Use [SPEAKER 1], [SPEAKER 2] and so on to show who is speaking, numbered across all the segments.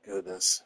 [SPEAKER 1] Goodness.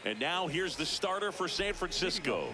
[SPEAKER 2] And now here's the starter for San Francisco.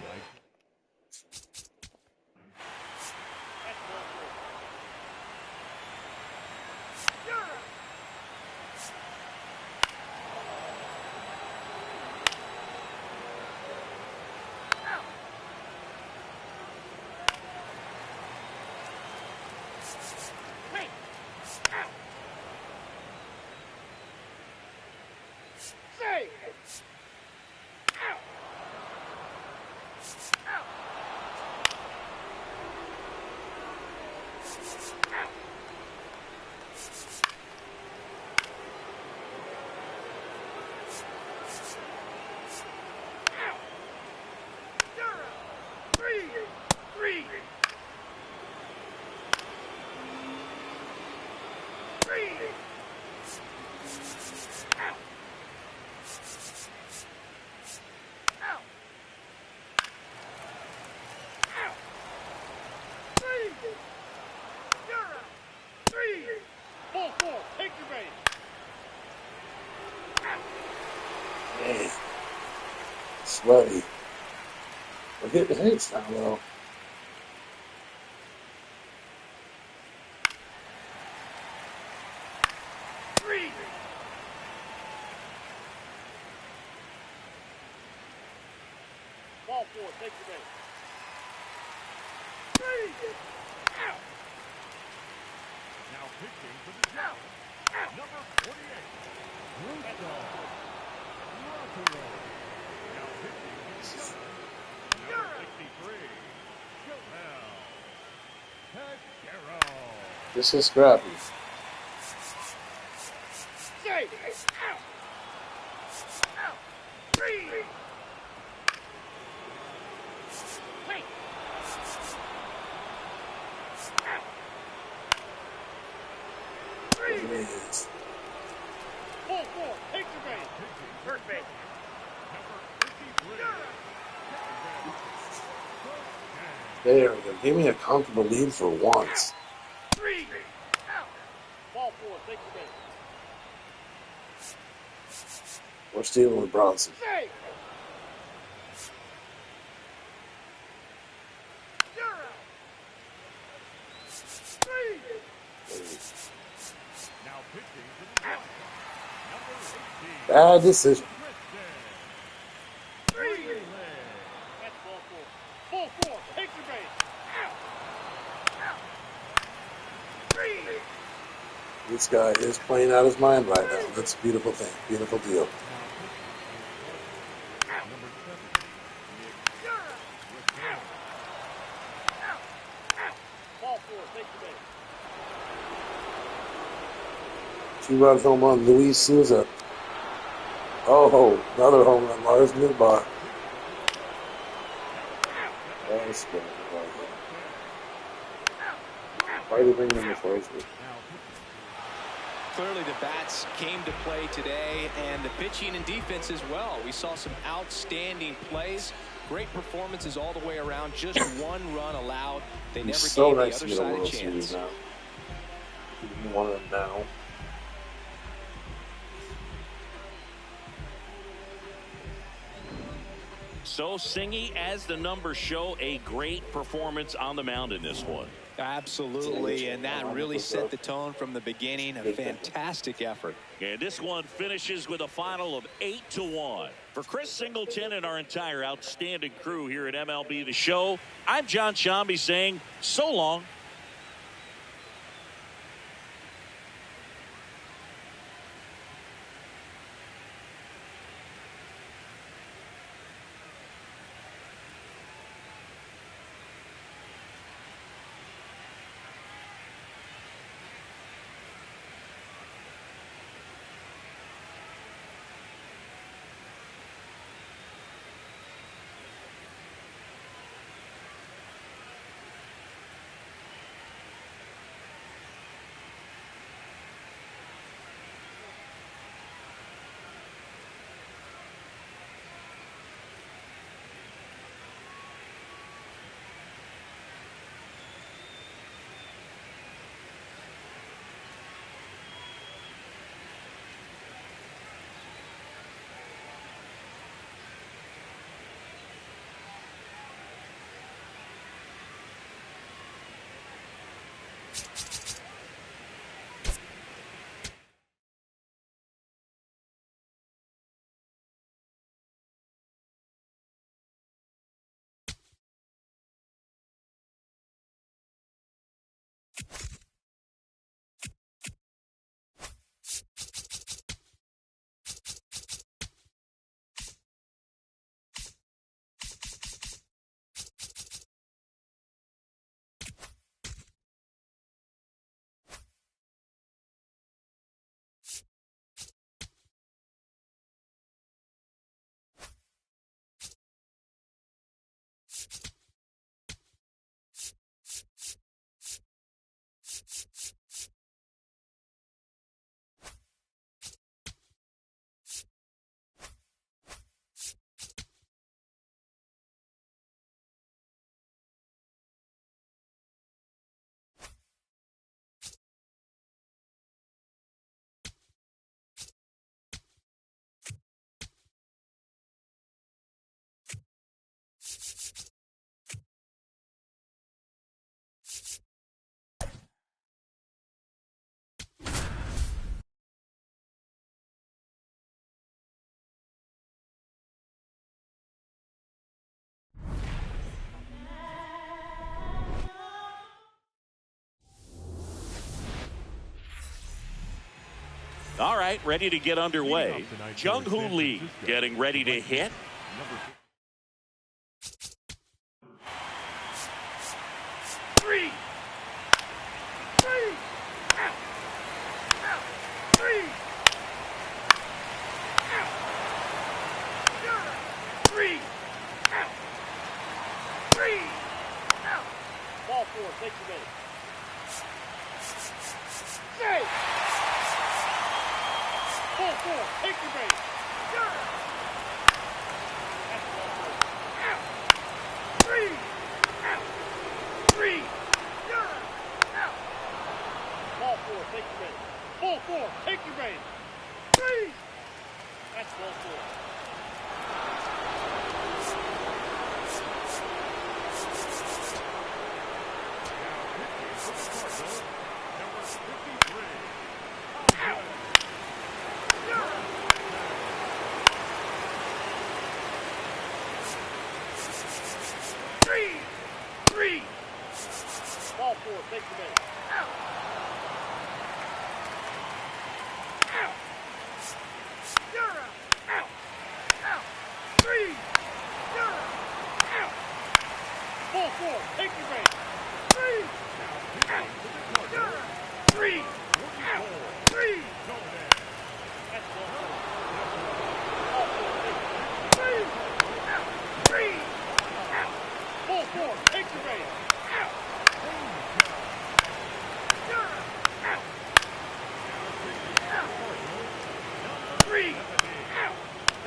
[SPEAKER 1] Man, sweaty. We're getting hits now, though.
[SPEAKER 3] Ball four, take your base. Now pitching for the Giants, number 48. Now pitching for the Giants, number 63.
[SPEAKER 1] This is scrappy. There we go. Give me a comfortable lead for once.
[SPEAKER 3] Ball four, take your base.
[SPEAKER 1] We're stealing with Bronson.
[SPEAKER 3] Now pitching for the Giants, number 18.
[SPEAKER 1] Bad decision.
[SPEAKER 3] That's ball four. Ball four, take your base.
[SPEAKER 1] This guy is playing out his mind right now. That's a beautiful thing. Beautiful deal. Two-run home run, Luis Souza. Oh, another home run, Lars Midbar. That's good. Why did they bring him in the first one?
[SPEAKER 4] Clearly the bats came to play today, and the pitching and defense as well. We saw some outstanding plays, great performances all the way around. Just one run allowed. They never
[SPEAKER 1] so
[SPEAKER 4] gave
[SPEAKER 1] nice
[SPEAKER 4] the
[SPEAKER 1] to
[SPEAKER 4] other
[SPEAKER 1] get a
[SPEAKER 4] side a
[SPEAKER 1] World
[SPEAKER 4] chance.
[SPEAKER 1] Series now. One of them now.
[SPEAKER 2] So Singy, as the numbers show, a great performance on the mound in this one.
[SPEAKER 4] Absolutely, and that really set the tone from the beginning. A fantastic effort.
[SPEAKER 2] And this one finishes with a final of 8-1. For Chris Singleton and our entire outstanding crew here at MLB The Show, I'm John Shambi saying so long. All right, ready to get underway. Jung-Hoo Lee getting ready to hit.
[SPEAKER 3] Three. Ball four, take the base. Say. Ball four, take the base. That's ball four. Three. Ball four, take the base. Ball four, take your base. Three. That's ball four. Ball four, take the base. 4. Take your base. 3. Out. 3. Out. 3. That's ball 4. 3. Out. 3. Out. Ball 4. Take your base. Out. Out. Out. 3.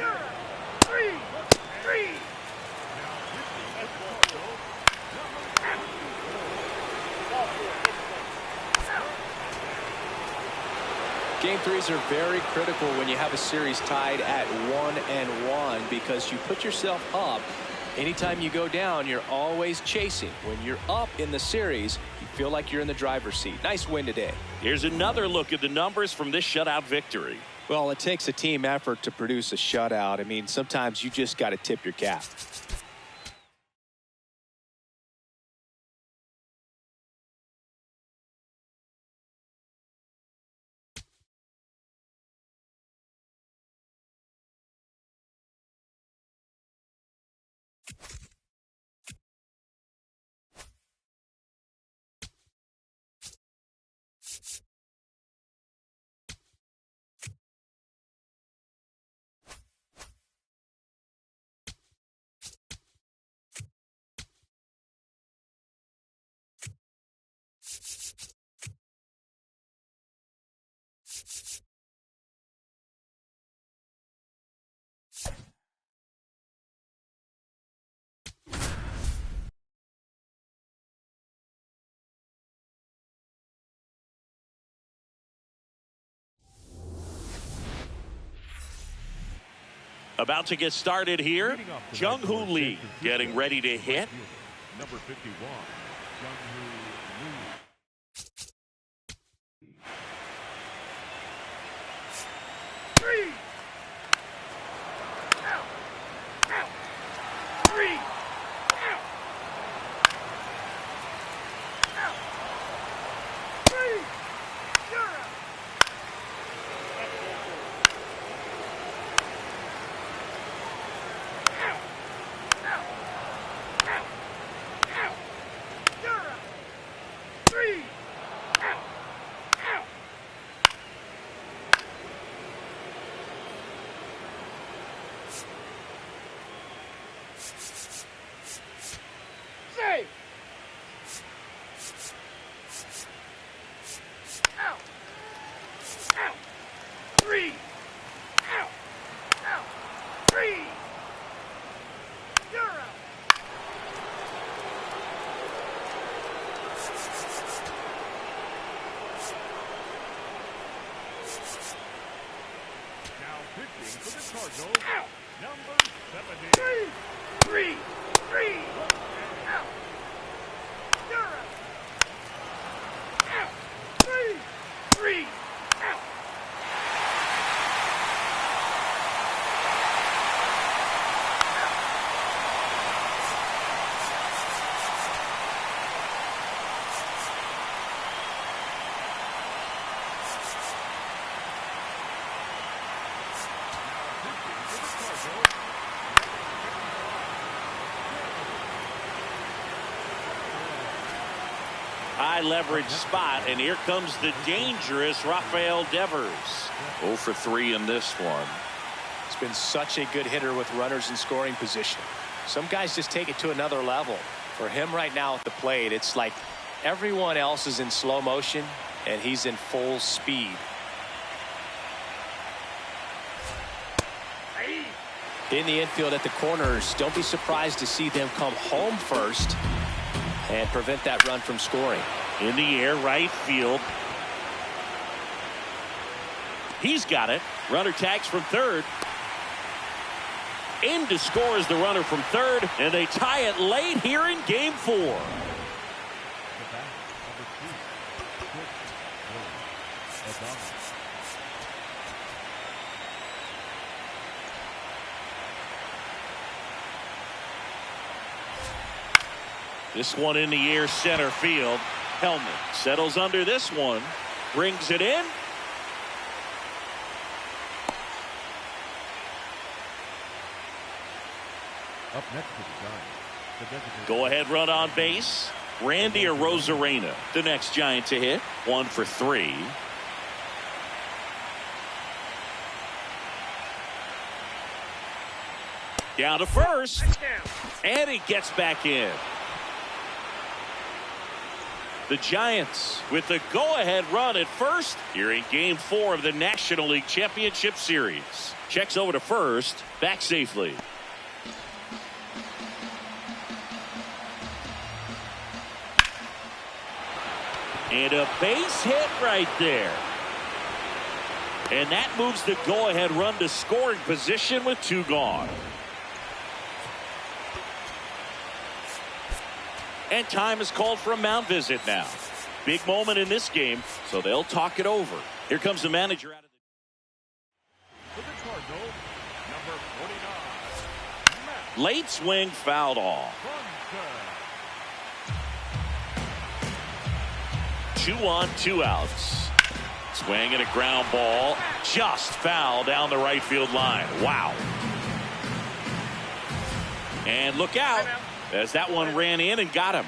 [SPEAKER 3] Out. 3. 3. That's ball 4. Out. Ball 4. Take your base. Out.
[SPEAKER 4] Game threes are very critical when you have a series tied at 1-1 because you put yourself up. Anytime you go down, you're always chasing. When you're up in the series, you feel like you're in the driver's seat. Nice win today.
[SPEAKER 2] Here's another look at the numbers from this shutout victory.
[SPEAKER 4] Well, it takes a team effort to produce a shutout. I mean, sometimes you just got to tip your cap.
[SPEAKER 2] About to get started here. Jung-Hoo Lee getting ready to hit.
[SPEAKER 5] Number 51, Jung-Hoo Lee.
[SPEAKER 3] 3. Out. Out. 3. Out. Out. 3. You're out. That's ball 4. Out. Out. Out. Out. You're out. 3. Out. Out. Save. Out. Out. 3. Out. Out. 3. You're out.
[SPEAKER 5] Now pitching for the Cardinals,
[SPEAKER 3] Out.
[SPEAKER 5] number 70.
[SPEAKER 3] 3. 3. 3. Out. You're out. Out. 3. 3. Out.
[SPEAKER 2] High leverage spot, and here comes the dangerous Rafael Devers. 0 for 3 in this one.
[SPEAKER 4] He's been such a good hitter with runners in scoring position. Some guys just take it to another level. For him right now at the plate, it's like everyone else is in slow motion and he's in full speed. In the infield at the corners, don't be surprised to see them come home first and prevent that run from scoring.
[SPEAKER 2] In the air, right field. He's got it. Runner tags from third. In to score is the runner from third, and they tie it late here in game 4.
[SPEAKER 5] The bat, number 2, Obama.
[SPEAKER 2] This one in the air, center field. Helmet settles under this one, brings it in.
[SPEAKER 5] Up next to the Giants, the designated.
[SPEAKER 2] Go ahead run on base. Randy Arozarena, the next Giant to hit. 1 for 3. Down to first. And he gets back in. The Giants with the go-ahead run at first here in Game 4 of the National League Championship Series. Checks over to first, back safely. And a base hit right there. And that moves the go-ahead run to scoring position with 2 gone. And time is called for a mound visit now. Big moment in this game, so they'll talk it over. Here comes the manager out of
[SPEAKER 5] For the Cardinals, number 49, Matt
[SPEAKER 2] late swing, fouled off.
[SPEAKER 5] Bunker.
[SPEAKER 2] 2 on, 2 outs. Swing and a ground ball, just foul down the right field line. Wow. And look out, as that one ran in and got him.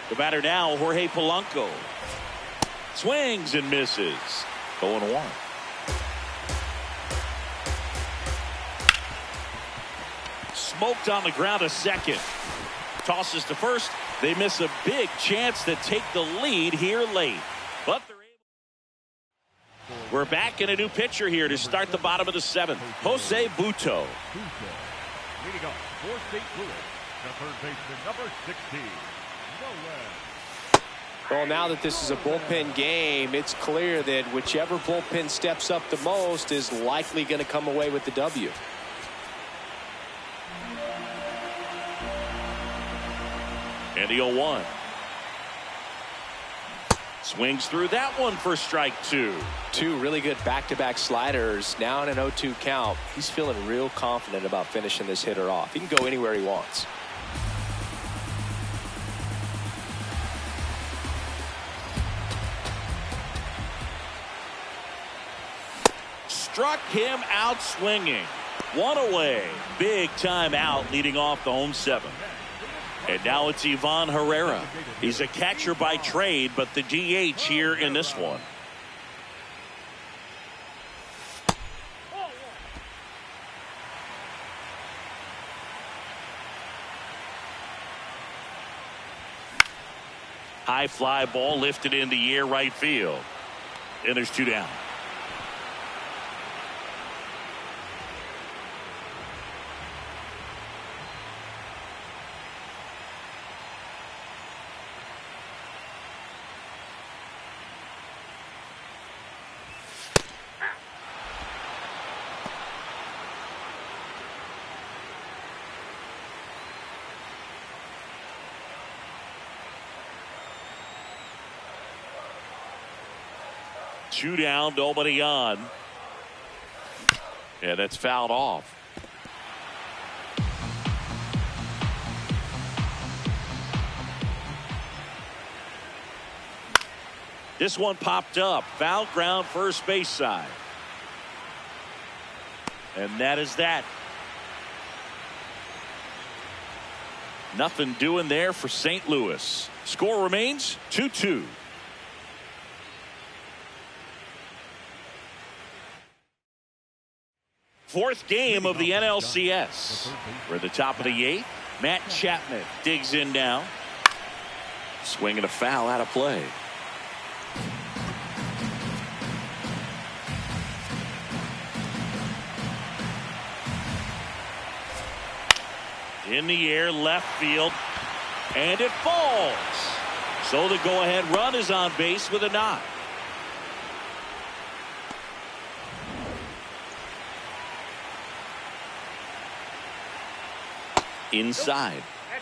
[SPEAKER 2] The batter now, Jorge Polanco. Swings and misses. 0-1. Smoked on the ground a second. Tosses to first. They miss a big chance to take the lead here late. But they're able. We're back in a new pitcher here to start the bottom of the 7th. Jose Butto.
[SPEAKER 5] Leading off for St. Louis, the third baseman, number 16, Nolan.
[SPEAKER 4] Well, now that this is a bullpen game, it's clear that whichever bullpen steps up the most is likely going to come away with the W.
[SPEAKER 2] And the 0-1. Swings through that one for strike 2.
[SPEAKER 4] 2 really good back-to-back sliders. Now in an 0-2 count. He's feeling real confident about finishing this hitter off. He can go anywhere he wants.
[SPEAKER 2] Struck him out swinging. 1 away. Big time out leading off the home 7th. And now it's Ivan Herrera. He's a catcher by trade, but the DH here in this one. High fly ball lifted in the air right field. And there's 2 down. Two down, nobody on. Yeah, that's fouled off. This one popped up. Foul ground, first base side. And that is that. Nothing doing there for St. Louis. Score remains 2-2. Fourth game of the NLCS. We're at the top of the 8th. Matt Chapman digs in now. Swinging a foul out of play. In the air, left field. And it falls. So the go-ahead run is on base with a knock. Inside,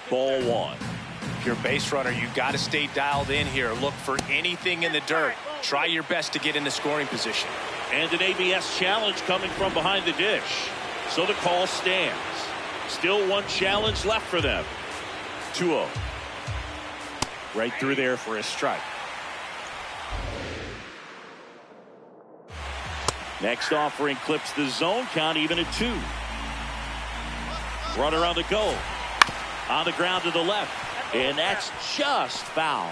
[SPEAKER 2] ball 1.
[SPEAKER 4] If you're a base runner, you've got to stay dialed in here. Look for anything in the dirt. Try your best to get into scoring position.
[SPEAKER 2] And an ABS challenge coming from behind the dish. So the call stands. Still one challenge left for them. 2-0. Right through there for a strike. Next offering clips the zone count even at 2. Runner on the go. On the ground to the left. And that's just foul.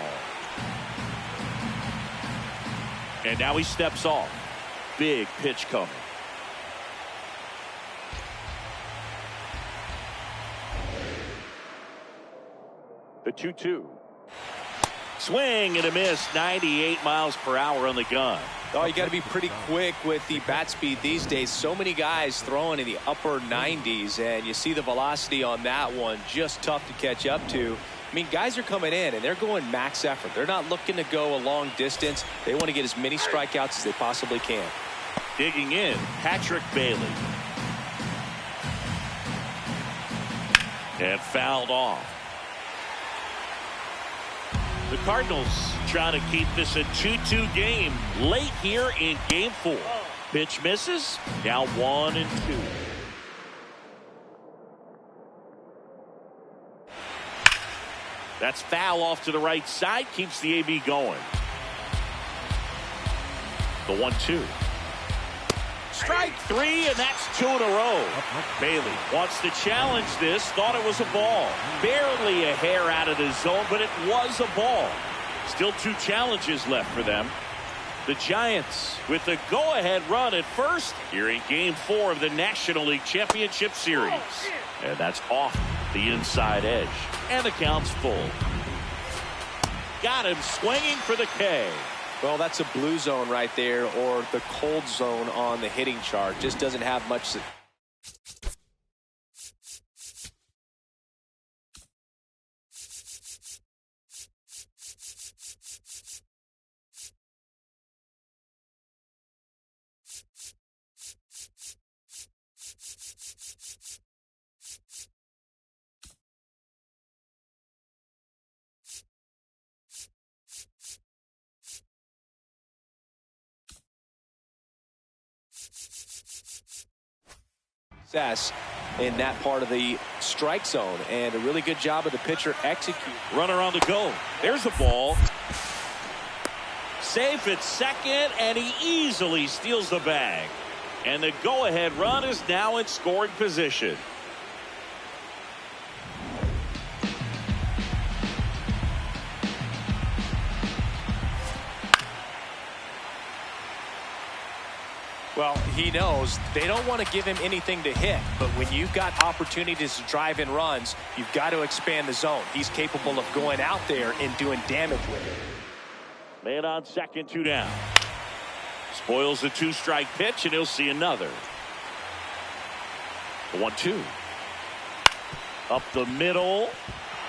[SPEAKER 2] And now he steps off. Big pitch coming. The 2-2. Swing and a miss. 98 miles per hour on the gun.
[SPEAKER 4] Oh, you got to be pretty quick with the bat speed these days. So many guys throwing in the upper 90s, and you see the velocity on that one. Just tough to catch up to. I mean, guys are coming in, and they're going max effort. They're not looking to go a long distance. They want to get as many strikeouts as they possibly can.
[SPEAKER 2] Digging in, Patrick Bailey. And fouled off. The Cardinals trying to keep this a 2-2 game late here in game 4. Pitch misses. Now 1-2. That's foul off to the right side. Keeps the AB going. The 1-2. Strike 3, and that's 2 in a row. Bailey wants to challenge this. Thought it was a ball. Barely a hair out of the zone, but it was a ball. Still 2 challenges left for them. The Giants with the go-ahead run at first here in Game 4 of the National League Championship Series. And that's off the inside edge. And the count's full. Got him swinging for the K.
[SPEAKER 4] Well, that's a blue zone right there, or the cold zone on the hitting chart. Just doesn't have much. In that part of the strike zone, and a really good job of the pitcher execute.
[SPEAKER 2] Runner on the go. There's a ball. Safe at second, and he easily steals the bag. And the go-ahead run is now in scoring position.
[SPEAKER 4] Well, he knows they don't want to give him anything to hit, but when you've got opportunities to drive in runs, you've got to expand the zone. He's capable of going out there and doing damage with it.
[SPEAKER 2] Man on second, 2 down. Spoils the 2-strike pitch, and he'll see another. The 1-2. Up the middle.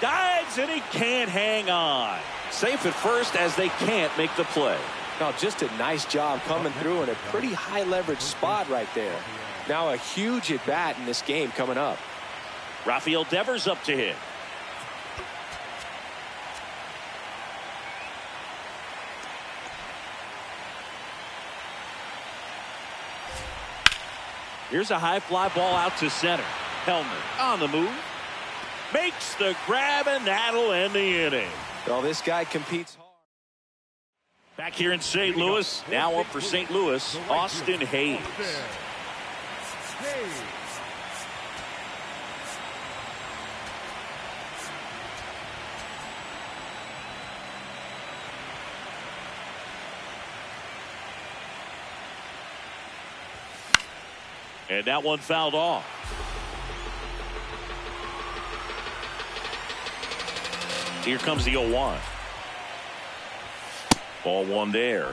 [SPEAKER 2] Dives, and he can't hang on. Safe at first as they can't make the play.
[SPEAKER 4] Now, just a nice job coming through in a pretty high leverage spot right there. Now a huge at bat in this game coming up.
[SPEAKER 2] Rafael Devers up to hit. Here's a high fly ball out to center. Helmer on the move. Makes the grab, and that'll end the inning.
[SPEAKER 4] Well, this guy competes hard.
[SPEAKER 2] Back here in St. Louis, now up for St. Louis, Austin Hayes. And that one fouled off. Here comes the 0-1. Ball 1 there.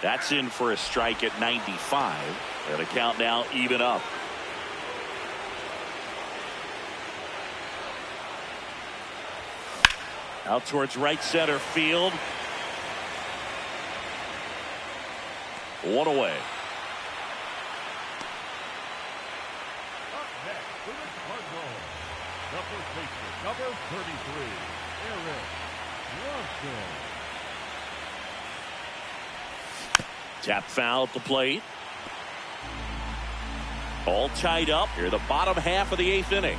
[SPEAKER 2] That's in for a strike at 95. And a count now even up. Out towards right center field. 1 away.
[SPEAKER 5] Up next for the Cardinals, the first baseman, number 33, Aaron Johnson.
[SPEAKER 2] Tap foul at the plate. All tied up here, the bottom half of the 8th inning.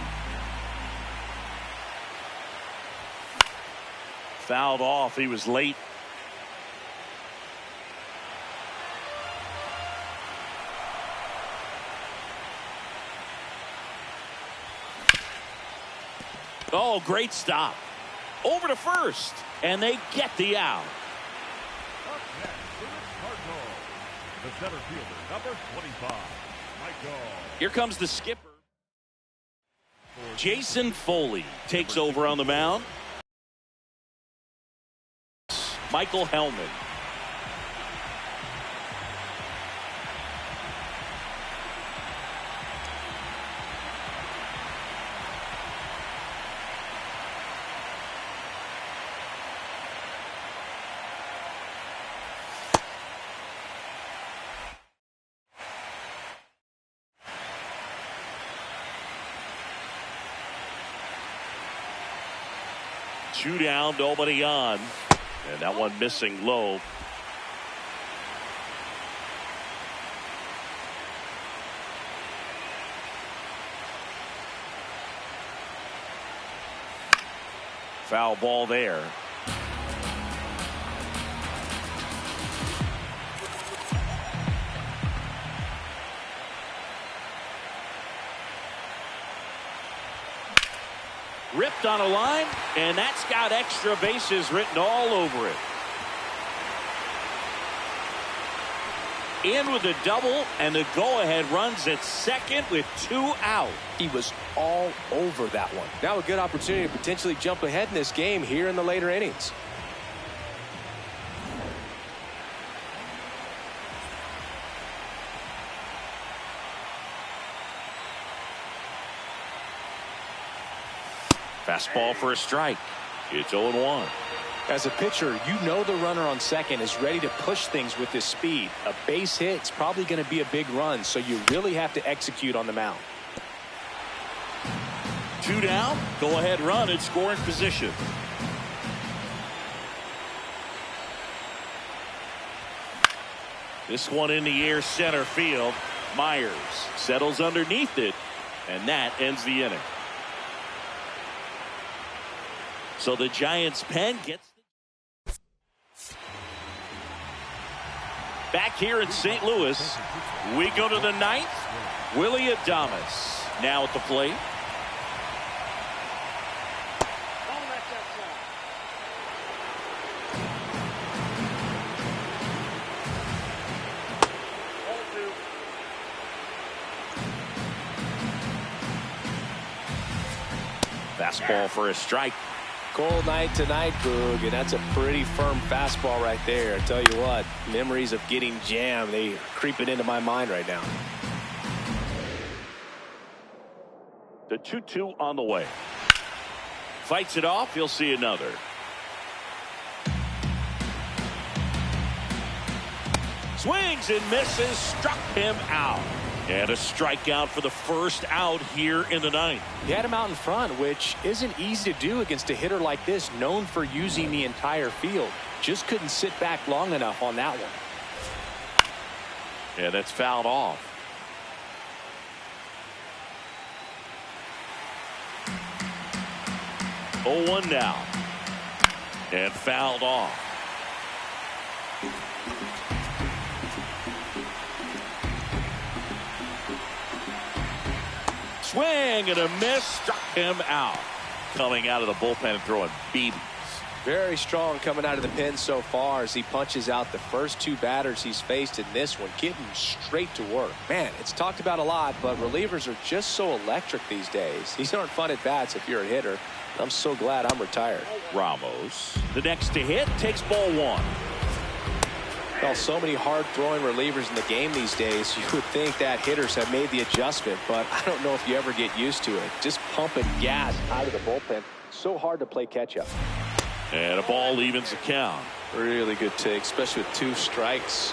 [SPEAKER 2] Fouled off. He was late. Oh, great stop. Over to first, and they get the out.
[SPEAKER 5] Up next, St. Louis Cardinals. The center fielder, number 25, Michael.
[SPEAKER 2] Here comes the skipper. Jason Foley takes over on the mound. Michael Hellman. Two down, nobody on. And that one missing low. Foul ball there. Ripped on a line, and that's got extra bases written all over it. In with a double, and the go-ahead runs at second with 2 out.
[SPEAKER 4] He was all over that one. Now a good opportunity to potentially jump ahead in this game here in the later innings.
[SPEAKER 2] Fastball for a strike. It's 0-1.
[SPEAKER 4] As a pitcher, you know the runner on second is ready to push things with his speed. A base hit is probably going to be a big run, so you really have to execute on the mound.
[SPEAKER 2] 2 down, go ahead run in scoring position. This one in the air center field. Myers settles underneath it, and that ends the inning. So the Giants pen gets back here in St. Louis. We go to the 9th. Willie Adames now at the plate. Fastball for a strike.
[SPEAKER 4] Cold night tonight, Boog, and that's a pretty firm fastball right there. I tell you what, memories of getting jammed, they creep it into my mind right now.
[SPEAKER 2] The 2-2 on the way. Fights it off. He'll see another. Swings and misses. Struck him out. And a strikeout for the first out here in the 9th.
[SPEAKER 4] He had him out in front, which isn't easy to do against a hitter like this, known for using the entire field. Just couldn't sit back long enough on that one.
[SPEAKER 2] Yeah, that's fouled off. Oh, 1 now. And fouled off. Swing and a miss. Struck him out. Coming out of the bullpen and throwing BBs.
[SPEAKER 4] Very strong coming out of the pen so far as he punches out the first 2 batters he's faced in this one, getting straight to work. Man, it's talked about a lot, but relievers are just so electric these days. These aren't fun at bats if you're a hitter. I'm so glad I'm retired.
[SPEAKER 2] Ramos, the next to hit, takes ball 1.
[SPEAKER 4] Well, so many hard-throwing relievers in the game these days, you would think that hitters have made the adjustment, but I don't know if you ever get used to it. Just pumping gas out of the bullpen. So hard to play catch-up.
[SPEAKER 2] And a ball evens the count.
[SPEAKER 4] Really good take, especially with 2 strikes.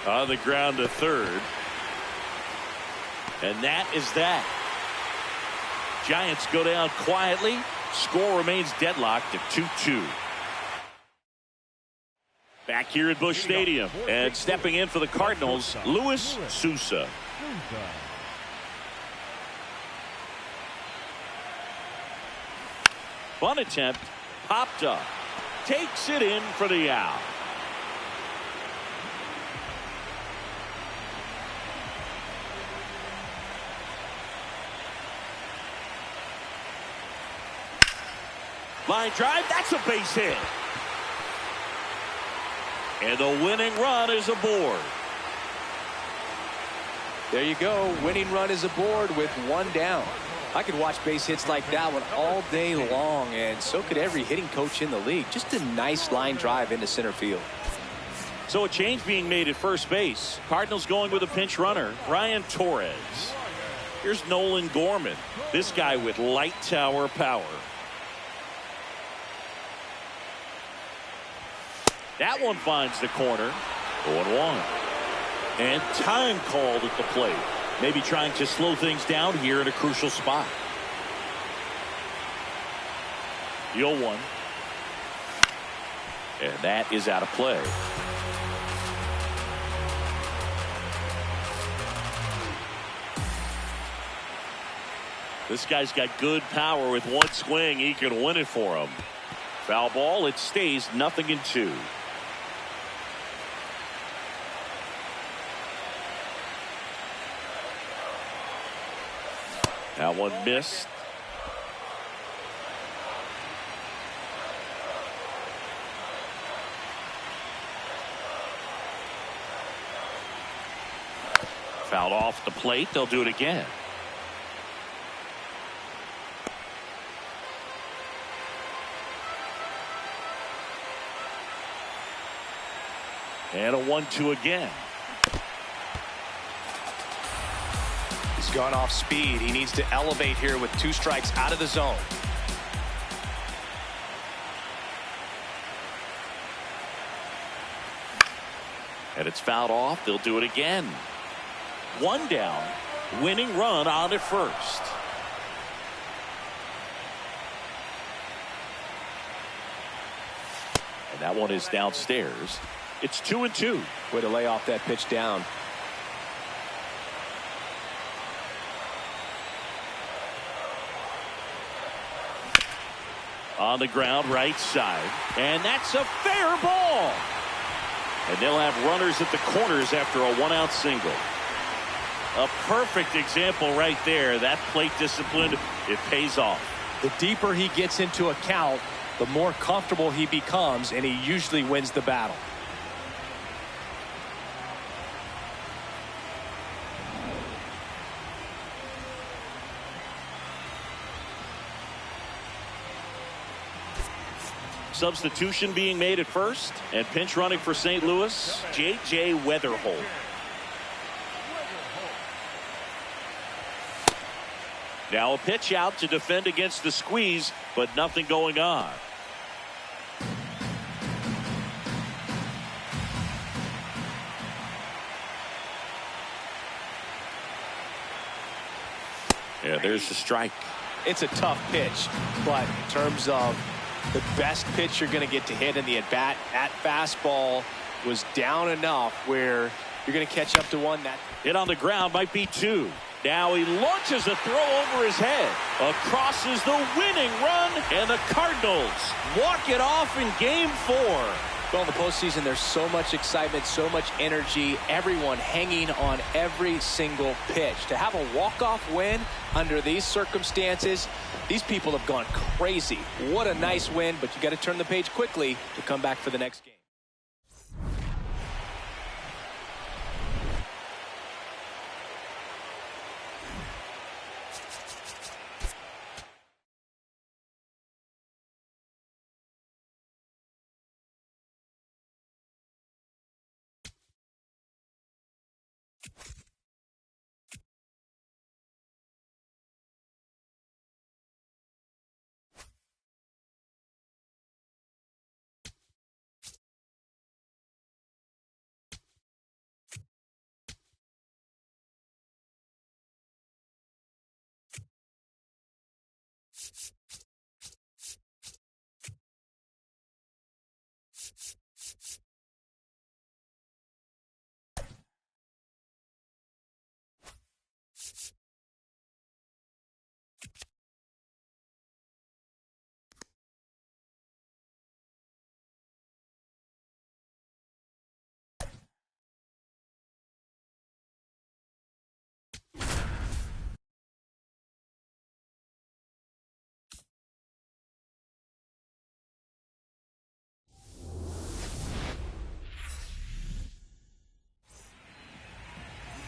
[SPEAKER 2] On the ground to third. And that is that. Giants go down quietly. Score remains deadlocked at 2-2. Back here at Busch Stadium, and stepping in for the Cardinals, Luis Sousa. Bunt attempt popped up. Takes it in for the out. Line drive, that's a base hit. And the winning run is aboard.
[SPEAKER 4] There you go. Winning run is aboard with one down. I could watch base hits like that one all day long, and so could every hitting coach in the league. Just a nice line drive into center field.
[SPEAKER 2] So a change being made at first base. Cardinals going with a pinch runner, Ryan Torres. Here's Nolan Gorman. This guy with light tower power. That one finds the corner. 0-1. And time called at the plate. Maybe trying to slow things down here in a crucial spot. The 0-1. And that is out of play. This guy's got good power. With one swing, he can win it for him. Foul ball. It stays 0-2. That one missed. Fouled off the plate. They'll do it again. And a 1-2 again.
[SPEAKER 4] He's gone off speed. He needs to elevate here with 2 strikes out of the zone.
[SPEAKER 2] And it's fouled off. They'll do it again. 1 down. Winning run on at first. And that one is downstairs. It's 2-2.
[SPEAKER 4] Way to lay off that pitch down.
[SPEAKER 2] On the ground, right side. And that's a fair ball. And they'll have runners at the corners after a 1-out single. A perfect example right there. That plate discipline, it pays off.
[SPEAKER 4] The deeper he gets into a count, the more comfortable he becomes, and he usually wins the battle.
[SPEAKER 2] Substitution being made at first, and pinch running for St. Louis, J.J. Weatherholt. Now a pitch out to defend against the squeeze, but nothing going on. Yeah, there's the strike.
[SPEAKER 4] It's a tough pitch, but in terms of the best pitch you're going to get to hit in the at-bat, that fastball was down enough where you're going to catch up to one. That
[SPEAKER 2] hit on the ground might be 2. Now he launches a throw over his head. Across is the winning run, and the Cardinals walk it off in Game 4.
[SPEAKER 4] Well, in the postseason, there's so much excitement, so much energy, everyone hanging on every single pitch. To have a walk-off win under these circumstances, these people have gone crazy. What a nice win, but you got to turn the page quickly to come back for the next game.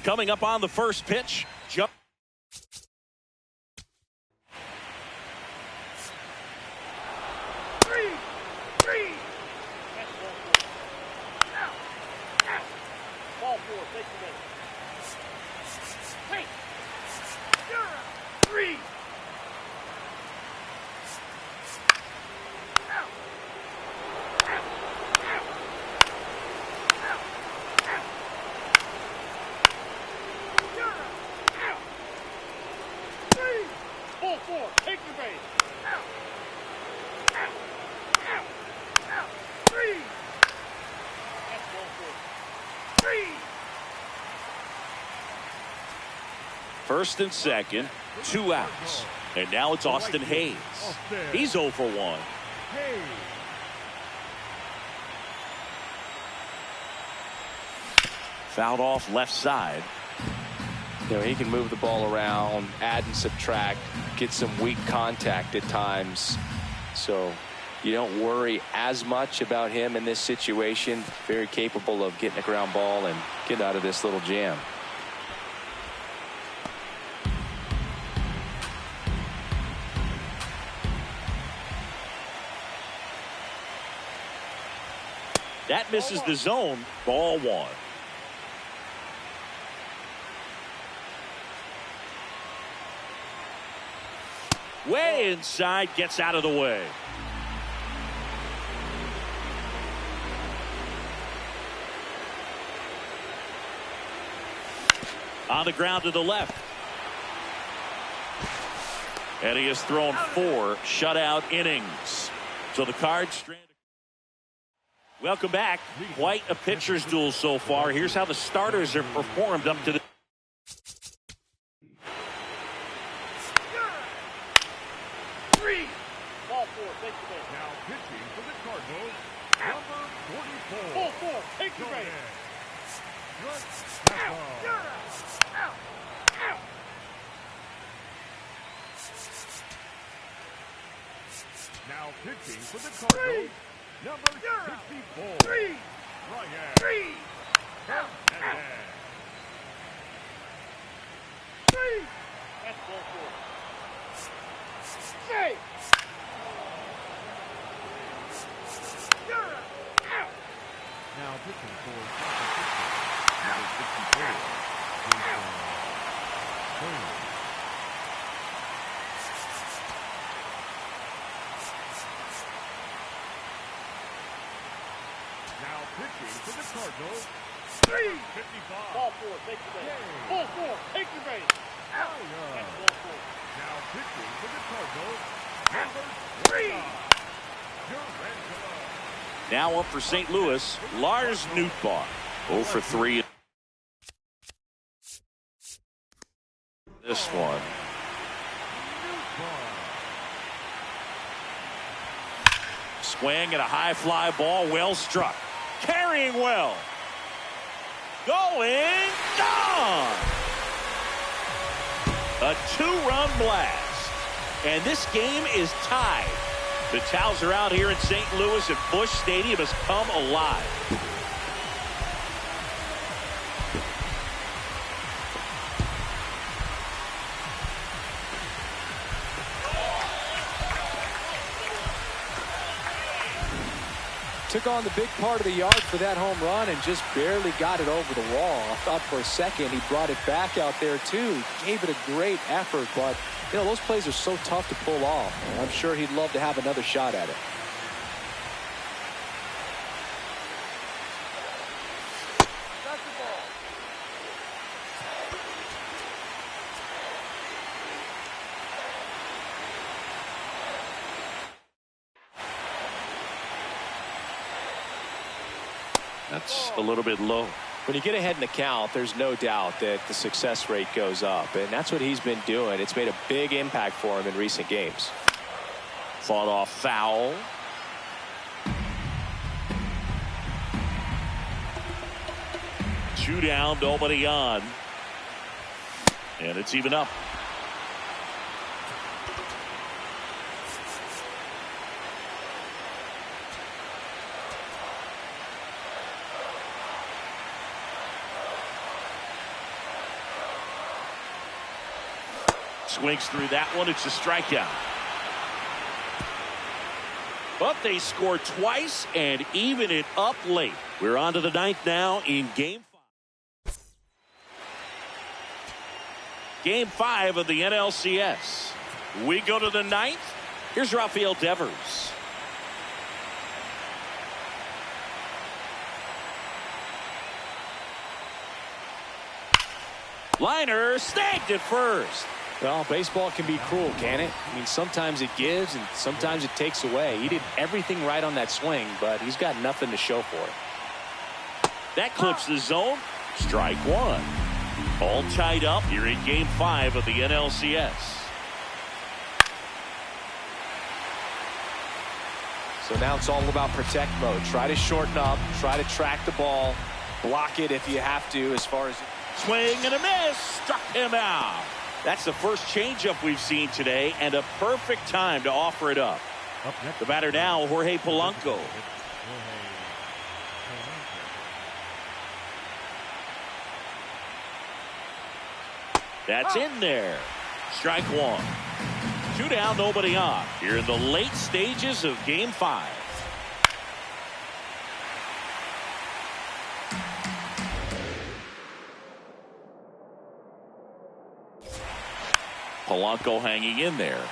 [SPEAKER 2] coming up on the first pitch. Jump.
[SPEAKER 3] Three. That's ball four. Take the minute. Hey. Three. Ball four. Take the base. Three. That's ball four. Three.
[SPEAKER 2] First and second, 2 outs. And now it's Austin Hayes. He's 0 for 1. Fouled off left side.
[SPEAKER 4] You know, he can move the ball around, add and subtract, get some weak contact at times. So you don't worry as much about him in this situation. Very capable of getting a ground ball and getting out of this little jam.
[SPEAKER 2] That misses the zone. Ball 1. Way inside, gets out of the way. On the ground to the left. And he has thrown 4 shutout innings. So the Cards stranded. Welcome back. Quite a pitcher's duel so far. Here's how the starters have performed up to the.
[SPEAKER 3] Three. Ball four. Take the base.
[SPEAKER 5] Now pitching for the Cardinals, number 44.
[SPEAKER 3] Ball four. Take the base.
[SPEAKER 5] Now pitching for the Cardinals, number 64.
[SPEAKER 3] Three.
[SPEAKER 5] Ryan
[SPEAKER 3] Three.
[SPEAKER 5] Hernandez.
[SPEAKER 3] Three. That's ball four. Hey.
[SPEAKER 5] Now pitching for number 64. Now pitching for the Cardinals,
[SPEAKER 3] Three.
[SPEAKER 5] 55.
[SPEAKER 3] Ball four. Take the base. Ball four. Take the base. That's ball four.
[SPEAKER 5] Now pitching for the Cardinals, number
[SPEAKER 3] Three.
[SPEAKER 5] 29. Durantula.
[SPEAKER 2] Now up for St. Louis, Lars Nootbaar. 0 for 3. This one. Swing and a high fly ball, well struck. Carrying well. Going gone. A 2-run blast. And this game is tied. The Towels are out here in St. Louis, and Busch Stadium has come alive.
[SPEAKER 4] Took on the big part of the yard for that home run and just barely got it over the wall. I thought for a second he brought it back out there too. Gave it a great effort, but you know, those plays are so tough to pull off. I'm sure he'd love to have another shot at it.
[SPEAKER 2] That's a little bit low.
[SPEAKER 4] When you get ahead in the count, there's no doubt that the success rate goes up, and that's what he's been doing. It's made a big impact for him in recent games.
[SPEAKER 2] Fought off foul. Two down, nobody on. And it's even up. Swings through that one. It's a strikeout. But they score twice and even it up late. We're on to the ninth now in Game 5. Game 5 of the NLCS. We go to the ninth. Here's Rafael Devers. Liner snagged at first.
[SPEAKER 4] Well, baseball can be cruel, can it? I mean, sometimes it gives and sometimes it takes away. He did everything right on that swing, but he's got nothing to show for it.
[SPEAKER 2] That clips the zone. Strike one. All tied up here in Game 5 of the NLCS.
[SPEAKER 4] So now it's all about protect mode. Try to shorten up, try to track the ball, block it if you have to as far as...
[SPEAKER 2] Swing and a miss. Struck him out. That's the first changeup we've seen today and a perfect time to offer it up. The batter now, Jorge Polanco. That's in there. Strike one. 2 down, nobody on. Here in the late stages of Game 5. Polanco hanging in there.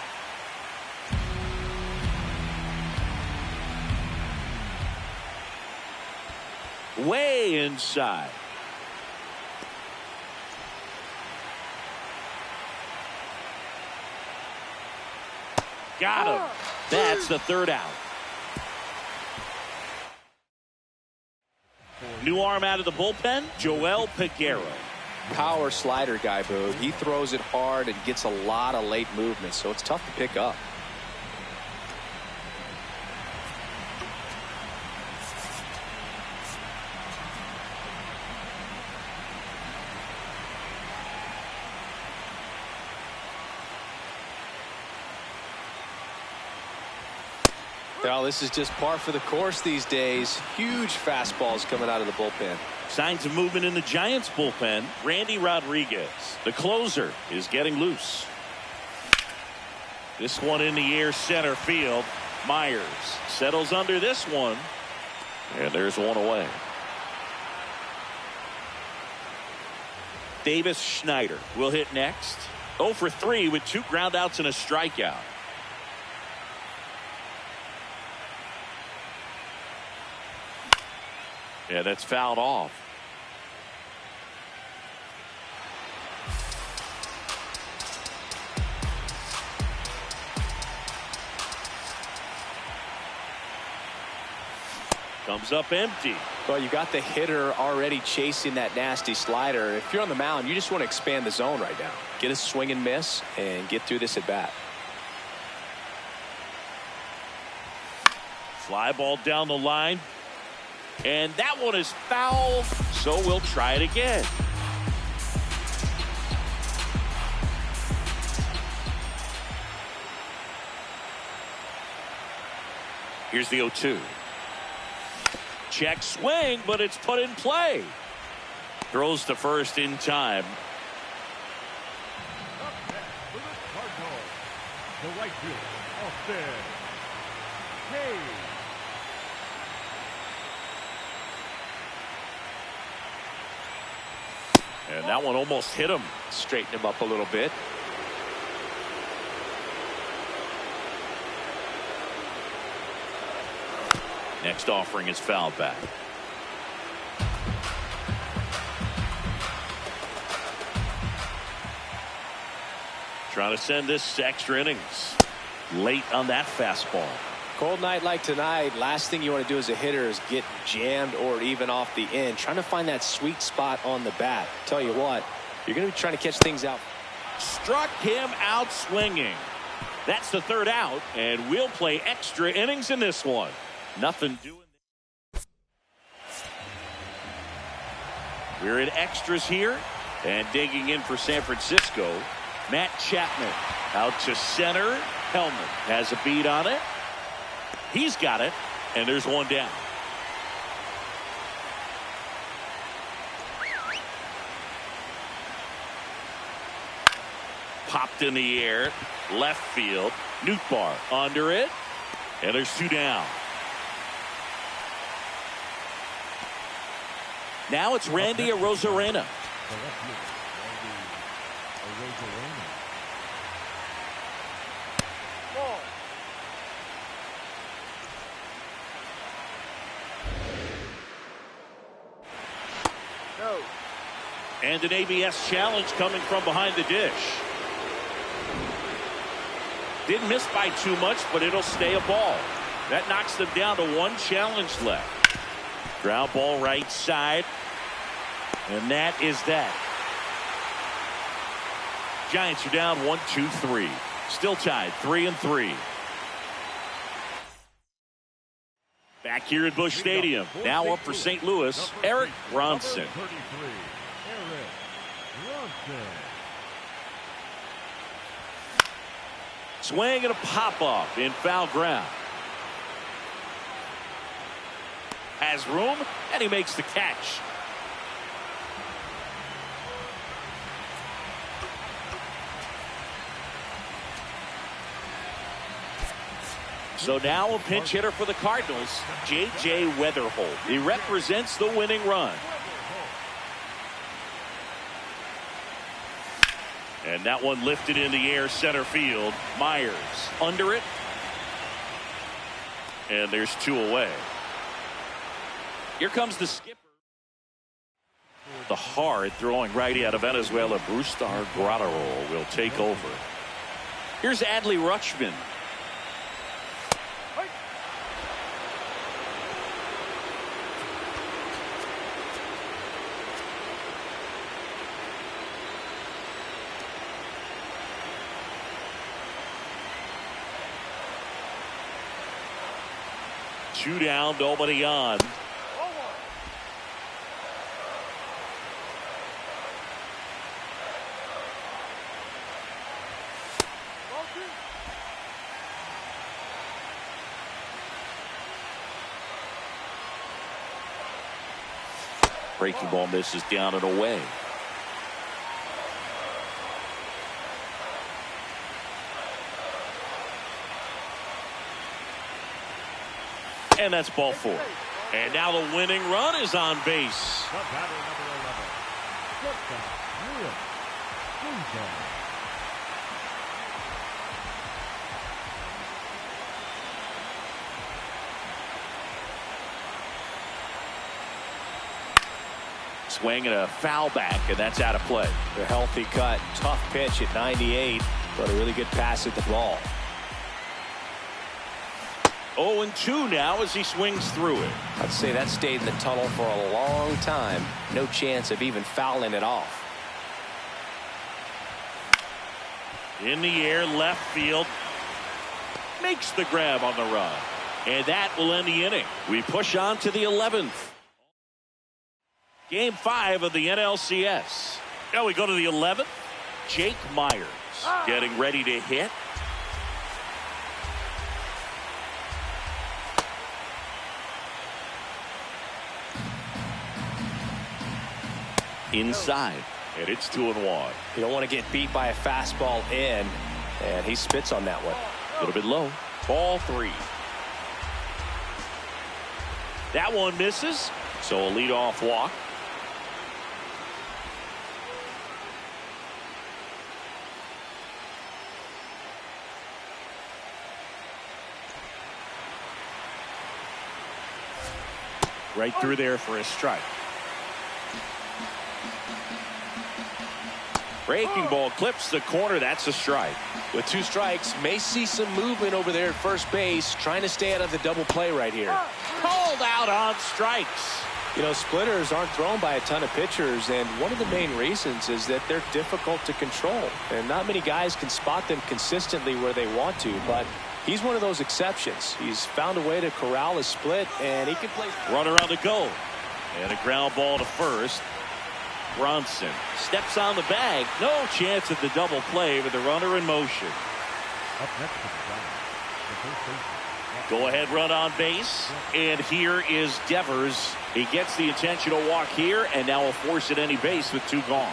[SPEAKER 2] Way inside. Got him. That's the third out. New arm out of the bullpen, Joel Peguero.
[SPEAKER 4] Power slider guy, Boo. He throws it hard and gets a lot of late movement, so it's tough to pick up. Well, this is just par for the course these days. Huge fastballs coming out of the bullpen.
[SPEAKER 2] Signs of movement in the Giants bullpen. Randy Rodriguez, the closer, is getting loose. This one in the air center field. Myers settles under this one. And there's one away. Davis Schneider will hit next. 0 for 3 with 2 groundouts and a strikeout. Yeah, that's fouled off. Comes up empty.
[SPEAKER 4] Well, you got the hitter already chasing that nasty slider. If you're on the mound, you just want to expand the zone right now. Get a swing and miss and get through this at bat.
[SPEAKER 2] Fly ball down the line. And that one is foul, so we'll try it again. Here's the 0-2. Check swing, but it's put in play. Throws to first in time.
[SPEAKER 5] Up next for the Cardinals, the right fielder, Austin Hayes.
[SPEAKER 2] And that one almost hit him.
[SPEAKER 4] Straighten him up a little bit.
[SPEAKER 2] Next offering is fouled back. Trying to send this to extra innings. Late on that fastball.
[SPEAKER 4] Cold night like tonight, last thing you want to do as a hitter is get jammed or even off the end. Trying to find that sweet spot on the bat. Tell you what, you're going to be trying to catch things out.
[SPEAKER 2] Struck him out swinging. That's the third out, and we'll play extra innings in this one. Nothing doing. We're in extras here, and digging in for San Francisco, Matt Chapman out to center. Hellman has a beat on it. He's got it, and there's one down. popped in the air. Left field. Nootbaar under it. And there's 2 down. Now it's Randy Arozarena. And an ABS challenge coming from behind the dish. Didn't miss by too much, but it'll stay a ball. That knocks them down to 1 challenge left. Ground ball right side. And that is that. Giants are down 1-2-3. Still tied 3-3. Back here at Busch Stadium. Now up for St. Louis, Eric Bronson. Swing and a pop-off in foul ground. Has room, and he makes the catch. So now a pinch hitter for the Cardinals, J.J. Weatherholt. He represents the winning run. And that one lifted in the air center field. Myers under it. And there's 2 away. Here comes the skipper. The hard throwing righty out of Venezuela, Brustar Graterol, will take over. Here's Adley Rutschman. Two down, nobody on. Breaking ball misses down and away. And that's ball 4. And now the winning run is on base.
[SPEAKER 5] The batter, number 11.
[SPEAKER 2] Swing and a foul back, and that's out of play.
[SPEAKER 4] A healthy cut, tough pitch at 98, but a really good pass at the ball.
[SPEAKER 2] 0-2 now as he swings through it.
[SPEAKER 4] I'd say that stayed in the tunnel for a long time. No chance of even fouling it off.
[SPEAKER 2] In the air, left field. Makes the grab on the run. And that will end the inning. We push on to the 11th. Game 5 of the NLCS. Now we go to the 11th. Jake Myers getting ready to hit. Inside, and it's 2-1.
[SPEAKER 4] You don't want to get beat by a fastball in, and he spits on that one.
[SPEAKER 2] A little bit low. Ball 3. That one misses, so a leadoff walk. Right through there for a strike. Breaking ball clips the corner. That's a strike.
[SPEAKER 4] With 2 strikes, may see some movement over there at first base, trying to stay out of the double play right here.
[SPEAKER 2] Called out on strikes.
[SPEAKER 4] You know, splitters aren't thrown by a ton of pitchers, and one of the main reasons is that they're difficult to control, and not many guys can spot them consistently where they want to, but he's one of those exceptions. He's found a way to corral a split, and he can play.
[SPEAKER 2] Runner on the go, and a ground ball to first. Bronson steps on the bag. No chance at the double play with the runner in motion.
[SPEAKER 5] Up next to the Giants, the first baseman.
[SPEAKER 2] Go ahead run on base. And here is Devers. He gets the intentional walk here and now will force at any base with 2 gone.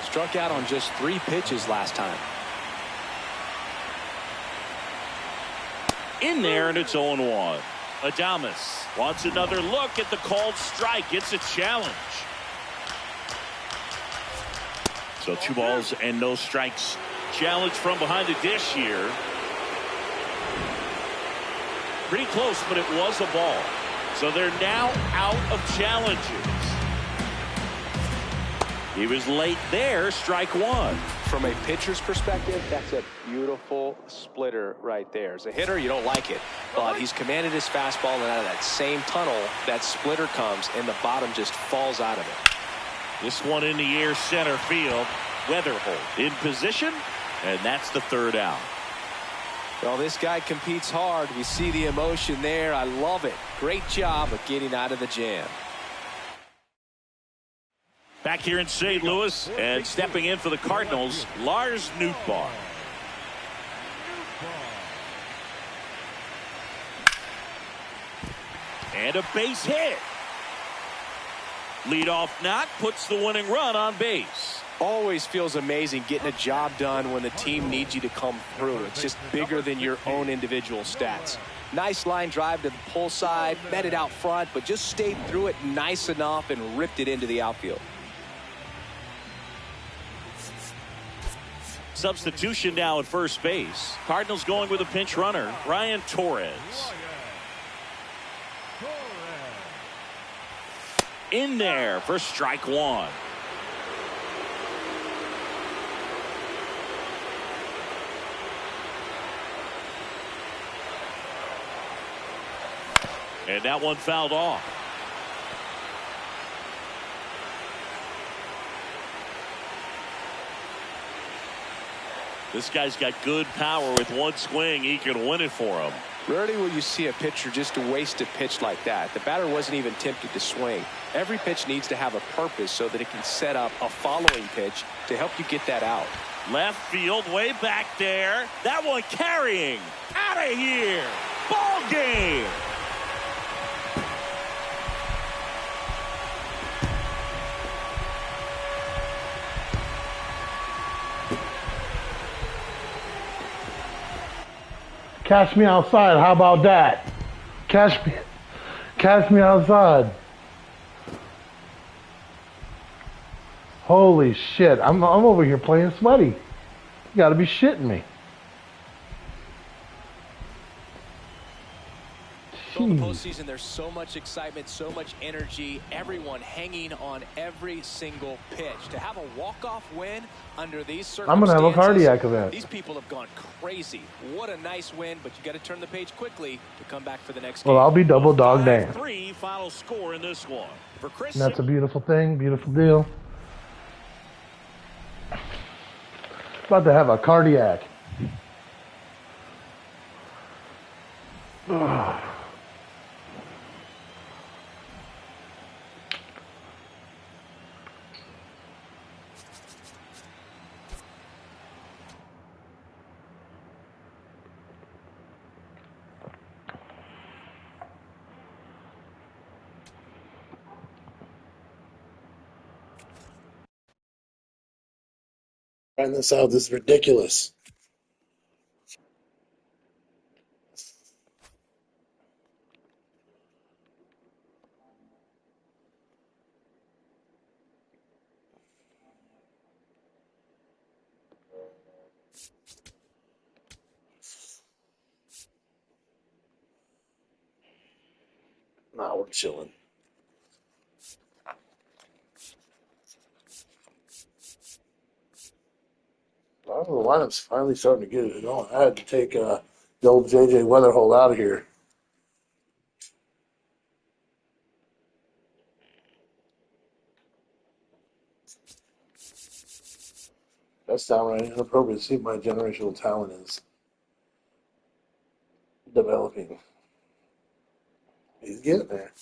[SPEAKER 4] Struck out on just 3 pitches last time.
[SPEAKER 2] In there, and it's 0-1. Adames wants another look at the called strike. It's a challenge. So 2 balls and no strikes. Challenge from behind the dish here. Pretty close, but it was a ball. So they're now out of challenges. He was late there, strike 1.
[SPEAKER 4] From a pitcher's perspective, that's a beautiful splitter right there. As a hitter, you don't like it, but he's commanded his fastball, and out of that same tunnel, that splitter comes, and the bottom just falls out of it.
[SPEAKER 2] This one in the air, center field. Weatherholt in position, and that's the 3rd out.
[SPEAKER 4] Well, this guy competes hard. We see the emotion there. I love it. Great job of getting out of the jam.
[SPEAKER 2] Back here in St. Louis, and stepping in for the Cardinals, Lars Nootbaar. And a base hit. Leadoff knock puts the winning run on base.
[SPEAKER 4] Always feels amazing getting a job done when the team needs you to come through. It's just bigger than your own individual stats. Nice line drive to the pull side, met it out front, but just stayed through it nice enough and ripped it into the outfield.
[SPEAKER 2] Substitution now at first base. Cardinals going with a pinch runner, Ryan Torres. In there for strike 1. And that one fouled off. This guy's got good power. With one swing, he can win it for him.
[SPEAKER 4] Rarely will you see a pitcher just waste a pitch like that. The batter wasn't even tempted to swing. Every pitch needs to have a purpose so that it can set up a following pitch to help you get that out.
[SPEAKER 2] Left field, way back there. That one carrying. Out of here. Ball game.
[SPEAKER 1] Catch me outside. How about that? Catch me outside. Holy shit! I'm over here playing sweaty. You got to be shitting me.
[SPEAKER 4] So in the postseason, there's so much excitement, so much energy, everyone hanging on every single pitch. To have a walk-off win under these circumstances,
[SPEAKER 1] I'm gonna have a cardiac event.
[SPEAKER 4] These people have gone crazy. What a nice win, but you got to turn the page quickly to come back for the next game.
[SPEAKER 1] Well, I'll be double dog damn.
[SPEAKER 2] 5-3 final score in this one. For Chris,
[SPEAKER 1] And that's a beautiful thing, beautiful deal. About to have a cardiac. Ugh. Find this out. This is ridiculous. Nah, we're chilling. Well, the lineup's finally starting to get it going. I had to take the old JJ Weatherholt out of here. That's downright inappropriate to see my generational talent is developing. He's getting there.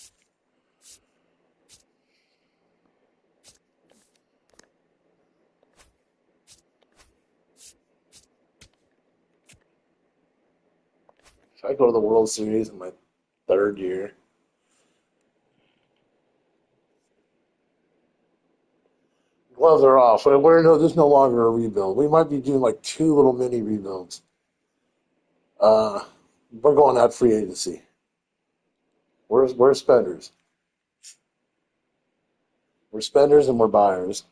[SPEAKER 1] I go to the World Series in my 3rd year. gloves are off. There's no longer a rebuild. We might be doing like 2 little mini rebuilds. We're going out free agency. We're spenders. We're spenders and we're buyers.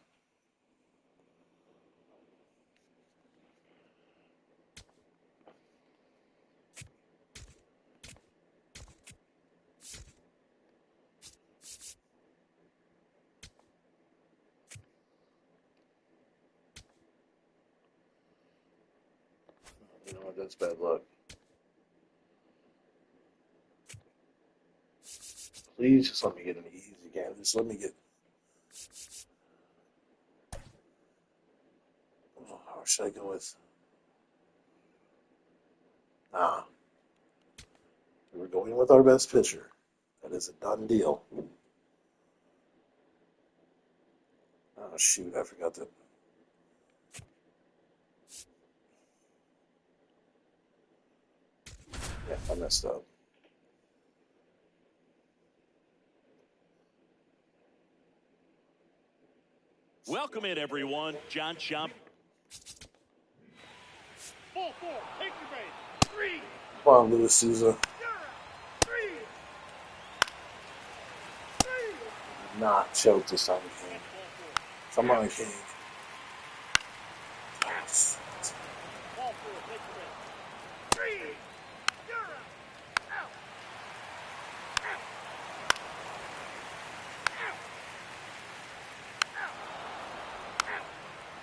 [SPEAKER 1] You know what? That's bad luck. Please just let me get an easy game. Just let me get. Oh, how should I go with? Nah. We're going with our best pitcher. That is a done deal. Oh, shoot. I forgot that. Yeah, I messed up.
[SPEAKER 2] Welcome in, everyone. John Schaub.
[SPEAKER 3] Ball 4. Take your base. 3.
[SPEAKER 1] Come on, Luis Souza.
[SPEAKER 3] 3. 3.
[SPEAKER 1] Not choke this time, King. Come on, King. Yes.
[SPEAKER 3] Ball 4. Take your base. 3. Out.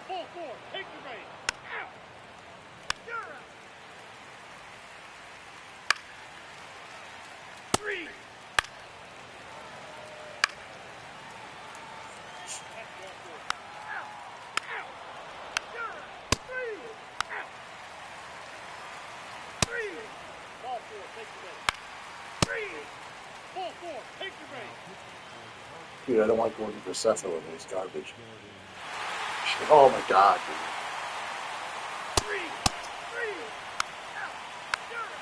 [SPEAKER 3] Ball 4. Take your base. Out. You're out. 3. Ball 4. Take your base. 3. Ball 4. Take your base.
[SPEAKER 1] Dude, I don't like going for Cephalon when he's garbage. Oh my god, dude.
[SPEAKER 3] 3. Out. You're out.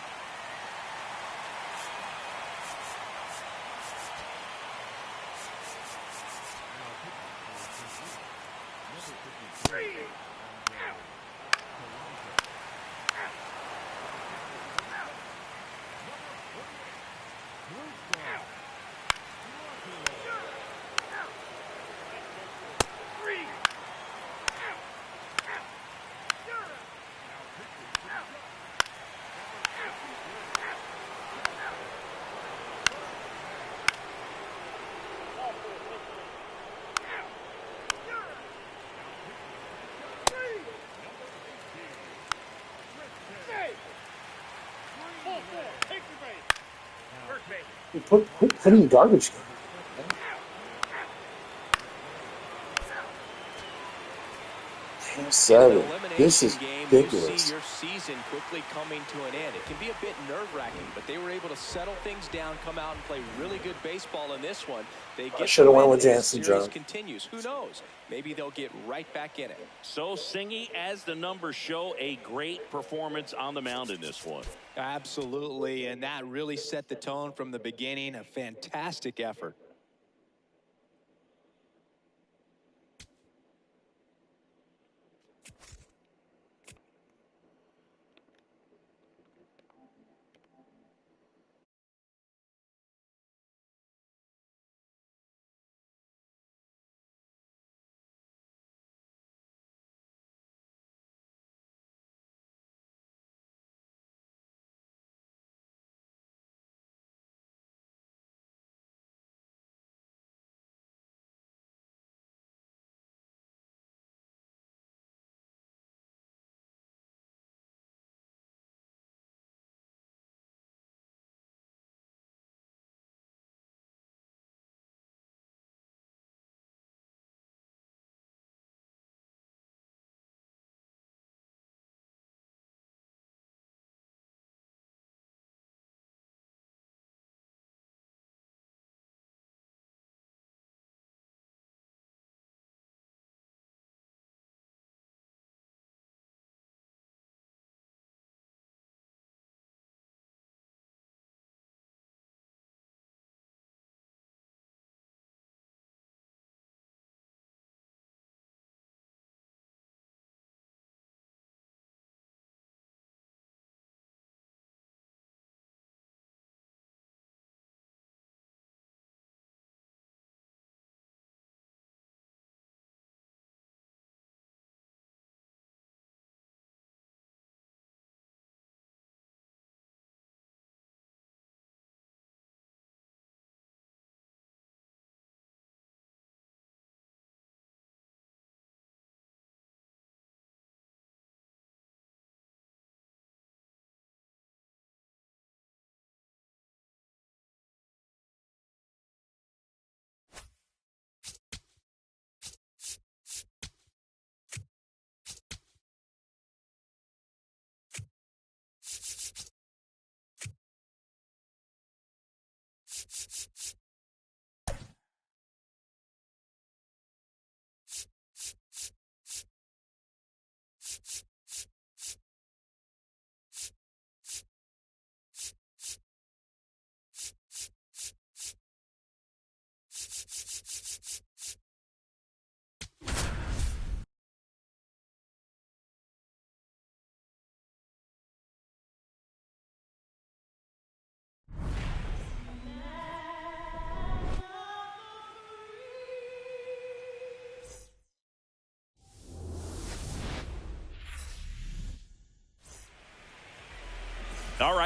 [SPEAKER 3] 3. Out.
[SPEAKER 1] Quit putting garbage can. Game 7. This is ridiculous.
[SPEAKER 4] Your season quickly coming to an end. It can be a bit nerve-wracking, but they were able to settle things down, come out and play really good baseball in this one. They get
[SPEAKER 1] I should have went with
[SPEAKER 4] the
[SPEAKER 1] Jansen,
[SPEAKER 4] series
[SPEAKER 1] John.
[SPEAKER 4] continues. Who knows? Maybe they'll get right back in it.
[SPEAKER 2] So Singy, as the numbers show, a great performance on the mound in this one.
[SPEAKER 4] Absolutely, and that really set the tone from the beginning. A fantastic effort.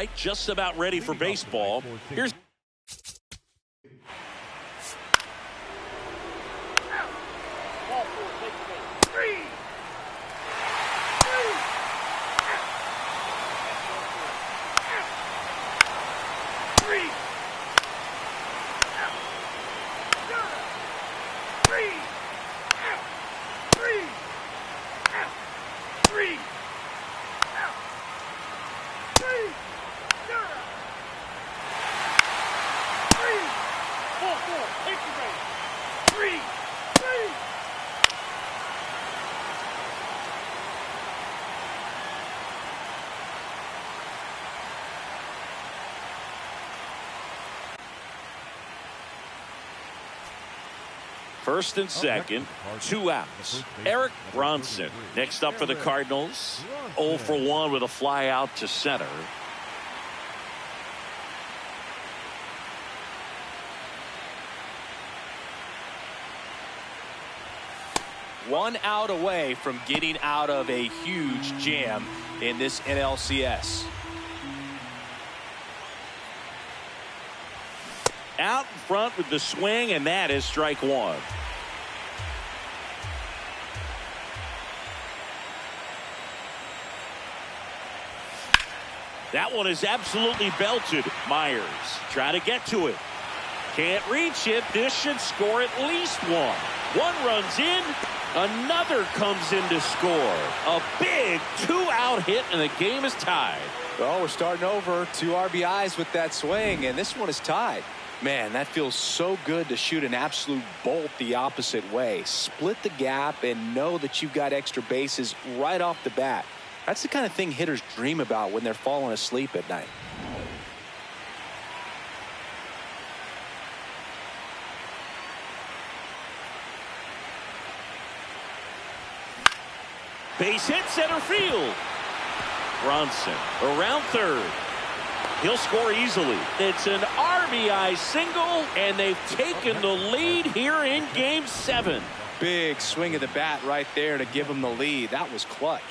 [SPEAKER 2] right, just about ready for baseball. Here's
[SPEAKER 3] Ball four, take your man. Three.
[SPEAKER 2] first and second, 2 outs. Eric Bronson next up for the Cardinals. 0 for 1 with a fly out to center.
[SPEAKER 4] One out away from getting out of a huge jam in this NLCS.
[SPEAKER 2] Out in front with the swing, and that is strike one. That one is absolutely belted. Myers trying to get to it. Can't reach it. This should score at least one. One runs in. Another comes in to score. A big 2-out hit, and the game is tied.
[SPEAKER 4] Well, we're starting over. 2 RBIs with that swing, and this one is tied. Man, that feels so good to shoot an absolute bolt the opposite way. Split the gap and know that you've got extra bases right off the bat. That's the kind of thing hitters dream about when they're falling asleep at night.
[SPEAKER 2] Base hit center field. Bronson around third. He'll score easily. It's an RBI single, and they've taken the lead here in Game 7.
[SPEAKER 4] Big swing of the bat right there to give him the lead. That was clutch.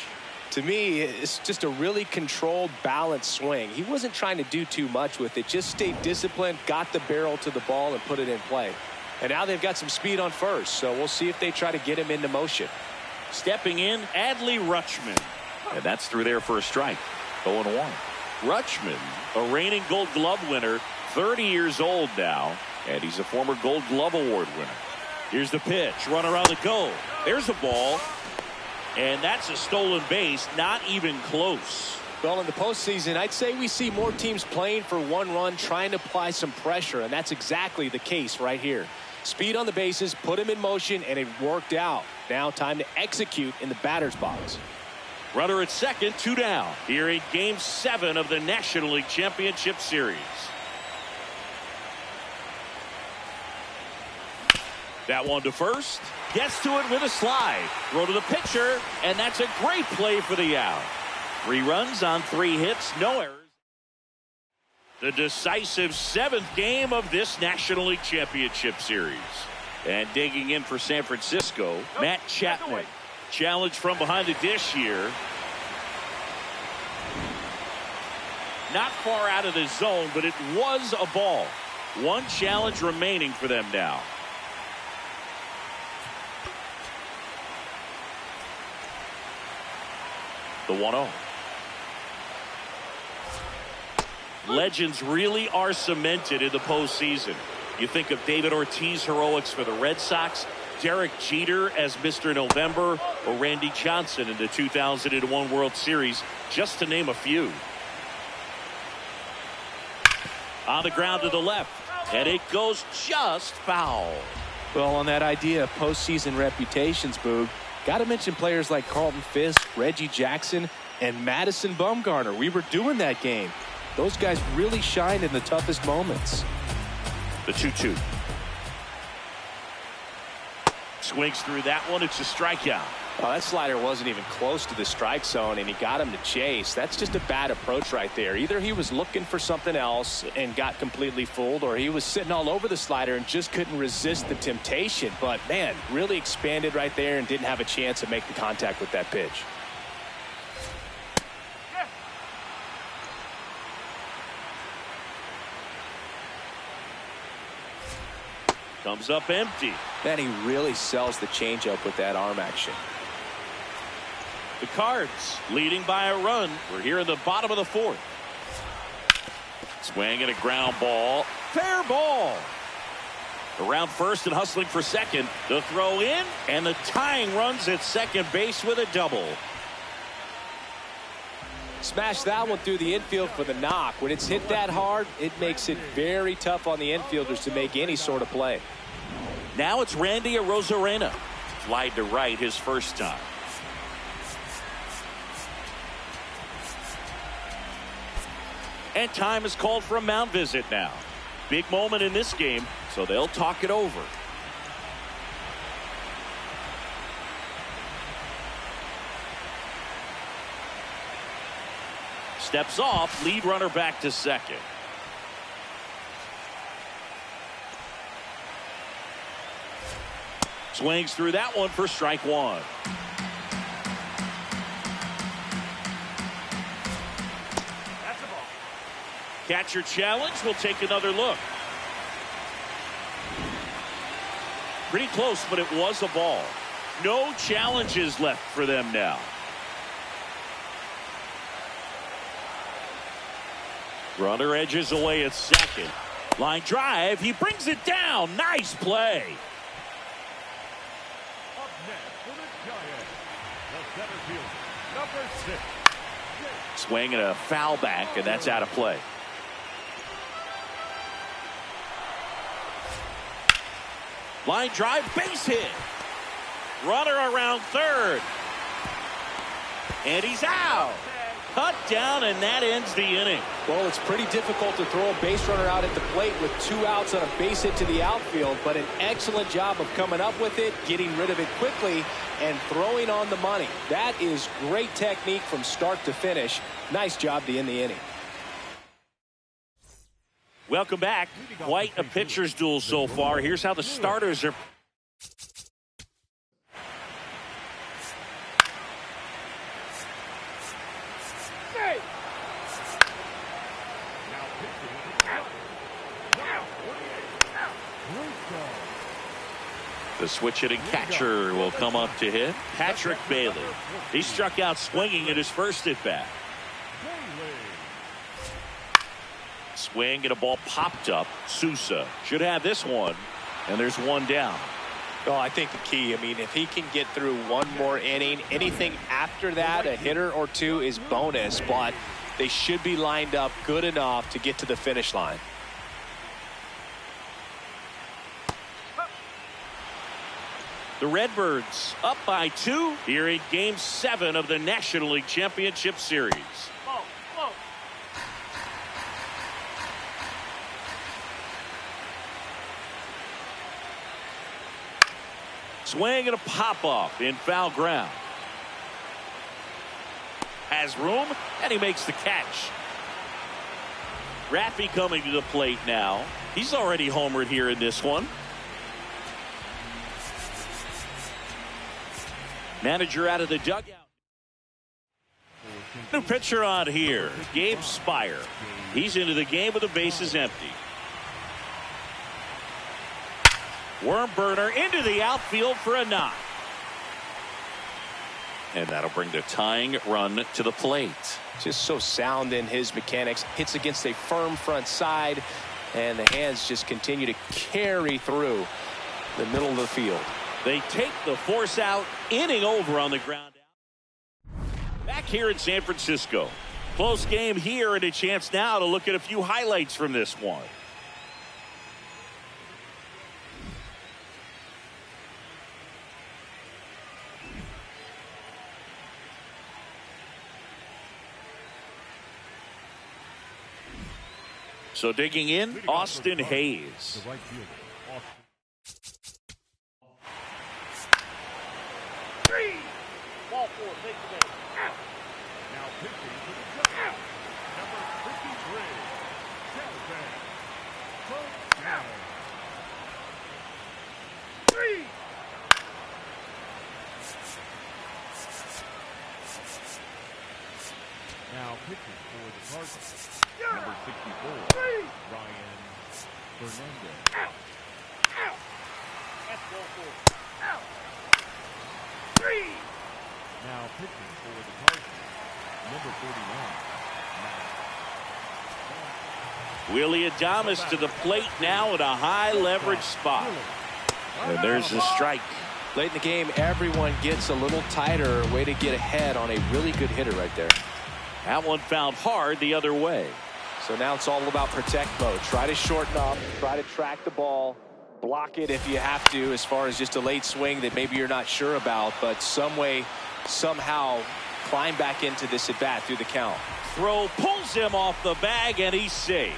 [SPEAKER 4] To me, it's just a really controlled, balanced swing. He wasn't trying to do too much with it. Just stayed disciplined, got the barrel to the ball, and put it in play. And now they've got some speed on first, so we'll see if they try to get him into motion.
[SPEAKER 2] Stepping in, Adley Rutschman. And that's through there for a strike. 0-1. Rutschman, a reigning Gold Glove winner, 30 years old now, and he's a former Gold Glove Award winner. Here's the pitch, run around the goal. There's a ball, and that's a stolen base, not even close.
[SPEAKER 4] Well, in the postseason, I'd say we see more teams playing for one run, trying to apply some pressure, and that's exactly the case right here. Speed on the bases, put him in motion, and it worked out. Now time to execute in the batter's box.
[SPEAKER 2] Runner at second, 2 down. Here in Game 7 of the National League Championship Series. That one to first. Gets to it with a slide. Throw to the pitcher, and that's a great play for the out. 3 runs on 3 hits, no errors. The decisive 7th game of this National League Championship Series. And digging in for San Francisco, Matt Chapman. Challenge from behind the dish here. Not far out of the zone, but it was a ball. 1 challenge remaining for them now. The 1-0. Legends really are cemented in the postseason. You think of David Ortiz heroics for the Red Sox, Derek Jeter as Mr. November, or Randy Johnson in the 2001 World Series, just to name a few. On the ground to the left, and it goes just foul.
[SPEAKER 4] Well, on that idea of postseason reputations, Boog, got to mention players like Carlton Fisk, Reggie Jackson, and Madison Bumgarner. We were doing that game. Those guys really shined in the toughest moments.
[SPEAKER 2] The 2-2. Swings through that one. It's a strikeout.
[SPEAKER 4] Well, that slider wasn't even close to the strike zone, and he got him to chase. That's just a bad approach right there. Either he was looking for something else and got completely fooled, or he was sitting all over the slider and just couldn't resist the temptation. But, man, really expanded right there and didn't have a chance to make the contact with that pitch.
[SPEAKER 2] Comes up empty.
[SPEAKER 4] Man, he really sells the changeup with that arm action.
[SPEAKER 2] The Cards leading by a run. We're here in the bottom of the fourth. Swing and a ground ball. Fair ball. Around first and hustling for second. The throw in and the tying runs at second base with a double.
[SPEAKER 4] Smash that one through the infield for the knock. When it's hit that hard, it makes it very tough on the infielders to make any sort of play.
[SPEAKER 2] Now it's Randy Arozarena. Flied to right his first time. And time is called for a mound visit now. Big moment in this game, so they'll talk it over. Steps off, lead runner back to second. Swings through that one for strike one.
[SPEAKER 3] That's the ball.
[SPEAKER 2] Catcher challenge. We'll take another look. Pretty close, but it was a ball. No challenges left for them now. Runner edges away at second. Line drive. He brings it down. Nice play.
[SPEAKER 5] Up next for the Giants, the center fielder, number 6.
[SPEAKER 2] Swing and a foul back, and that's out of play. Line drive, base hit. Runner around third. And he's out. Cut down, and that ends the inning.
[SPEAKER 4] Well, it's pretty difficult to throw a base runner out at the plate with 2 outs on a base hit to the outfield, but an excellent job of coming up with it, getting rid of it quickly, and throwing on the money. That is great technique from start to finish. Nice job to end the inning.
[SPEAKER 2] Welcome back. Quite a pitcher's duel so far. Here's how the starters are. The switch hitting catcher will come up to hit. Patrick Bailey. He struck out swinging at his first at bat. Swing and a ball popped up. Sousa should have this one, and there's one down.
[SPEAKER 4] Oh, I think the key, I mean, if he can get through one more inning, anything after that, a hitter or two is bonus, but they should be lined up good enough to get to the finish line.
[SPEAKER 2] The Redbirds up by 2 here in Game 7 of the National League Championship Series.
[SPEAKER 3] Ball, ball.
[SPEAKER 2] Swing and a pop-off in foul ground. Has room, and he makes the catch. Raffy coming to the plate now. He's already homered here in this one. Manager out of the dugout. New pitcher on here, Gabe Spire. He's into the game with the bases empty. Worm burner into the outfield for a knock. And that'll bring the tying run to the plate.
[SPEAKER 4] Just so sound in his mechanics. Hits against a firm front side, and the hands just continue to carry through the middle of the field.
[SPEAKER 2] They take the force out, inning over on the ground. Back here in San Francisco. Close game here, and a chance now to look at a few highlights from this one. So digging in, Austin Hayes.
[SPEAKER 5] The right fielder, Austin.
[SPEAKER 3] Ball 4, take the base. Out.
[SPEAKER 5] Now pitching to the Giants, number 53, Jonathan Cardinals.
[SPEAKER 3] 3.
[SPEAKER 5] Now pitching for the Cardinals, number 64, Ryan Fernandez.
[SPEAKER 3] Out. Out. Ball 4. Out. 3.
[SPEAKER 5] Now pitching for the Cardinals, number 31.
[SPEAKER 2] Willie Adames to the plate now at a high leverage spot. And there's a strike.
[SPEAKER 4] Late in the game, everyone gets a little tighter. Way to get ahead on a really good hitter right there.
[SPEAKER 2] That one found hard the other way.
[SPEAKER 4] So now it's all about protect mode. Try to shorten up, try to track the ball, block it if you have to, as far as just a late swing that maybe you're not sure about, but some way, somehow climb back into this at bat through the count.
[SPEAKER 2] Throw pulls him off the bag, and he's safe.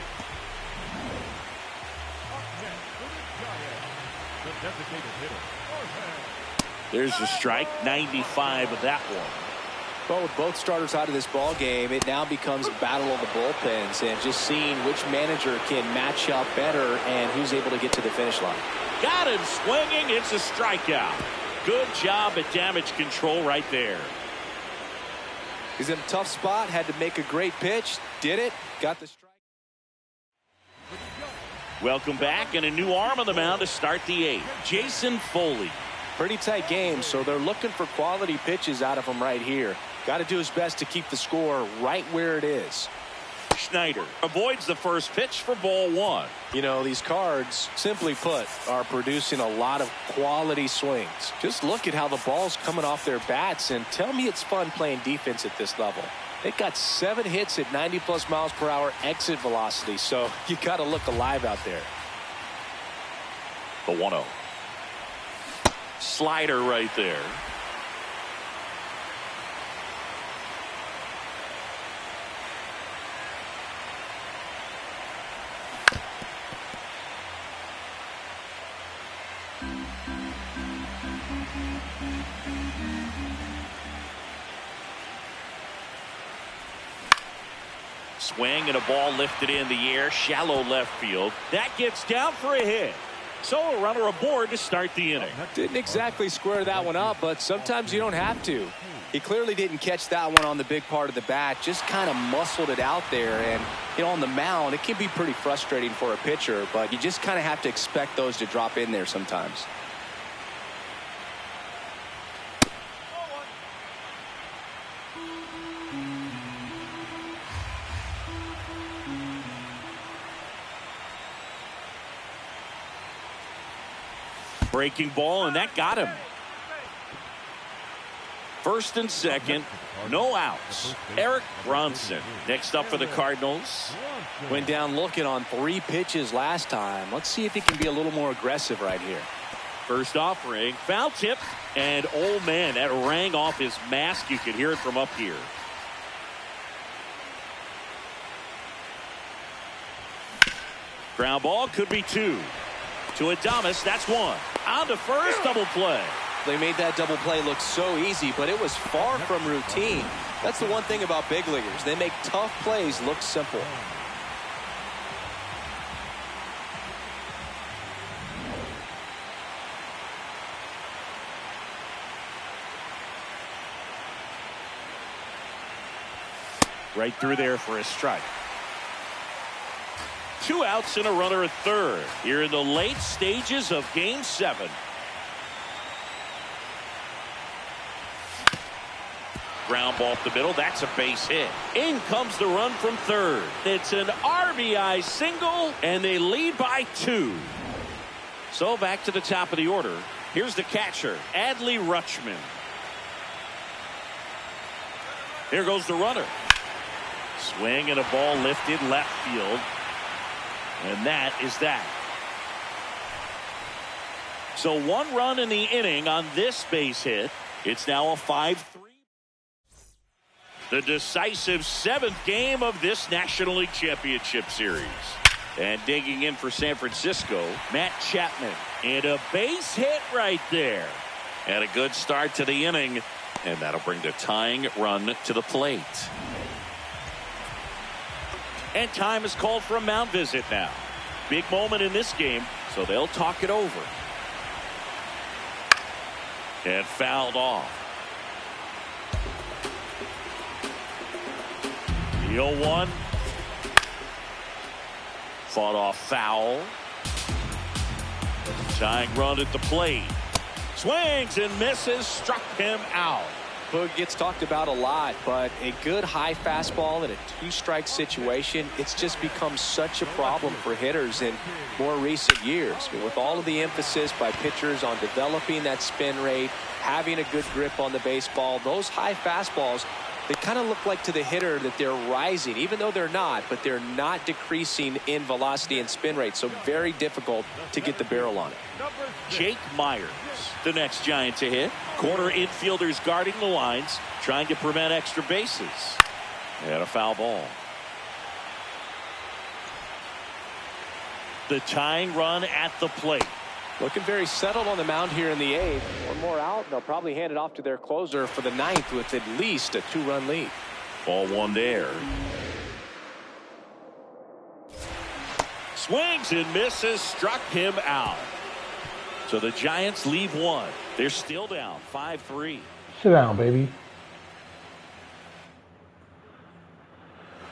[SPEAKER 5] The designated hitter.
[SPEAKER 2] There's a strike, 95 of that one.
[SPEAKER 4] Well, with both starters out of this ball game, it now becomes a battle of the bullpens and just seeing which manager can match up better and who's able to get to the finish line.
[SPEAKER 2] Got him swinging. It's a strikeout. Good job at damage control right there.
[SPEAKER 4] He's in a tough spot, had to make a great pitch, did it, got the strike.
[SPEAKER 2] Welcome back, and a new arm on the mound to start the 8th. Jason Foley.
[SPEAKER 4] Pretty tight game, so they're looking for quality pitches out of him right here. Got to do his best to keep the score right where it is.
[SPEAKER 2] Schneider avoids the first pitch for ball 1.
[SPEAKER 4] You know, these Cards, simply put, are producing a lot of quality swings. Just look at how the ball's coming off their bats, and tell me it's fun playing defense at this level. They got 7 hits at 90+ miles per hour exit velocity, so you got to look alive out there.
[SPEAKER 2] The 1-0. Slider right there. Swing and a ball lifted in the air, shallow left field. That gets down for a hit. So a runner aboard to start the inning.
[SPEAKER 4] Didn't exactly square that one up, but sometimes you don't have to. He clearly didn't catch that one on the big part of the bat, just kind of muscled it out there. And, you know, on the mound, it can be pretty frustrating for a pitcher, but you just kind of have to expect those to drop in there sometimes.
[SPEAKER 2] Breaking ball, and that got him. First and second, no outs. Eric Bronson next up for the Cardinals.
[SPEAKER 4] Went down looking on 3 pitches last time. Let's see if he can be a little more aggressive right here.
[SPEAKER 2] First offering, foul tip, and oh man, that rang off his mask. You could hear it from up here. Ground ball, could be 2. To Adames, that's 1. On to first, double play.
[SPEAKER 4] They made that double play look so easy, but it was far from routine. That's the one thing about big leaguers. They make tough plays look simple.
[SPEAKER 2] Right through there for a strike. 2 outs and a runner at third here in the late stages of Game 7. Ground ball up the middle. That's a base hit. In comes the run from third. It's an RBI single, and they lead by 2. So back to the top of the order. Here's the catcher, Adley Rutschman. Here goes the runner. Swing and a ball lifted left field. And that is that. So 1 run in the inning on this base hit. It's now a 5-3. The decisive 7th game of this National League Championship Series. And digging in for San Francisco, Matt Chapman. And a base hit right there. And a good start to the inning. And that'll bring the tying run to the plate. And time is called for a mound visit now. Big moment in this game, so they'll talk it over. And fouled off. The 0-1. Fought off foul. Tying run at the plate. Swings and misses, struck him out.
[SPEAKER 4] Boog gets talked about a lot, but a good high fastball in a two-strike situation, it's just become such a problem for hitters in more recent years. But with all of the emphasis by pitchers on developing that spin rate, having a good grip on the baseball, those high fastballs, they kind of look like to the hitter that they're rising, even though they're not, but they're not decreasing in velocity and spin rate. So very difficult to get the barrel on it.
[SPEAKER 2] Jake Myers, the next Giant to hit. Corner infielders guarding the lines, trying to prevent extra bases. And a foul ball. The tying run at the plate.
[SPEAKER 4] Looking very settled on the mound here in the 8th. One more out, and they'll probably hand it off to their closer for the 9th with at least a 2-run lead.
[SPEAKER 2] Ball one there. Swings and misses, struck him out. So the Giants leave one. They're still down 5-3.
[SPEAKER 1] Sit down, baby.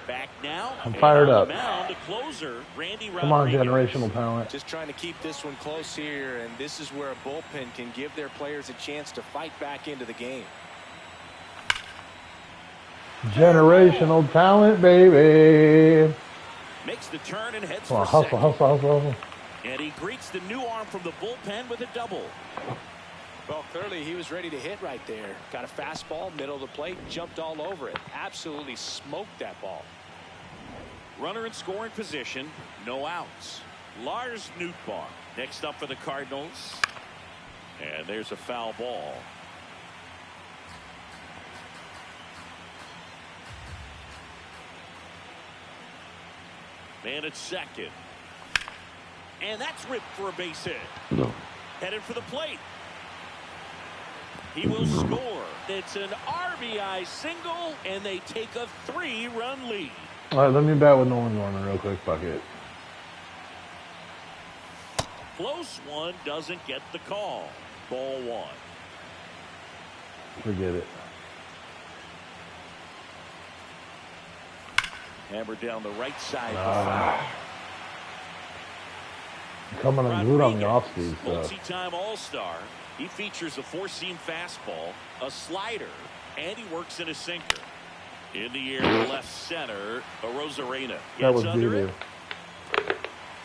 [SPEAKER 2] Back now.
[SPEAKER 1] I'm fired up.
[SPEAKER 2] Mound, closer, Randy
[SPEAKER 1] Come on,
[SPEAKER 2] Rodriguez.
[SPEAKER 1] generational talent.
[SPEAKER 4] Just trying to keep this one close here, and this is where a bullpen can give their players a chance to fight back into the game.
[SPEAKER 1] Generational talent, baby.
[SPEAKER 2] Makes the turn and heads
[SPEAKER 1] Come on,
[SPEAKER 2] for
[SPEAKER 1] hustle,
[SPEAKER 2] second.
[SPEAKER 1] hustle, hustle, hustle.
[SPEAKER 2] And he greets the new arm from the bullpen with a double.
[SPEAKER 4] Well, clearly he was ready to hit right there. Got a fastball, middle of the plate, jumped all over it. Absolutely smoked that ball.
[SPEAKER 2] Runner in scoring position, no outs. Lars Nootbaar next up for the Cardinals. And there's a foul ball. Man at second. And that's ripped for a base hit.
[SPEAKER 1] No.
[SPEAKER 2] Headed for the plate. He will score. It's an RBI single, and they take a 3-run lead.
[SPEAKER 1] All right, let me bat with Nolan Norman real quick. Fuck it.
[SPEAKER 2] Close one, doesn't get the call. Ball one.
[SPEAKER 1] Forget it.
[SPEAKER 2] Hammered down the right side. For foul.
[SPEAKER 1] Coming in good on the off-speed stuff.
[SPEAKER 2] Multi-time All-Star. He features a four-seam fastball, a slider, and he works in a sinker. In the air to left center, Arozarena
[SPEAKER 1] That was
[SPEAKER 2] gets under
[SPEAKER 1] doo-doo.
[SPEAKER 2] it.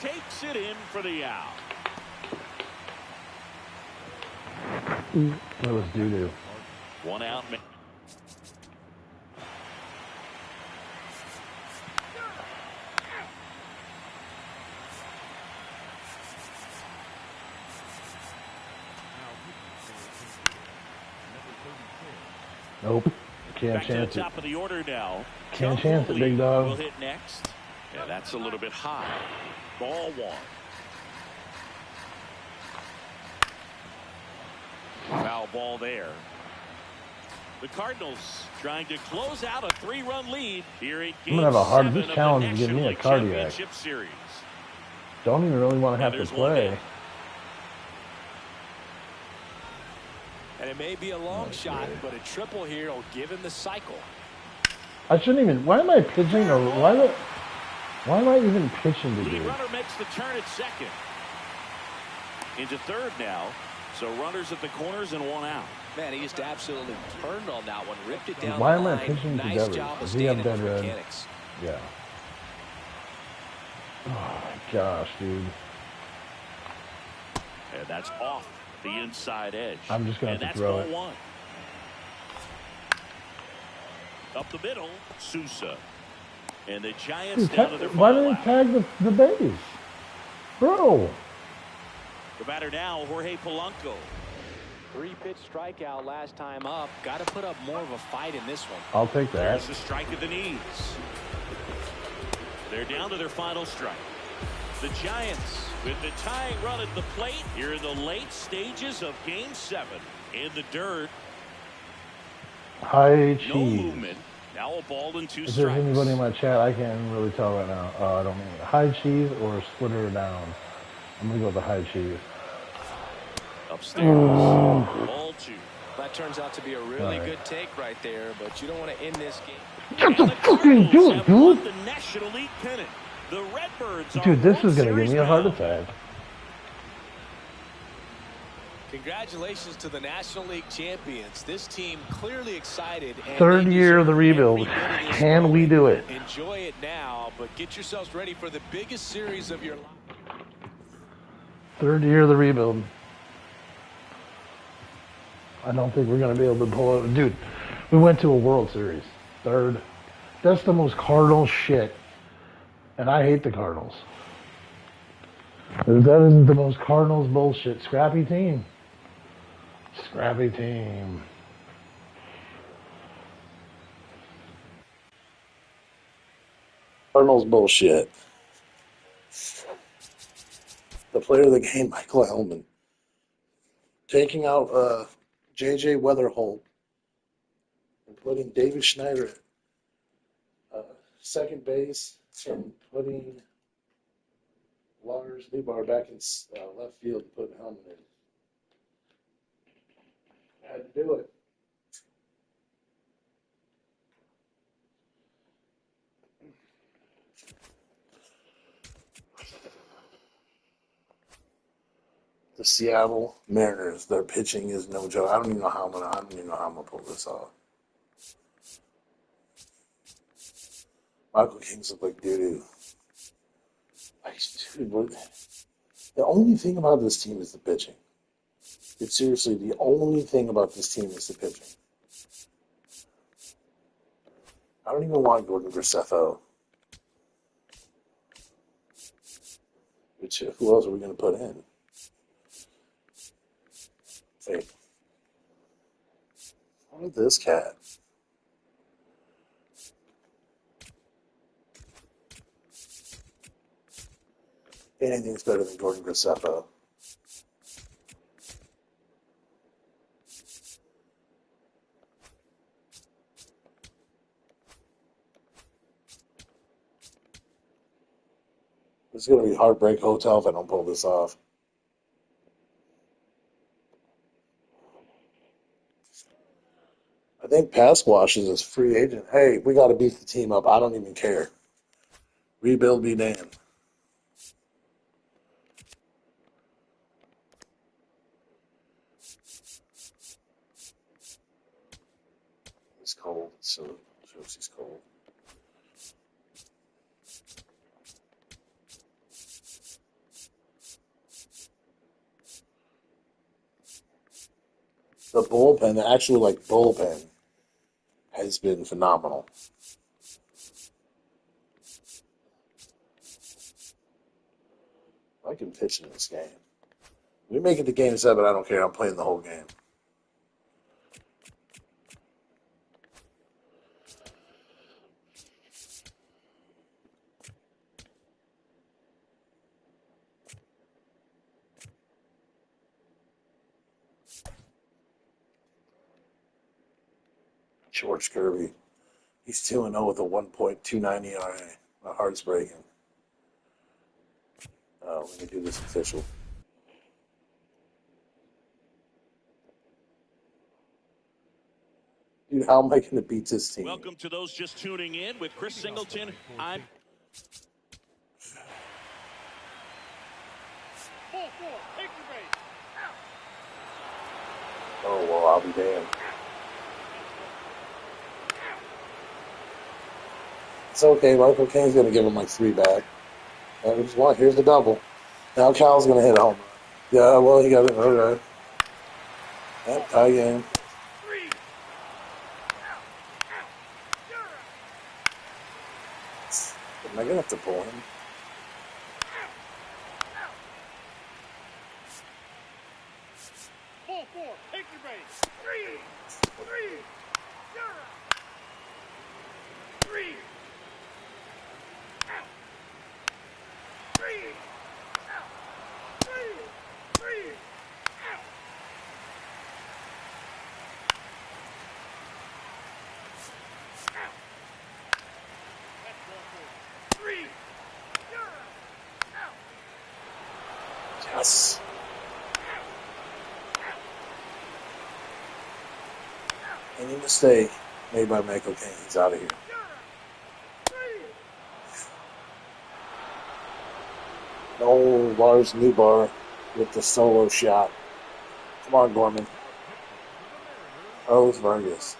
[SPEAKER 2] Takes it in for the out.
[SPEAKER 1] That was doo-doo.
[SPEAKER 2] One out.
[SPEAKER 1] Nope. Can't
[SPEAKER 2] Back to
[SPEAKER 1] chance
[SPEAKER 2] the
[SPEAKER 1] it.
[SPEAKER 2] top of the order now.
[SPEAKER 1] Can't chance it, big dog.
[SPEAKER 2] Will hit next. Yeah, that's a little bit high. Ball one. Foul ball there. The Cardinals trying to close out a 3-run lead here in Game
[SPEAKER 1] I'm gonna have a hard.
[SPEAKER 2] 7
[SPEAKER 1] This
[SPEAKER 2] of the
[SPEAKER 1] challenge is
[SPEAKER 2] National
[SPEAKER 1] giving me a
[SPEAKER 2] League
[SPEAKER 1] cardiac.
[SPEAKER 2] Championship Series.
[SPEAKER 1] Don't even really want to have
[SPEAKER 2] And
[SPEAKER 1] to
[SPEAKER 2] there's one
[SPEAKER 1] play.
[SPEAKER 2] down.
[SPEAKER 4] And it may be a long shot, but a triple here will give him the cycle.
[SPEAKER 1] I shouldn't even. Why am I pitching? Or why am I even pitching to
[SPEAKER 2] Lead
[SPEAKER 1] do?
[SPEAKER 2] runner makes the turn at second. Into third now. So runners at the corners and one out.
[SPEAKER 4] Man, he just absolutely turned on that one, ripped it down
[SPEAKER 1] Why
[SPEAKER 4] the
[SPEAKER 1] am I
[SPEAKER 4] line.
[SPEAKER 1] pitching to
[SPEAKER 4] Nice
[SPEAKER 1] Devers?
[SPEAKER 4] job of
[SPEAKER 1] Does he have
[SPEAKER 4] staying in
[SPEAKER 1] dead
[SPEAKER 4] his
[SPEAKER 1] red?
[SPEAKER 4] mechanics.
[SPEAKER 1] Yeah. Oh my gosh, dude.
[SPEAKER 2] And that's off the inside edge.
[SPEAKER 1] I'm just gonna
[SPEAKER 2] and
[SPEAKER 1] have to
[SPEAKER 2] that's
[SPEAKER 1] throw
[SPEAKER 2] ball
[SPEAKER 1] it.
[SPEAKER 2] one. Up the middle, Sousa. And the Giants
[SPEAKER 1] Dude,
[SPEAKER 2] down to their
[SPEAKER 1] why
[SPEAKER 2] final
[SPEAKER 1] did
[SPEAKER 2] out.
[SPEAKER 1] he tag the base? Bro.
[SPEAKER 2] The batter now, Jorge Polanco.
[SPEAKER 4] 3-pitch strikeout last time up. Got to put up more of a fight in this one.
[SPEAKER 1] I'll take that.
[SPEAKER 2] There's the strike at the knees. They're down to their final strike. The Giants with the tying run at the plate here in the late stages of Game 7. In the dirt,
[SPEAKER 1] High
[SPEAKER 2] no
[SPEAKER 1] cheese.
[SPEAKER 2] movement. Now a ball and 2
[SPEAKER 1] If there's
[SPEAKER 2] strikes.
[SPEAKER 1] anybody in my chat, I can't really tell right now. I don't mean it. High cheese or split her down. I'm gonna go with the high cheese.
[SPEAKER 2] Upstairs. Ball 2.
[SPEAKER 4] That turns out to be a really good take right there, but you don't want to end this game.
[SPEAKER 1] Get the fucking do it, dude.
[SPEAKER 2] The National League pennant. The Redbirds
[SPEAKER 1] Dude, this
[SPEAKER 2] are
[SPEAKER 1] is gonna
[SPEAKER 2] World
[SPEAKER 1] give me a heart
[SPEAKER 2] Series
[SPEAKER 1] attack.
[SPEAKER 4] Congratulations to the National League champions. This team clearly excited. And
[SPEAKER 1] Third year of the rebuild. Can we do it?
[SPEAKER 4] Enjoy it now, but get yourselves ready for the biggest series of your life.
[SPEAKER 1] Third year of the rebuild. I don't think we're going to be able to pull it. Dude, we went to a World Series. Third. That's the most Cardinals shit. And I hate the Cardinals. If that isn't the most Cardinals bullshit, scrappy team. Scrappy team. Cardinals bullshit. The player of the game, Michael Hellman. Taking out J.J. Weatherholt and putting David Schneider at second base and putting Lars Newbar back in left field and putting Hellman in. Had to do it. The Seattle Mariners, their pitching is no joke. I don't even know how I'm gonna pull this off. Michael King's look like doo-doo. Dude, the only thing about this team is the pitching. It's seriously the only thing about this team is the pitching. I don't even want Gordon Graceffo. Which, who else are we going to put in? Wait. What is this cat? Anything's better than Gordon Graceffo. This is going to be Heartbreak Hotel if I don't pull this off. I think Pasquash is a free agent. Hey, we got to beat the team up. I don't even care. Rebuild be damned. It's cold. So she's cold. The bullpen, the actual bullpen, has been phenomenal. I can pitch in this game. We make it to game 7, I don't care. I'm playing the whole game. George Kirby. He's 2-0 with a 1.29 ERA. My heart's breaking. Let me do this official. Dude, how am I going to beat this team?
[SPEAKER 2] Welcome to those just tuning in with Chris Singleton. I'm...
[SPEAKER 3] Ball 4, take your base.
[SPEAKER 1] Oh, well, I'll be damned. It's okay. Michael Kane's going to give him 3 back. Here's the double. Now Cal's going to hit a home run. Yeah, well, he got it. Okay. Yep, tie game. Am I going to have to pull him?
[SPEAKER 3] Ball 4, take your base. 3.
[SPEAKER 1] Yes. Any mistake made by Michael Kane, he's out of here. No Lars Newbar with the solo shot. Come on, Gorman. Carlos Vargas.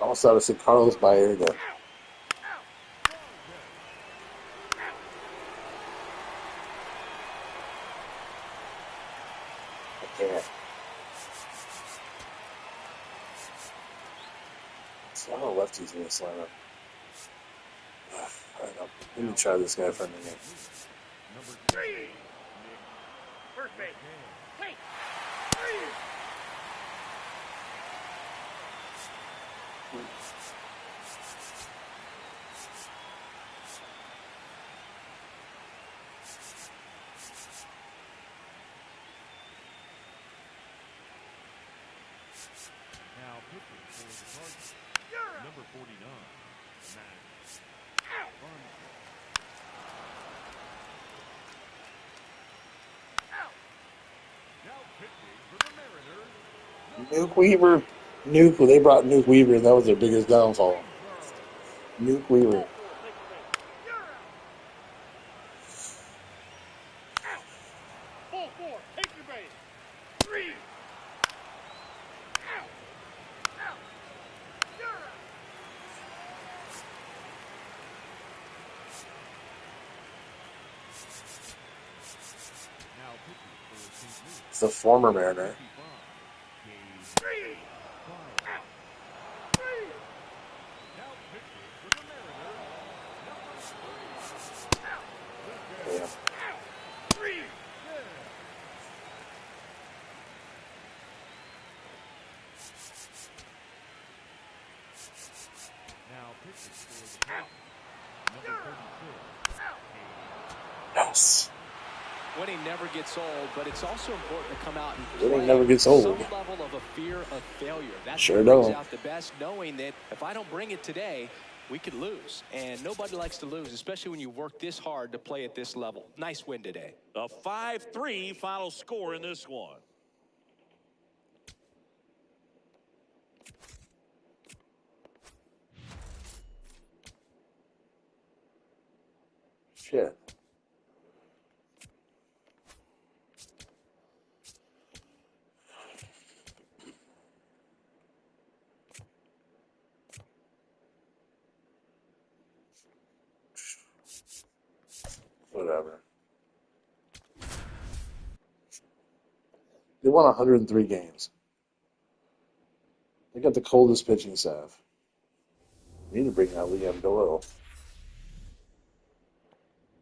[SPEAKER 1] Almost thought I said Carlos Baerga. I can't. It's not a lefties in this lineup. I don't know. Let me try this guy for a minute.
[SPEAKER 3] First base. Hey.
[SPEAKER 5] Now pitching for the Cardinals, number 49, Matt Barnes. Now pitching for the Mariners,
[SPEAKER 1] Nuke Weaver. They brought Nuke Weaver, and that was their biggest downfall. Nuke Weaver.
[SPEAKER 3] Ball four. Take your base. Three.
[SPEAKER 5] now pitching for St. Louis,
[SPEAKER 1] It's a former Mariner.
[SPEAKER 5] 55, Gabe Fire. Now pitching for the Mariners, number 3,
[SPEAKER 1] Yeah.
[SPEAKER 5] now pitching for the Cardinals, number 36,
[SPEAKER 1] Yes.
[SPEAKER 4] Winning never gets old, but it's also important to come out and
[SPEAKER 1] Winning
[SPEAKER 4] play
[SPEAKER 1] never gets old.
[SPEAKER 4] some level of a fear of failure. That's
[SPEAKER 1] Sure
[SPEAKER 4] what brings
[SPEAKER 1] don't.
[SPEAKER 4] out the best, knowing that if I don't bring it today, we could lose. And nobody likes to lose, especially when you work this hard to play at this level. Nice win today.
[SPEAKER 2] A 5-3 final score in this one.
[SPEAKER 1] Shit. Whatever. They won 103 games. They got the coldest pitching staff. We need to bring out Liam Doyle.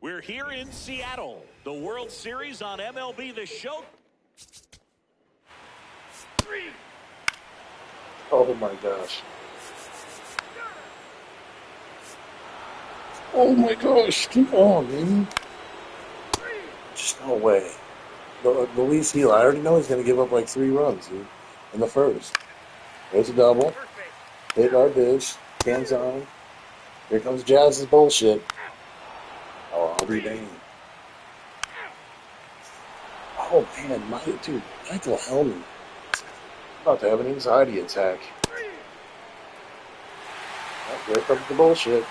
[SPEAKER 2] We're here in Seattle. The World Series on MLB The Show.
[SPEAKER 1] Oh my gosh. Oh my gosh. Keep on, man. Just no way. Luis Gil, I already know he's going to give up like 3 runs, dude, in the first. There's a double.
[SPEAKER 3] First base.
[SPEAKER 1] Hit our bitch. Hands on. Here comes Jazz's bullshit. Oh, I'll be dang. Oh man, Michael Hellman. About to have an anxiety attack. Oh, here comes the bullshit.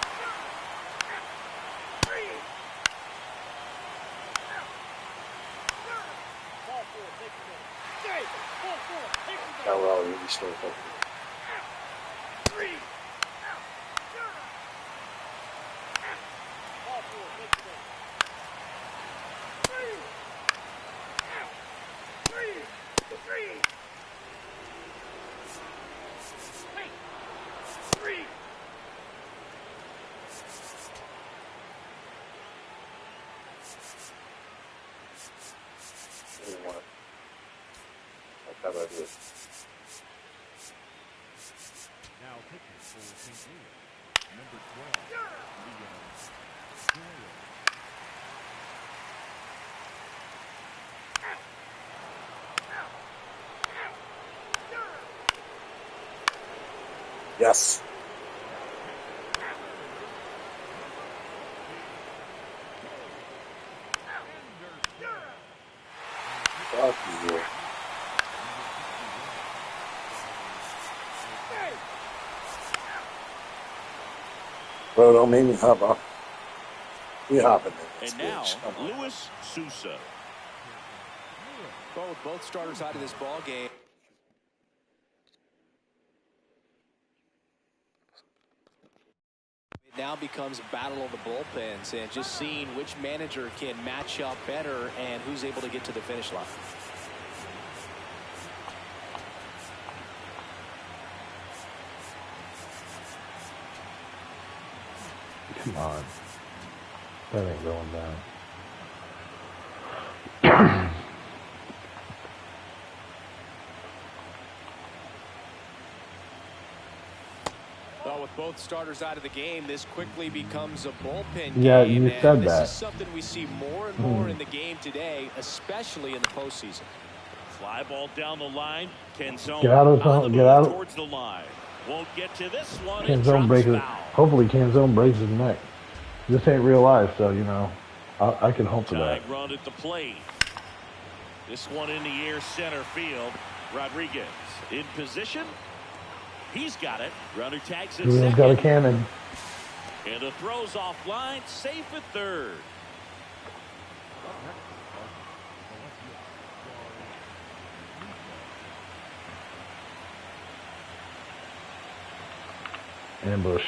[SPEAKER 3] Ball four. Take your base. Hey. Ball four. Take your base.
[SPEAKER 1] Now we're all really still focused.
[SPEAKER 3] Ball four. Take your base.
[SPEAKER 1] I didn't want it. How do I do it?
[SPEAKER 5] now pitching for St. Louis, number 12, Leon Guerrero.
[SPEAKER 1] Yes. Fuck you. Bro, don't make me hop off. We hopping in this
[SPEAKER 2] And now,
[SPEAKER 1] bitch. Come on.
[SPEAKER 2] Luis Sousa.
[SPEAKER 4] Well, with both starters out of this ball game. It now becomes a battle of the bullpens and just seeing which manager can match up better and who's able to get to the finish line.
[SPEAKER 6] Come on. That ain't going down.
[SPEAKER 4] Well, with both starters out of the game, this quickly becomes a bullpen
[SPEAKER 6] Yeah,
[SPEAKER 4] game.
[SPEAKER 6] you said
[SPEAKER 4] and this
[SPEAKER 6] that.
[SPEAKER 4] is something we see more and more in the game today, especially in the postseason.
[SPEAKER 2] Fly ball down the line. Canzone
[SPEAKER 6] Get out of the
[SPEAKER 2] on
[SPEAKER 6] zone.
[SPEAKER 2] the
[SPEAKER 6] Get
[SPEAKER 2] move
[SPEAKER 6] out.
[SPEAKER 2] towards the line. Won't get to this one. It
[SPEAKER 6] Canzone
[SPEAKER 2] drops
[SPEAKER 6] breaks his.
[SPEAKER 2] foul.
[SPEAKER 6] Hopefully, Canzone breaks his neck. This ain't real life, so you know, I can hope for that.
[SPEAKER 2] Tying run at the plate. This one in the air, center field. Rodriguez in position. He's got it. Runner tags at
[SPEAKER 6] He's
[SPEAKER 2] second.
[SPEAKER 6] got a cannon.
[SPEAKER 2] And the throw's offline. Safe at third.
[SPEAKER 6] Ambush.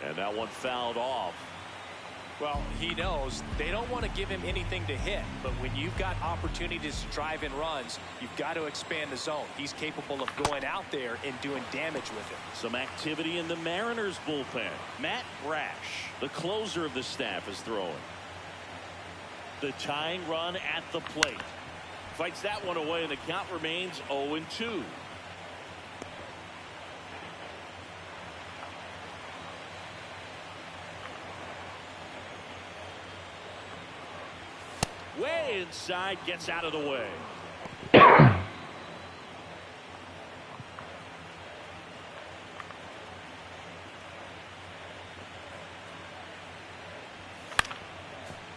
[SPEAKER 2] And that one fouled off.
[SPEAKER 4] Well, he knows they don't want to give him anything to hit, but when you've got opportunities to drive in runs, you've got to expand the zone. He's capable of going out there and doing damage with it.
[SPEAKER 2] Some activity in the Mariners bullpen. Matt Brash, the closer of the staff, is throwing. The tying run at the plate. Fights that one away, and the count remains 0-2. Way inside, gets out of the way.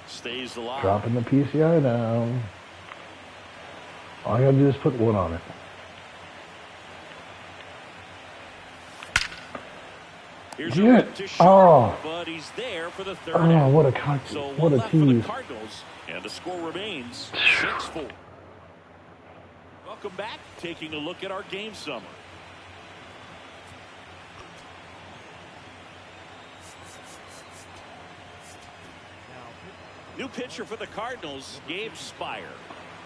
[SPEAKER 2] Stays alive.
[SPEAKER 6] Dropping the PCI down. All I gotta do is put one on it.
[SPEAKER 2] Here's
[SPEAKER 6] Yeah.
[SPEAKER 2] a rip to short, but he's there for the third.
[SPEAKER 6] Oh, what a cock.
[SPEAKER 2] So
[SPEAKER 6] What
[SPEAKER 2] one
[SPEAKER 6] a
[SPEAKER 2] left for the
[SPEAKER 6] tease.
[SPEAKER 2] Cardinals, and the score remains 6-4. Welcome back. Taking a look at our game summary. New pitcher for the Cardinals, Gabe Spire.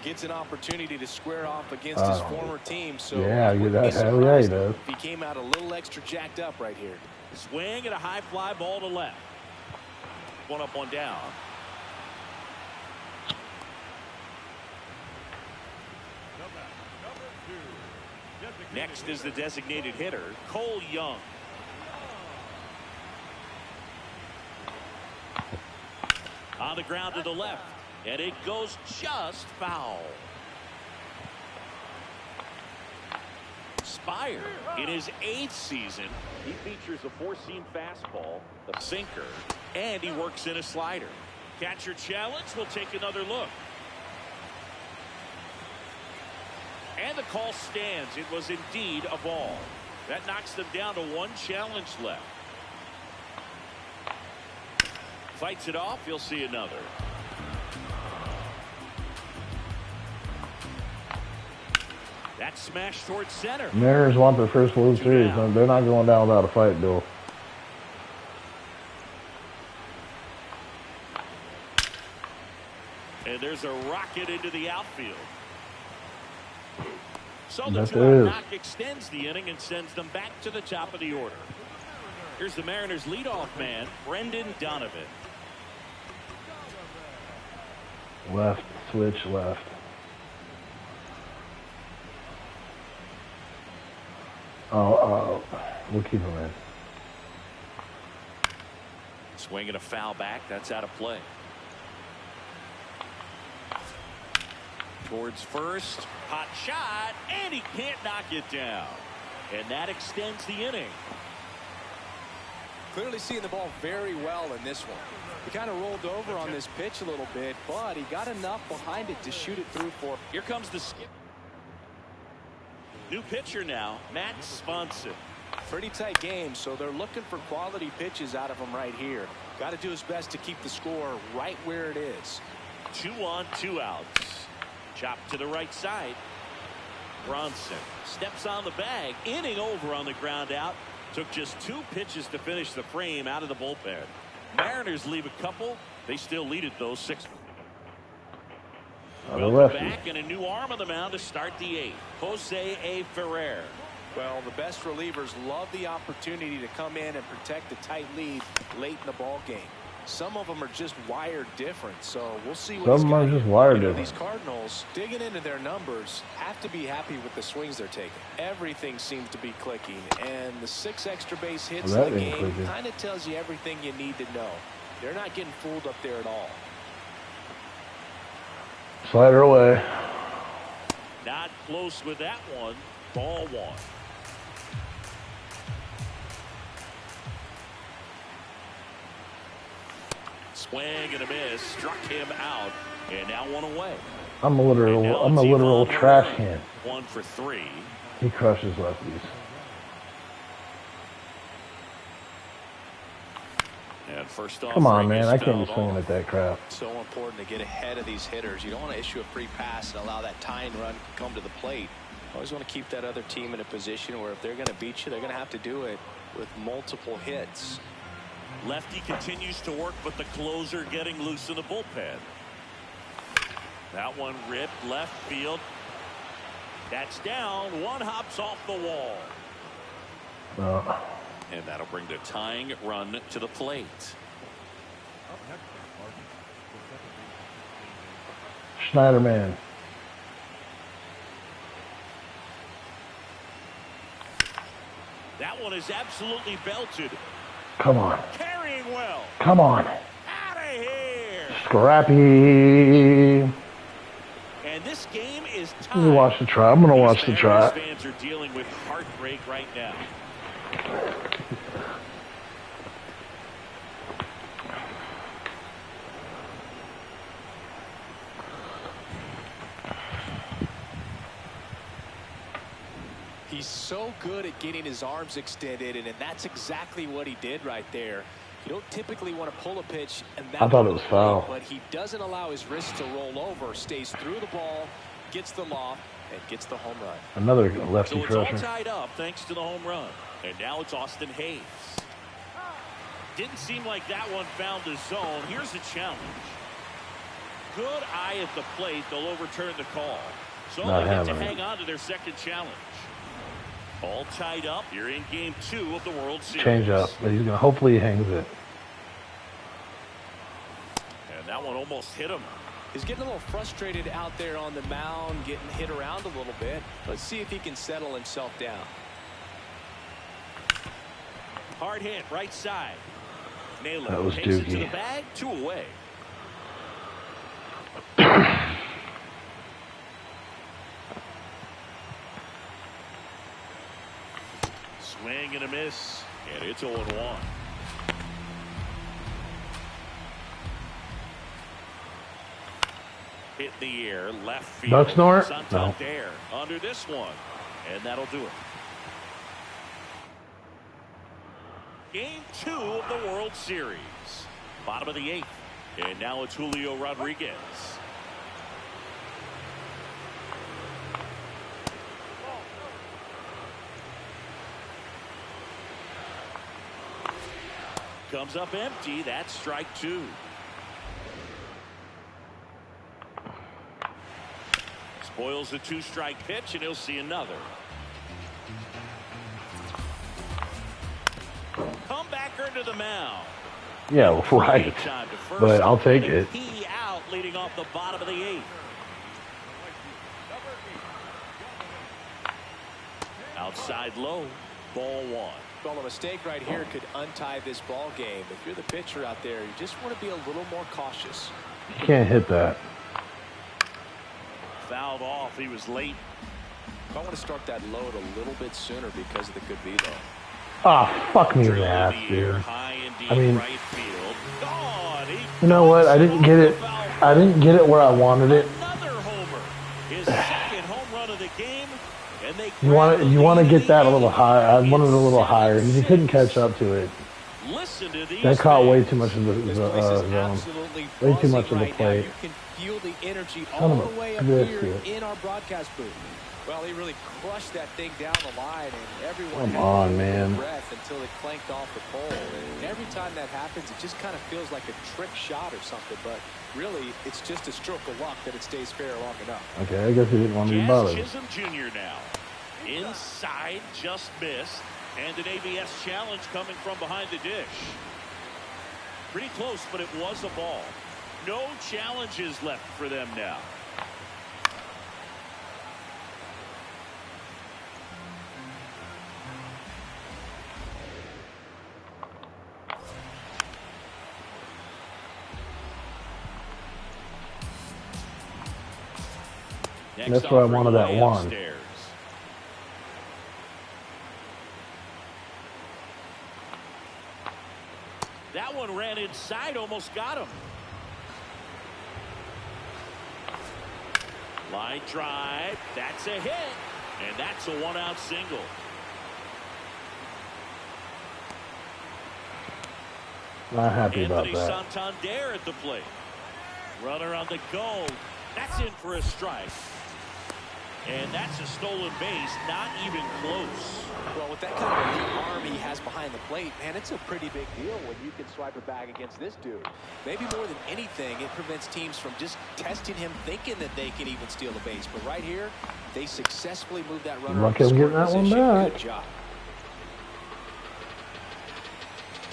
[SPEAKER 4] Gets an opportunity to square off against his former team. So
[SPEAKER 6] Yeah,
[SPEAKER 4] I wouldn't
[SPEAKER 6] that
[SPEAKER 4] be
[SPEAKER 6] hell yeah, he
[SPEAKER 4] surprised
[SPEAKER 6] does.
[SPEAKER 4] if he came out a little extra jacked up right here.
[SPEAKER 2] Swing and a high fly ball to left. One up, one down. Next is the designated hitter, Cole Young. On the ground to the left, and it goes just foul. Spire, in his 8th season, he features a four-seam fastball, a sinker, and he works in a slider. Catcher challenge. We'll take another look. And the call stands. It was indeed a ball. That knocks them down to one challenge left. Fights it off. You'll see another. That smash towards center.
[SPEAKER 6] Mariners want their first World Series. They're not going down without a fight, Bill.
[SPEAKER 2] And there's a rocket into the outfield. So the
[SPEAKER 6] That
[SPEAKER 2] two-out
[SPEAKER 6] is.
[SPEAKER 2] knock extends the inning and sends them back to the top of the order. Here's the Mariners leadoff man, Brendan Donovan.
[SPEAKER 6] Left, switch left. Oh, we'll keep him in.
[SPEAKER 2] Swinging a foul back. That's out of play. Towards first. Hot shot. And he can't knock it down. And that extends the inning.
[SPEAKER 4] Clearly seeing the ball very well in this one. He kind of rolled over on this pitch a little bit, but he got enough behind it to shoot it through for.
[SPEAKER 2] Here comes the skip. New pitcher now, Matt Swanson.
[SPEAKER 4] Pretty tight game, so they're looking for quality pitches out of him right here. Got to do his best to keep the score right where it is.
[SPEAKER 2] 2 on, 2 outs. Chop to the right side. Bronson steps on the bag. Inning over on the ground out. Took just 2 pitches to finish the frame out of the bullpen. Mariners leave a couple. They still lead it, though, 6. Welcome back, and a new arm on the mound to start the 8th. Jose A. Ferrer.
[SPEAKER 4] Well, the best relievers love the opportunity to come in and protect a tight lead late in the ball game. Some of them are just wired different, so we'll see what
[SPEAKER 6] some of them are just wired different.
[SPEAKER 4] These Cardinals, digging into their numbers, have to be happy with the swings they're taking. Everything seems to be clicking, and the 6 extra base hits in the game kind of tells you everything you need to know. They're not getting fooled up there at all.
[SPEAKER 6] Slider away.
[SPEAKER 2] Not close with that one. Ball 1. Swing and a miss. Struck him out. And now 1 away.
[SPEAKER 6] I'm a literal trash can.
[SPEAKER 2] 1 for 3.
[SPEAKER 6] He crushes lefties.
[SPEAKER 2] And first off,
[SPEAKER 6] come on, man. I can't be swinging at that crap.
[SPEAKER 4] So important to get ahead of these hitters. You don't want to issue a free pass and allow that tying run to come to the plate. Always want to keep that other team in a position where if they're going to beat you, they're going to have to do it with multiple hits.
[SPEAKER 2] Lefty continues to work, but the closer getting loose in the bullpen. That one ripped left field. That's down. 1 hops off the wall. And that'll bring the tying run to the plate.
[SPEAKER 6] Schneiderman.
[SPEAKER 2] That one is absolutely belted.
[SPEAKER 6] Come on.
[SPEAKER 2] Carrying well.
[SPEAKER 6] Come on.
[SPEAKER 2] Out of here.
[SPEAKER 6] Scrappy.
[SPEAKER 2] And this game is tied.
[SPEAKER 6] I'm gonna watch the try. I'm gonna watch the try.
[SPEAKER 2] Fans are dealing with heartbreak right now.
[SPEAKER 4] He's so good at getting his arms extended, and that's exactly what he did right there. You don't typically want to pull a pitch, and that
[SPEAKER 6] I thought it was foul.
[SPEAKER 4] But he doesn't allow his wrist to roll over, stays through the ball, gets the loft, and gets the home run.
[SPEAKER 6] Another lefty
[SPEAKER 2] so it's
[SPEAKER 6] crusher.
[SPEAKER 2] all tied up thanks to the home run. And now it's Austin Hayes. Didn't seem like that one found the zone. Here's the challenge. Good eye at the plate. They'll overturn the call. So they get to hang on to their second challenge. All tied up. You're in game 2 of the World Series.
[SPEAKER 6] Change up, but he's gonna hopefully he hangs it.
[SPEAKER 2] And that one almost hit him.
[SPEAKER 4] He's getting a little frustrated out there on the mound, getting hit around a little bit. Let's see if he can settle himself down.
[SPEAKER 2] Hard hit, right side. Naylor
[SPEAKER 6] That was
[SPEAKER 2] takes it to the
[SPEAKER 6] doogie.
[SPEAKER 2] bag, 2 away. Swing and a miss, and it's 0-1. Hit in the air, left field.
[SPEAKER 6] Buck snort?
[SPEAKER 2] No. There, under this one, and that'll do it. Game 2 of the World Series. Bottom of the 8th, and now it's Julio Rodriguez. Comes up empty. That's strike 2. Spoils the 2-strike pitch, and he'll see another. Comebacker to the mound.
[SPEAKER 6] Yeah, right. But I'll take it.
[SPEAKER 2] He out, leading off the bottom of the 8th. Outside low, ball 1.
[SPEAKER 4] Well, a mistake right here could untie this ball game. If you're the pitcher out there, you just want to be a little more cautious.
[SPEAKER 6] You can't hit that.
[SPEAKER 2] Fouled off. He was late.
[SPEAKER 4] I want to start that load a little bit sooner because of the good velo.
[SPEAKER 6] Ah, fuck me in the ass, dude. I mean,
[SPEAKER 2] right field.
[SPEAKER 6] You know what? I didn't get it. I didn't get it where I wanted it.
[SPEAKER 2] Another homer. His second home run of the game. And they
[SPEAKER 6] You want to get that a little higher. I wanted it a little higher. He couldn't catch up to it.
[SPEAKER 2] Listen to these
[SPEAKER 6] That caught way too much of the zone. Way too much of the plate.
[SPEAKER 4] You can feel the energy
[SPEAKER 6] Son
[SPEAKER 4] all
[SPEAKER 6] of
[SPEAKER 4] the
[SPEAKER 6] a
[SPEAKER 4] way up here
[SPEAKER 6] biscuit.
[SPEAKER 4] in our broadcast booth. Well, he really crushed that thing down the line, and everyone
[SPEAKER 6] Come
[SPEAKER 4] had
[SPEAKER 6] on,
[SPEAKER 4] to hold their
[SPEAKER 6] man.
[SPEAKER 4] breath until it clanked off the pole. And every time that happens, it just kind of feels like a trick shot or something. But really, it's just a stroke of luck that it stays fair long enough.
[SPEAKER 6] Okay, I guess he didn't want to be
[SPEAKER 2] Jazz
[SPEAKER 6] bothered.
[SPEAKER 2] Chisholm Jr. now. Inside, just missed. And an ABS challenge coming from behind the dish. Pretty close, but it was a ball. No challenges left for them now. Next
[SPEAKER 6] That's where I
[SPEAKER 2] offering
[SPEAKER 6] wanted that
[SPEAKER 2] way
[SPEAKER 6] one.
[SPEAKER 2] upstairs. That one ran inside, almost got him. Line drive, that's a hit, and that's a one-out single.
[SPEAKER 6] Not happy about
[SPEAKER 2] Anthony
[SPEAKER 6] that.
[SPEAKER 2] Santander at the plate. Runner on the go. That's in for a strike. And that's a stolen base, not even close.
[SPEAKER 4] Well, with that kind of elite arm he has behind the plate, man, it's a pretty big deal when you can swipe it back against this dude. Maybe more than anything, it prevents teams from just testing him, thinking that they can even steal the base. But right here, they successfully moved that runner
[SPEAKER 6] Lucky
[SPEAKER 4] up
[SPEAKER 6] I'm
[SPEAKER 4] to
[SPEAKER 6] getting that one
[SPEAKER 4] position.
[SPEAKER 6] back.
[SPEAKER 4] Good job.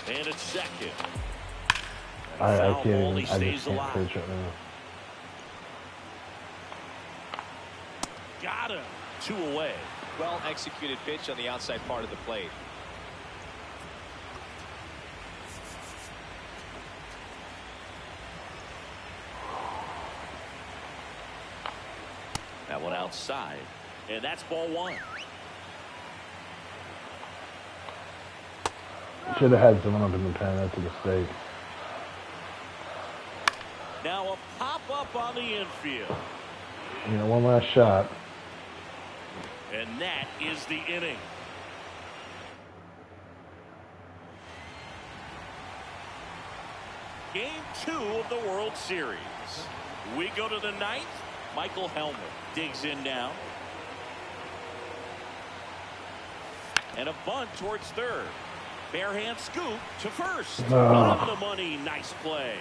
[SPEAKER 2] And it's second.
[SPEAKER 6] I
[SPEAKER 2] Foul
[SPEAKER 6] can't
[SPEAKER 2] ball,
[SPEAKER 6] even.
[SPEAKER 2] he
[SPEAKER 6] I
[SPEAKER 2] stays
[SPEAKER 6] just can't
[SPEAKER 2] alive.
[SPEAKER 6] pitch right now.
[SPEAKER 2] Got him. 2 away.
[SPEAKER 4] Well executed pitch on the outside part of the plate.
[SPEAKER 2] That one outside. And that's ball 1.
[SPEAKER 6] Should have had someone up in the pen. That's a mistake.
[SPEAKER 2] Now a pop-up on the infield.
[SPEAKER 6] You know, one last shot.
[SPEAKER 2] And that is the inning. Game 2 of the World Series. We go to the 9th. Michael Helmer digs in now. And a bunt towards third. Barehand scoop to first. On the money. Nice play.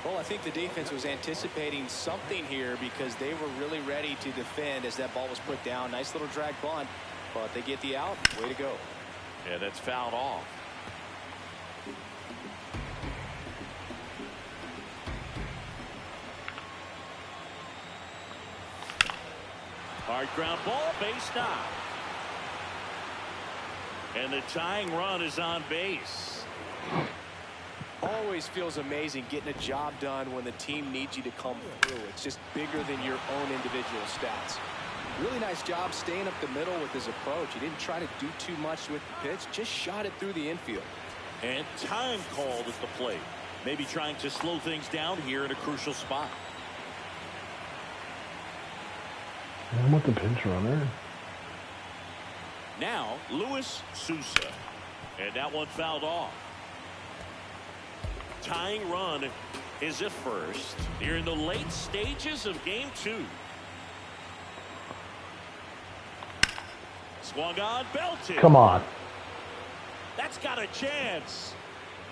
[SPEAKER 4] Well, I think the defense was anticipating something here because they were really ready to defend as that ball was put down. Nice little drag bunt, but they get the out. Way to go.
[SPEAKER 2] Yeah, that's fouled off. Hard ground ball, base knock. And the tying run is on base.
[SPEAKER 4] Always feels amazing getting a job done when the team needs you to come through. It's just bigger than your own individual stats. Really nice job staying up the middle with his approach. He didn't try to do too much with the pitch, just shot it through the infield.
[SPEAKER 2] And time called at the plate. Maybe trying to slow things down here in a crucial spot.
[SPEAKER 6] I want the pinch runner.
[SPEAKER 2] Now, Luis Sousa. And that one fouled off. Tying run is at first. Here in the late stages of game 2. Swung on, belted.
[SPEAKER 6] Come on.
[SPEAKER 2] That's got a chance.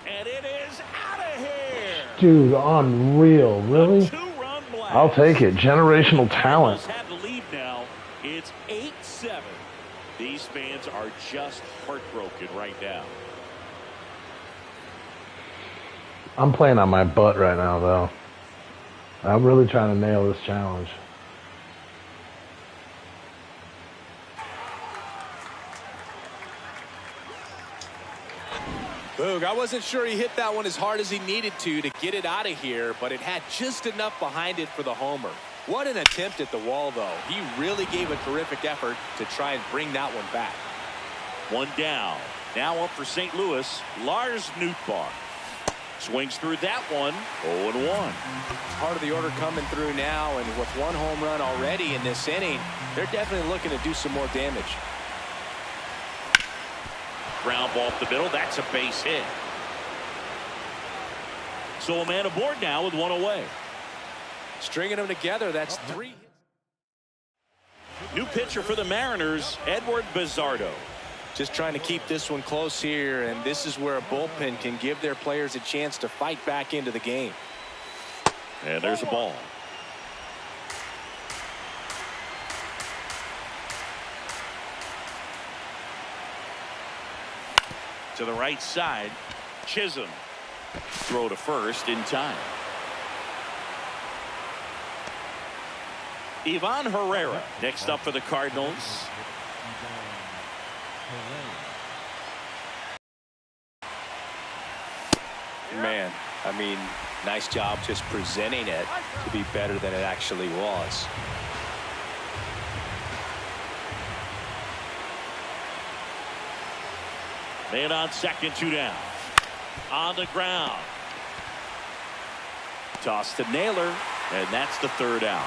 [SPEAKER 2] And it is out of here.
[SPEAKER 6] Dude, unreal. Really?
[SPEAKER 2] A 2-run blast.
[SPEAKER 6] I'll take it. Generational talent.
[SPEAKER 2] Cardinals have the lead now. It's 8-7. These fans are just heartbroken right now.
[SPEAKER 6] I'm playing on my butt right now, though. I'm really trying to nail this challenge.
[SPEAKER 4] Boog, I wasn't sure he hit that one as hard as he needed to get it out of here, but it had just enough behind it for the homer. What an attempt at the wall, though. He really gave a terrific effort to try and bring that one back.
[SPEAKER 2] One down. Now up for St. Louis, Lars Nootbaar. Swings through that one, 0-1.
[SPEAKER 4] Part of the order coming through now, and with one home run already in this inning, they're definitely looking to do some more damage.
[SPEAKER 2] Ground ball up the middle. That's a base hit. So a man aboard now with one away.
[SPEAKER 4] Stringing them together, that's 3.
[SPEAKER 2] New pitcher for the Mariners, Edward Bizardo.
[SPEAKER 4] Just trying to keep this one close here, and this is where a bullpen can give their players a chance to fight back into the game.
[SPEAKER 2] And there's a ball. To the right side, Chisholm. Throw to first in time. Ivan Herrera next up for the Cardinals.
[SPEAKER 4] Man, I mean, nice job just presenting it to be better than it actually was.
[SPEAKER 2] Man on second, 2 down. On the ground. Toss to Naylor, and that's the 3rd out.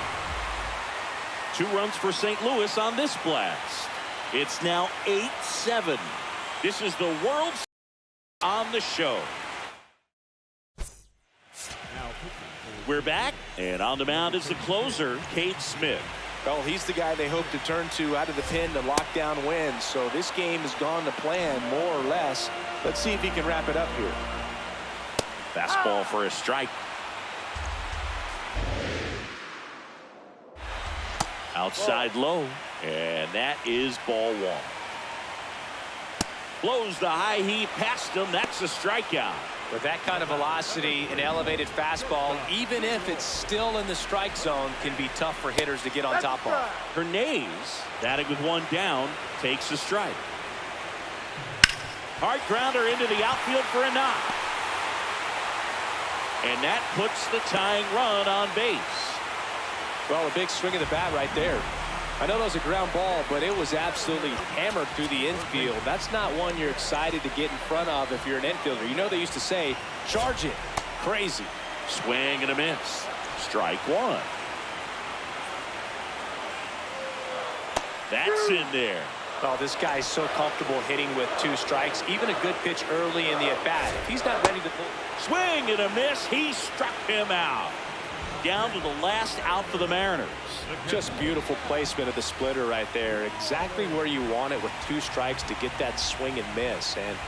[SPEAKER 2] 2 runs for St. Louis on this blast. It's now 8-7. This is the World Series on the show. We're back, and on the mound is the closer, Cade Smith.
[SPEAKER 4] Well, he's the guy they hope to turn to out of the pen to lock down wins. So this game has gone to plan, more or less. Let's see if he can wrap it up here.
[SPEAKER 2] Fastball for a strike. Outside low, and that is ball 1. Blows the high heat past him. That's a strikeout.
[SPEAKER 4] With that kind of velocity, an elevated fastball, even if it's still in the strike zone, can be tough for hitters to get on top of.
[SPEAKER 2] Hernandez, batting with 1 down, takes a strike. Hard grounder into the outfield for a knock. And that puts the tying run on base.
[SPEAKER 4] Well, a big swing of the bat right there. I know that was a ground ball, but it was absolutely hammered through the infield. That's not one you're excited to get in front of if you're an infielder. You know they used to say, charge it. Crazy.
[SPEAKER 2] Swing and a miss. Strike 1. That's in there.
[SPEAKER 4] Oh, this guy's so comfortable hitting with 2 strikes. Even a good pitch early in the at-bat. If he's not ready to pull.
[SPEAKER 2] Swing and a miss. He struck him out. Down to the last out for the Mariners.
[SPEAKER 4] Just beautiful placement of the splitter right there. Exactly where you want it with 2 strikes to get that swing and miss. And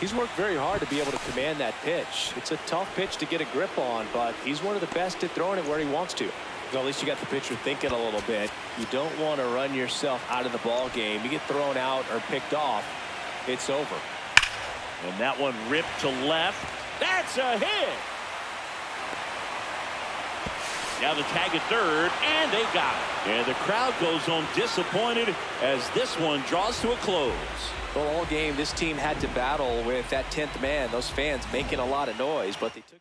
[SPEAKER 4] he's worked very hard to be able to command that pitch. It's a tough pitch to get a grip on, but he's one of the best at throwing it where he wants to. So at least you got the pitcher thinking a little bit. You don't want to run yourself out of the ball game. You get thrown out or picked off, it's over.
[SPEAKER 2] And that one ripped to left. That's a hit. Now the tag at third, and they got it. And the crowd goes home disappointed as this one draws to a close.
[SPEAKER 4] Well, all game, this team had to battle with that 10th man. Those fans making a lot of noise, but they took.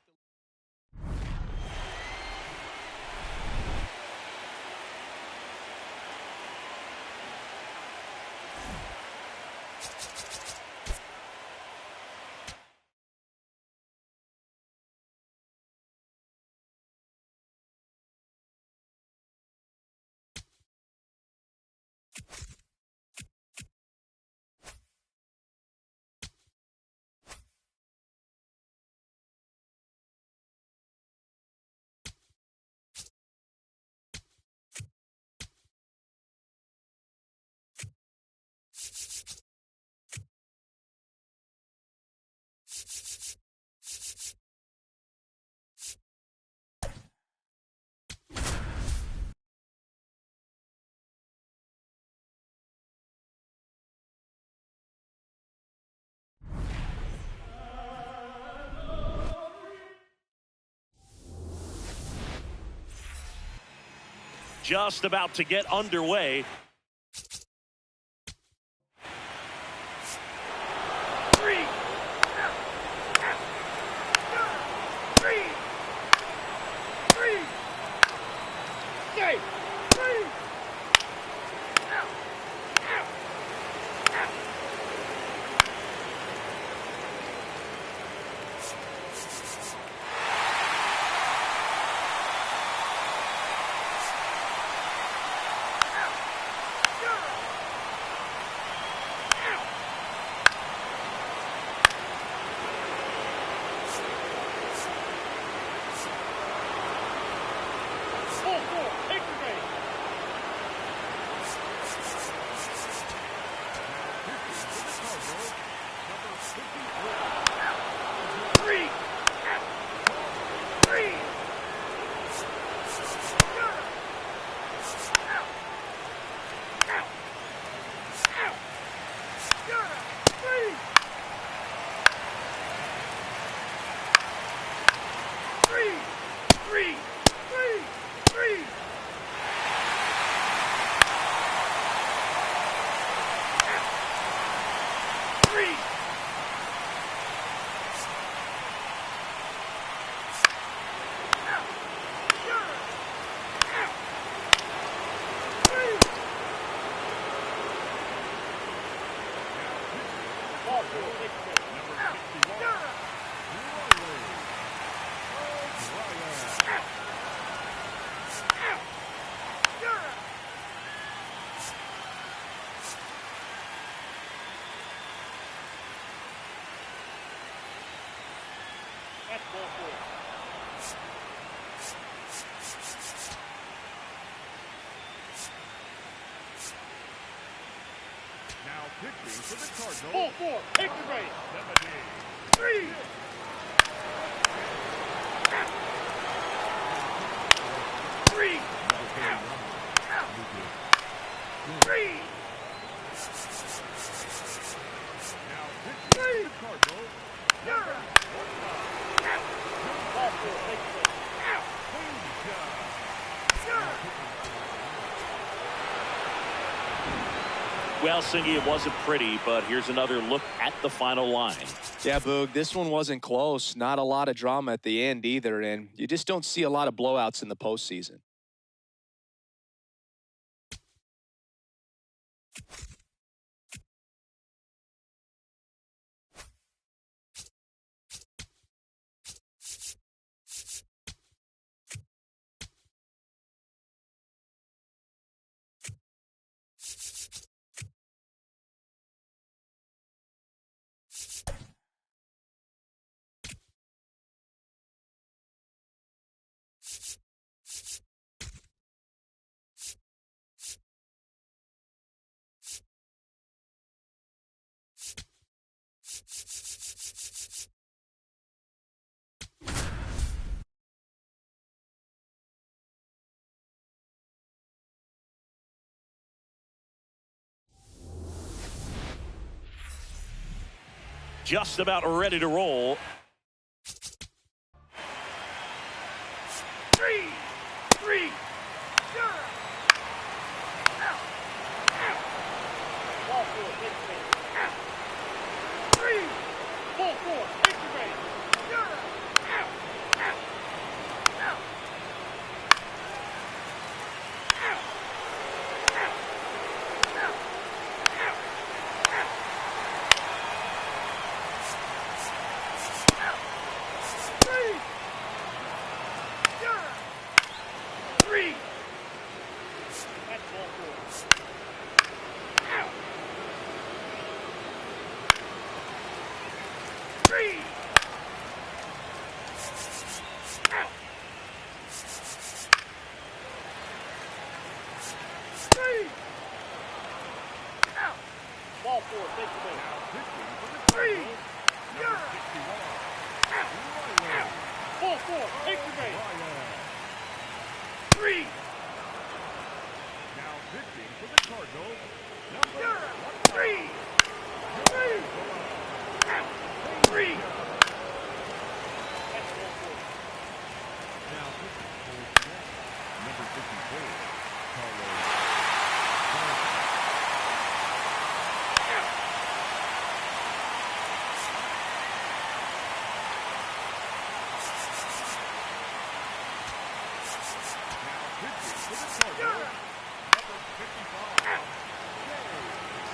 [SPEAKER 2] Just about to get underway.
[SPEAKER 3] That's ball four.
[SPEAKER 5] Now pitching for the Cardinals.
[SPEAKER 3] Ball four. Take the base.
[SPEAKER 5] 70.
[SPEAKER 3] 3. Three. Three.
[SPEAKER 5] Now pitching for the Cardinals.
[SPEAKER 3] Ball four. Take the base.
[SPEAKER 2] Well, Singy, it wasn't pretty, but here's another look at the final line.
[SPEAKER 4] Yeah, Boog, this one wasn't close. Not a lot of drama at the end either, and you just don't see a lot of blowouts in the postseason.
[SPEAKER 2] Just about ready to roll.
[SPEAKER 3] 3. 3. Ball four. Take the base. 3. Ball four. Take the base. Three. That's ball four. Three. Three. Ball four. Take the base. Three. Ball four. Take the base. 3.
[SPEAKER 5] Now pitching for the Cardinals. Number
[SPEAKER 3] 3. 3. That's ball four.
[SPEAKER 5] Now pitching for number 54. Carlos.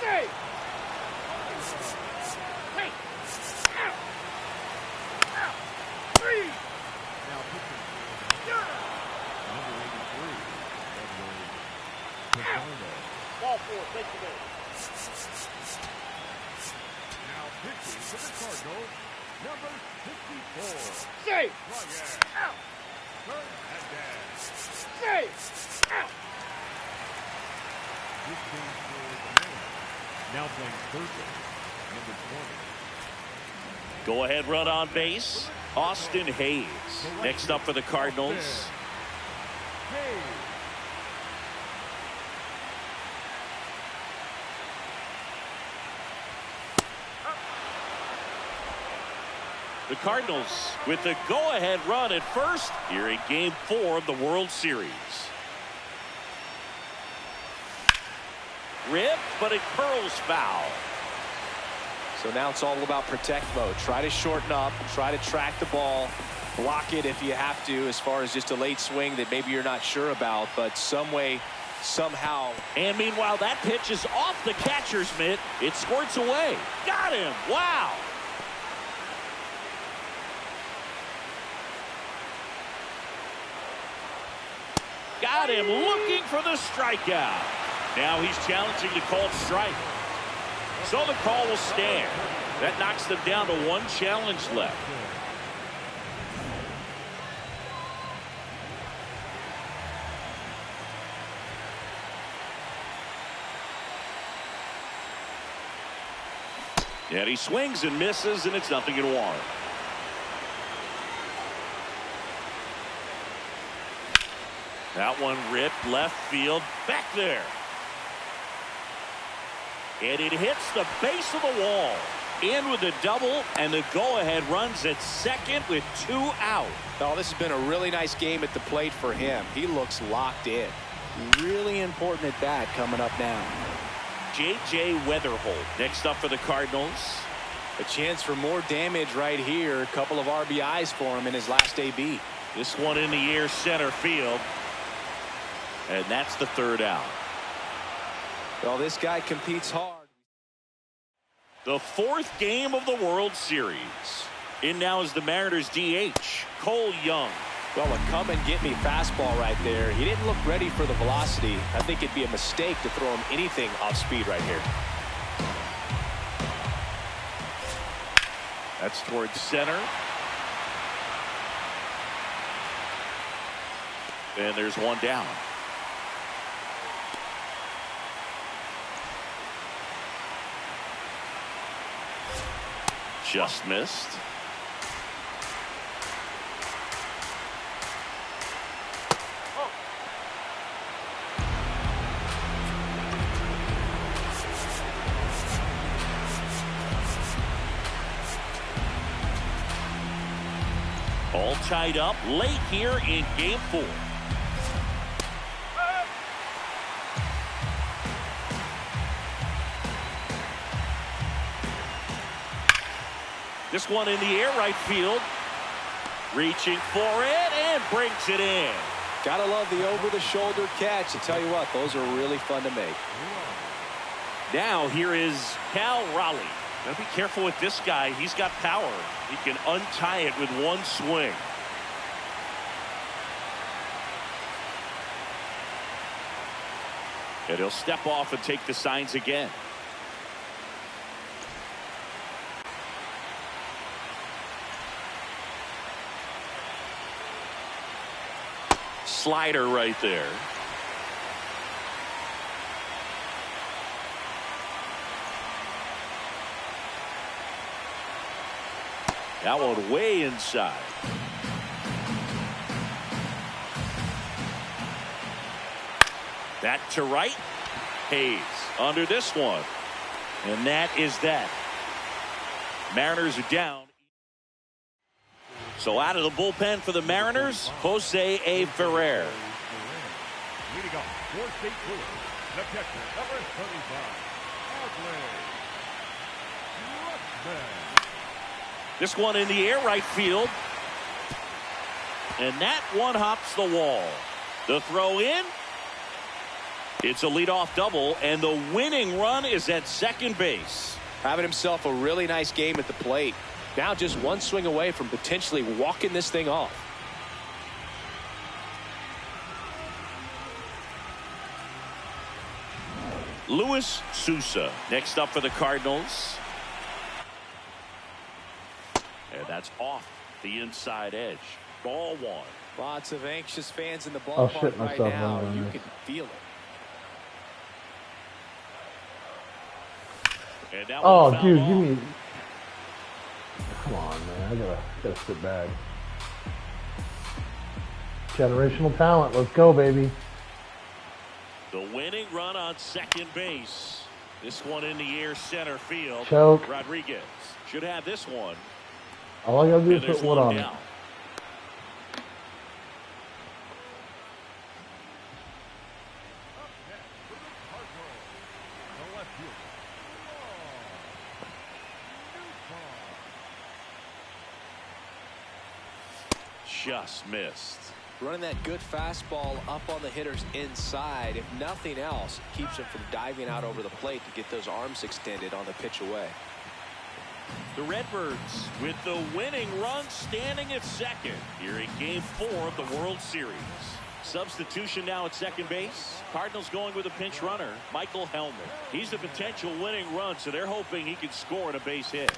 [SPEAKER 3] Say. Hey. 3.
[SPEAKER 5] Now pitching number 83.
[SPEAKER 3] Ball four. Take the base.
[SPEAKER 5] Now pitching for the Cardinals. Number 54.
[SPEAKER 3] Say.
[SPEAKER 5] Ryan. Hernandez.
[SPEAKER 3] Say.
[SPEAKER 5] This game for the man. Now playing third base. Number 20.
[SPEAKER 2] Go ahead run on base. Austin Hayes. Next up for the Cardinals.
[SPEAKER 5] Hayes.
[SPEAKER 2] The Cardinals with the go-ahead run at first here in Game 4 of the World Series. Ripped, but it curls foul.
[SPEAKER 4] So now it's all about protect mode. Try to shorten up, try to track the ball, block it if you have to, as far as just a late swing that maybe you're not sure about, but some way somehow.
[SPEAKER 2] And meanwhile, that pitch is off the catcher's mitt. It squirts away. Got him. Wow. Got him looking for the strikeout. Now he's challenging the called strike. So the call will stand. That knocks them down to one challenge left. And he swings and misses, and it's 0-1. That one ripped left field back there. And it hits the base of the wall. In with the double, and the go-ahead runs at second with 2 out.
[SPEAKER 4] Oh, this has been a really nice game at the plate for him. He looks locked in. Really important at bat coming up now.
[SPEAKER 2] J.J. Weatherholt next up for the Cardinals.
[SPEAKER 4] A chance for more damage right here. A couple of RBIs for him in his last AB.
[SPEAKER 2] This one in the air center field. And that's the 3rd out.
[SPEAKER 4] Well, this guy competes hard.
[SPEAKER 2] The 4th game of the World Series. In now is the Mariners DH, Cole Young.
[SPEAKER 4] Well, a come-and-get-me fastball right there. He didn't look ready for the velocity. I think it'd be a mistake to throw him anything off speed right here.
[SPEAKER 2] That's towards center. And there's one down. Just missed. All tied up late here in game 4. This one in the air right field. Reaching for it and brings it in.
[SPEAKER 4] Gotta love the over-the-shoulder catch. I tell you what, those are really fun to make.
[SPEAKER 2] Now here is Cal Raleigh. Gotta be careful with this guy. He's got power. He can untie it with one swing. And he'll step off and take the signs again. Slider right there. That one way inside. That to right. Hayes under this one. And that is that. Mariners are down. So out of the bullpen for the Mariners, Jose A. Ferrer.
[SPEAKER 5] Leading off for St. Louis, the catcher, number 35, Adley.
[SPEAKER 2] This one in the air right field. And that one hops the wall. The throw in. It's a leadoff double, and the winning run is at second base.
[SPEAKER 4] Having himself a really nice game at the plate. Now just one swing away from potentially walking this thing off.
[SPEAKER 2] Luis Sousa next up for the Cardinals. And that's off the inside edge. Ball 1.
[SPEAKER 4] Lots of anxious fans in the
[SPEAKER 6] I'll
[SPEAKER 4] ballpark
[SPEAKER 6] shit
[SPEAKER 4] right
[SPEAKER 6] myself
[SPEAKER 4] now.
[SPEAKER 6] on
[SPEAKER 4] You
[SPEAKER 6] this.
[SPEAKER 4] can feel it.
[SPEAKER 2] And that
[SPEAKER 6] Oh,
[SPEAKER 2] one
[SPEAKER 6] dude,
[SPEAKER 2] fouled
[SPEAKER 6] give
[SPEAKER 2] off.
[SPEAKER 6] me. Come on, man. I gotta sit back. Generational talent. Let's go, baby.
[SPEAKER 2] The winning run on second base. This one in the air center field.
[SPEAKER 6] Choke.
[SPEAKER 2] Rodriguez should have this one.
[SPEAKER 6] All I gotta do
[SPEAKER 2] And
[SPEAKER 6] is
[SPEAKER 2] there's
[SPEAKER 6] put wood
[SPEAKER 2] one
[SPEAKER 6] on it.
[SPEAKER 2] down. Just missed.
[SPEAKER 4] Running that good fastball up on the hitter's inside, if nothing else, keeps him from diving out over the plate to get those arms extended on the pitch away.
[SPEAKER 2] The Redbirds with the winning run standing at second here in Game 4 of the World Series. Substitution now at second base. Cardinals going with a pinch runner, Michael Helmer. He's the potential winning run, so they're hoping he can score on a base hit.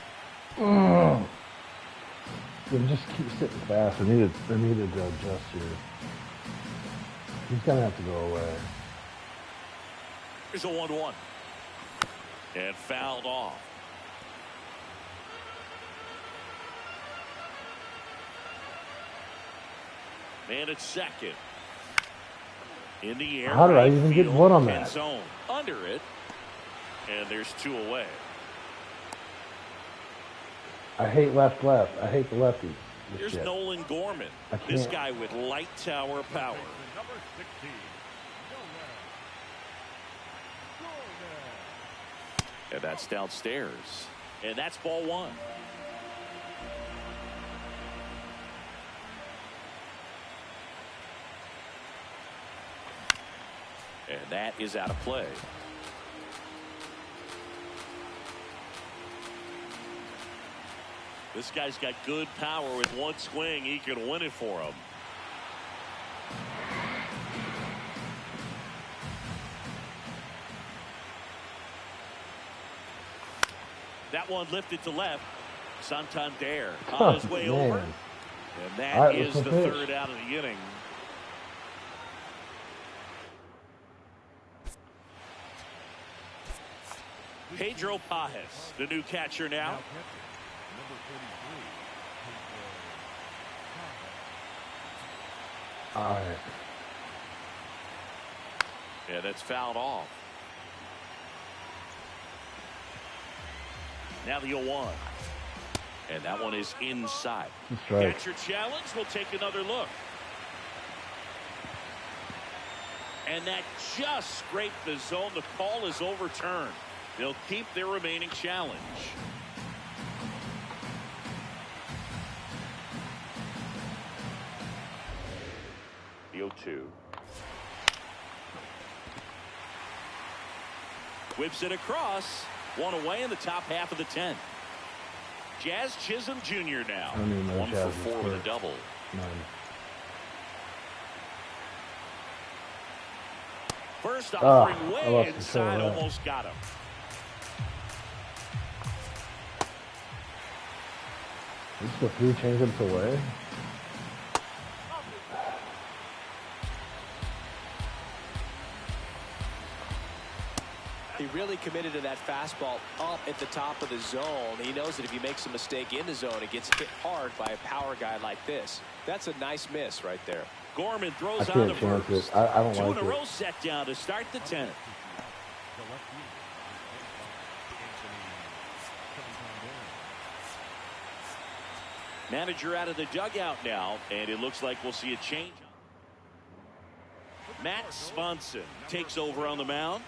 [SPEAKER 6] They just keep sitting fast. They needed to adjust here. He's gonna have to go away.
[SPEAKER 2] Here's a 1-1. And fouled off. Man at second. In the air.
[SPEAKER 6] How did I even get one on that?
[SPEAKER 2] Zone. Under it. And there's 2 away.
[SPEAKER 6] I hate left. I hate the lefties.
[SPEAKER 2] Here's Nolan Gorman. This guy with light tower power.
[SPEAKER 5] Number 16,
[SPEAKER 2] And that's downstairs. And that's ball 1. And that is out of play. This guy's got good power. With one swing, he can win it for him. That one lifted to left. Santander on his way over. And that is the third out of the inning. Pedro Pajes, the new catcher now.
[SPEAKER 5] number 33.
[SPEAKER 6] All right.
[SPEAKER 2] Yeah, that's fouled off. Now the 0-1. And that one is inside. Catcher challenge. We'll take another look. And that just scraped the zone. The call is overturned. They'll keep their remaining challenge. The 0-2. Whips it across. One away in the top half of the 10th. Jazz Chisholm Jr. now. 1 for 4 with a double. First offering way inside, almost got him.
[SPEAKER 6] This is the 3 changeups away.
[SPEAKER 4] He really committed to that fastball up at the top of the zone. He knows that if he makes a mistake in the zone, it gets hit hard by a power guy like this. That's a nice miss right there.
[SPEAKER 2] Gorman throws on the first.
[SPEAKER 6] I don't
[SPEAKER 2] 2
[SPEAKER 6] like
[SPEAKER 2] in a row set down to start the 10th. Manager out of the dugout now, and it looks like we'll see a change. Matt Swanson takes over on the mound.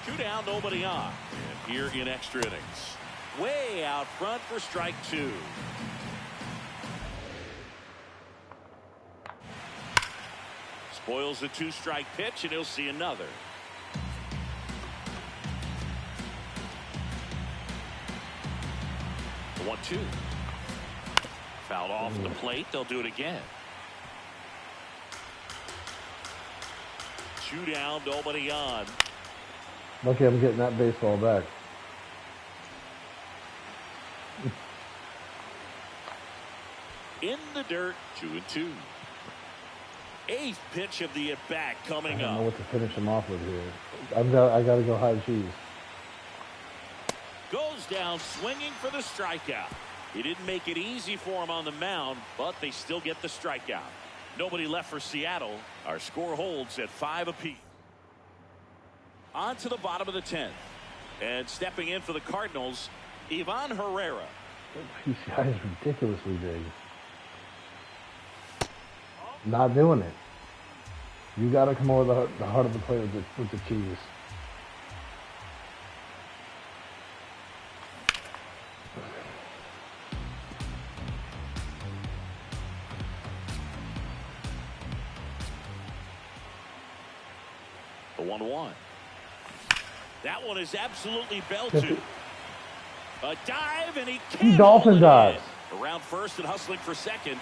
[SPEAKER 2] Two down, nobody on. And here in extra innings. Way out front for strike 2. Spoils the 2-strike pitch, and he'll see another. The 1-2. Fouled off the plate. They'll do it again. 2 down, nobody on.
[SPEAKER 6] Lucky I'm getting that baseball back.
[SPEAKER 2] In the dirt, 2-2. 8th pitch of the at-bat coming
[SPEAKER 6] I don't
[SPEAKER 2] up.
[SPEAKER 6] know what to finish him off with here. I got to go high cheese.
[SPEAKER 2] Goes down swinging for the strikeout. He didn't make it easy for him on the mound, but they still get the strikeout. Nobody left for Seattle. Our score holds at 5 apiece. On to the bottom of the 10th. And stepping in for the Cardinals, Ivan Herrera.
[SPEAKER 6] PCI is ridiculously big. Not doing it. You got to come over the heart of the plate with the keys.
[SPEAKER 2] The 1-1. That one is absolutely belted. A dive, and he can't.
[SPEAKER 6] Dolphin dives.
[SPEAKER 2] Around first and hustling for second.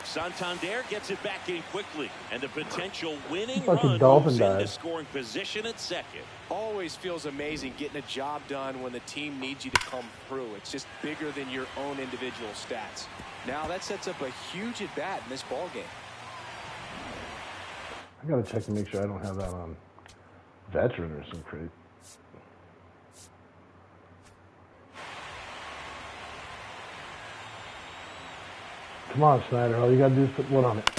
[SPEAKER 2] Santander gets it back in quickly, and the potential winning run moves into scoring position at second.
[SPEAKER 4] Always feels amazing getting a job done when the team needs you to come through. It's just bigger than your own individual stats. Now that sets up a huge at bat in this ball game.
[SPEAKER 6] I gotta check to make sure I don't have that on veteran or some crate. Come on, Snyder. All you got to do is put one on it.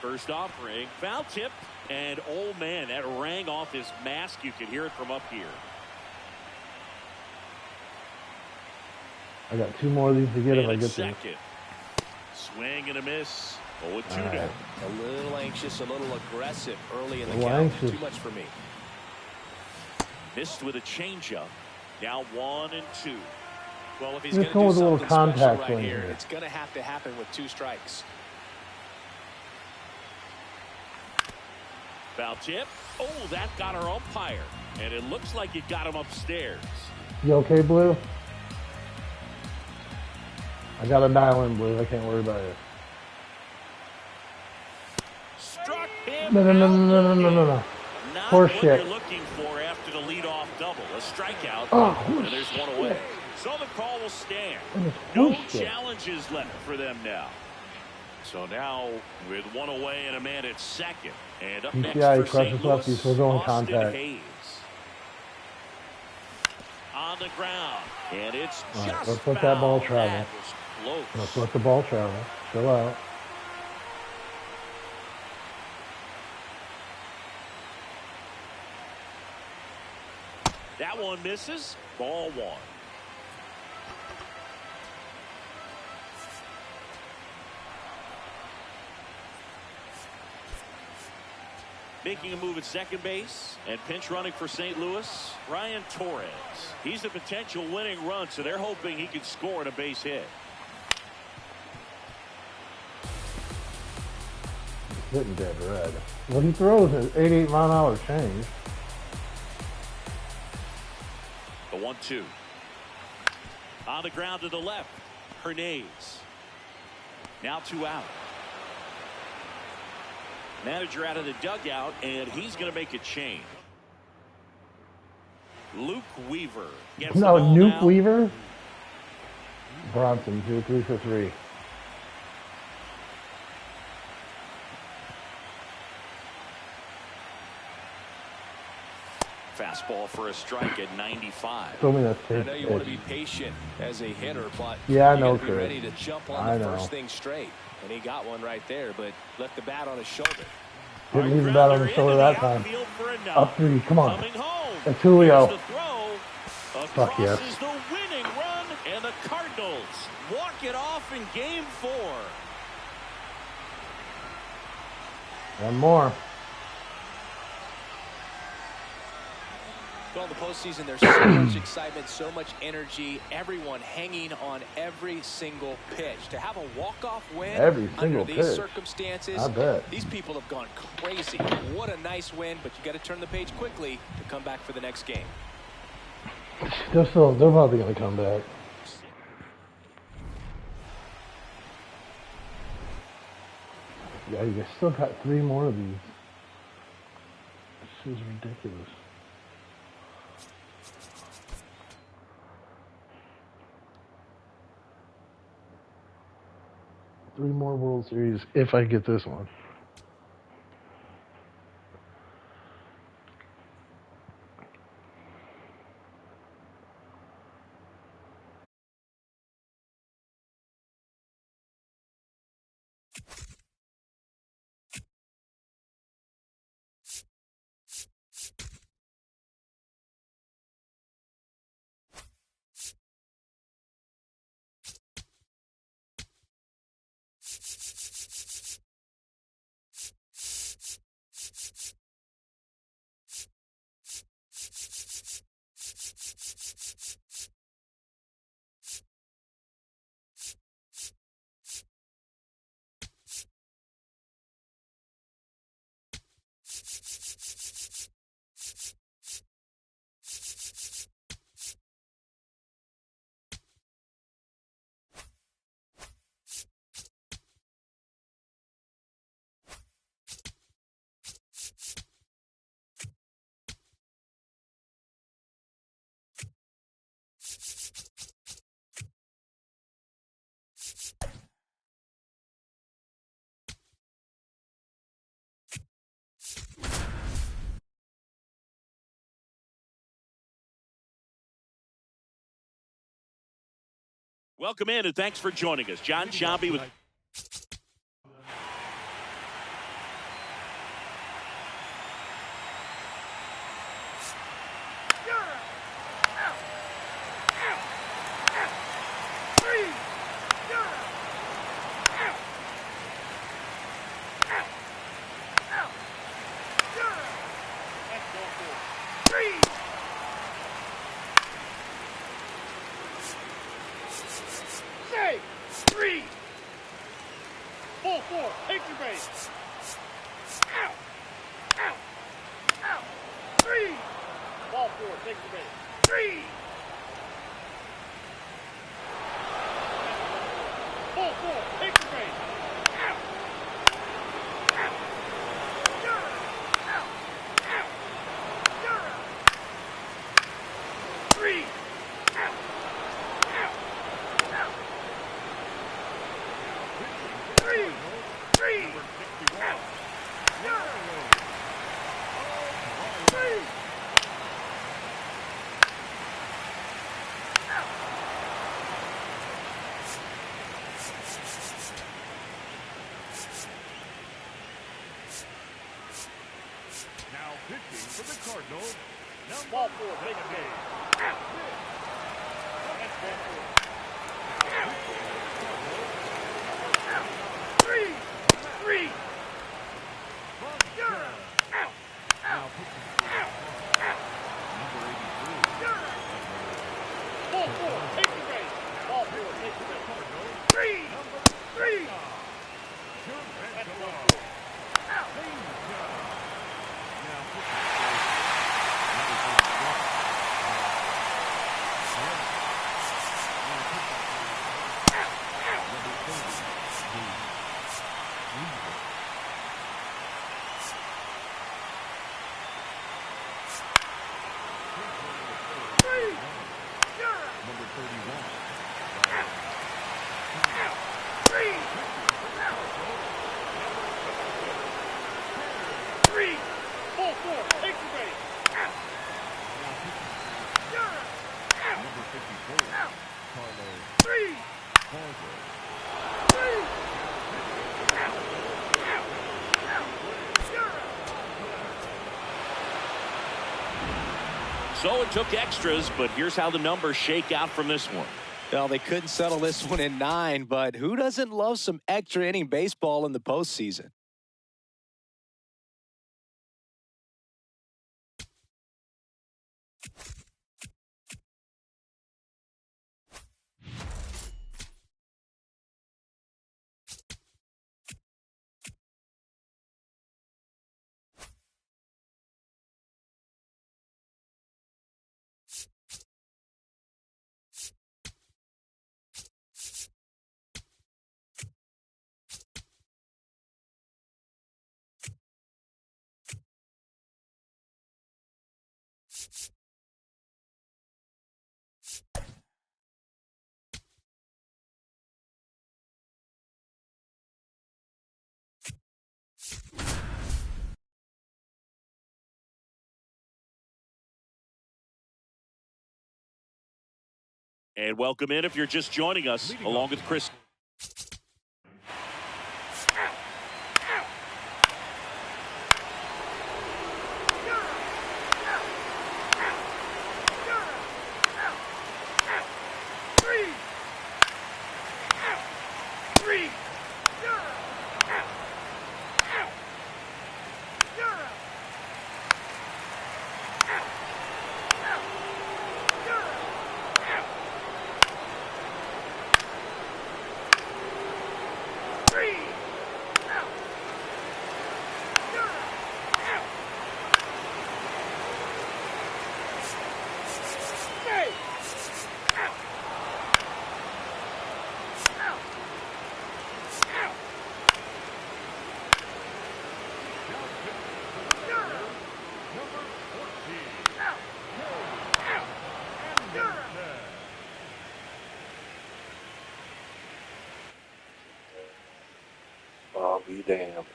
[SPEAKER 2] First offering, foul tip, and oh man, that rang off his mask. You could hear it from up here.
[SPEAKER 6] I got 2 more of these to get if I get
[SPEAKER 2] second. Swing and a miss. 0-2 down.
[SPEAKER 4] A little anxious, a little aggressive early in the count. Too much for me.
[SPEAKER 2] Missed with a changeup. Now 1-2.
[SPEAKER 4] Well, if he's going to do something special right here, it's going to have to happen with 2 strikes.
[SPEAKER 2] Foul tip. Oh, that got our umpire. And it looks like it got him upstairs.
[SPEAKER 6] You okay, Blue? I got to dial in, Blue. I can't worry about it.
[SPEAKER 2] Struck him.
[SPEAKER 6] No.
[SPEAKER 2] Not
[SPEAKER 6] Horse
[SPEAKER 2] what
[SPEAKER 6] shit.
[SPEAKER 2] You're looking for after the leadoff double. A strikeout.
[SPEAKER 6] Oh,
[SPEAKER 2] and there's one away. So the call will stand. No challenges left for them now. So now with 1 away and a man at second. And up next for St. Louis,
[SPEAKER 6] we're going
[SPEAKER 2] Austin
[SPEAKER 6] contact.
[SPEAKER 2] Hayes. On the ground. And it's
[SPEAKER 6] All right,
[SPEAKER 2] just
[SPEAKER 6] let's let that ball travel.
[SPEAKER 2] That was close.
[SPEAKER 6] Let's let the ball travel. Chill out.
[SPEAKER 2] That one misses. Ball 1. Making a move at second base and pinch running for St. Louis, Ryan Torres. He's a potential winning run, so they're hoping he can score in a base hit.
[SPEAKER 6] He's hitting dead red. What he throws is 88-mile-an-hour change.
[SPEAKER 2] The 1-2. On the ground to the left, Hernandez. Now 2 out. Manager out of the dugout, and he's going to make a change. Luke Weaver gets the ball
[SPEAKER 6] Nuke
[SPEAKER 2] now.
[SPEAKER 6] Weaver? Bronson, 2-3 for 3.
[SPEAKER 2] Fastball for a strike at 95.
[SPEAKER 6] Told me that's
[SPEAKER 4] I know you want to be patient as a hitter, but
[SPEAKER 6] yeah, I
[SPEAKER 4] you
[SPEAKER 6] know,
[SPEAKER 4] got to be
[SPEAKER 6] Chris.
[SPEAKER 4] ready to jump on the first thing straight. And he got one right there, but left the bat on his shoulder.
[SPEAKER 6] Didn't leave the bat on the shoulder that time. Up 3, come on. That's Julio. Fuck yes.
[SPEAKER 2] Is the winning run, and the Cardinals walk it off in Game 4.
[SPEAKER 6] One more.
[SPEAKER 4] Well, in the postseason, there's so much excitement, so much energy, everyone hanging on every single pitch. To have a walk-off win under these circumstances,
[SPEAKER 6] I bet.
[SPEAKER 4] These people have gone crazy. What a nice win, but you got to turn the page quickly to come back for the next game.
[SPEAKER 6] They're probably going to come back. Yeah, you still got 3 more of these. This is ridiculous. Three more World Series if I get this one.
[SPEAKER 2] Welcome in, and thanks for joining us. John Sciambi with...
[SPEAKER 3] Three. Ball four. Take your base. Out. Out. Out. Three. Ball four. Take your base. Three. Ball four. Take your base. Out. Out. You're out. Out. You're out. Three. Out. Out. Out. Three. Three. Out. You're out. Three. Out.
[SPEAKER 5] Now pitching for the Cardinals.
[SPEAKER 3] Ball four. Take a game. Out. That's ball four. Out. Out. Three. Three. You're out. Out. Out. Out. Out. You're out. Ball four. Take the base. Ball four. Take the base. Three. Three. That's ball four. Out. Three. You're out. Out. Out. Three. Out. Three. Ball four. Take the base. Out. You're out. Out. Out. Three. Three. Out. Out. Out. You're out.
[SPEAKER 2] So it took extras, but here's how the numbers shake out from this one.
[SPEAKER 4] Well, they couldn't settle this one in 9, but who doesn't love some extra inning baseball in the postseason?
[SPEAKER 2] And welcome in if you're just joining us, along with Chris.
[SPEAKER 3] Three. Out. Three. You're out. Out. Out. You're out. Out. Out. You're out. Out. Three. Out. You're out. Out. Stay. Out. Out. Out. You're out.
[SPEAKER 5] Number 14.
[SPEAKER 3] Out. Out. You're out.
[SPEAKER 1] I'll be damned.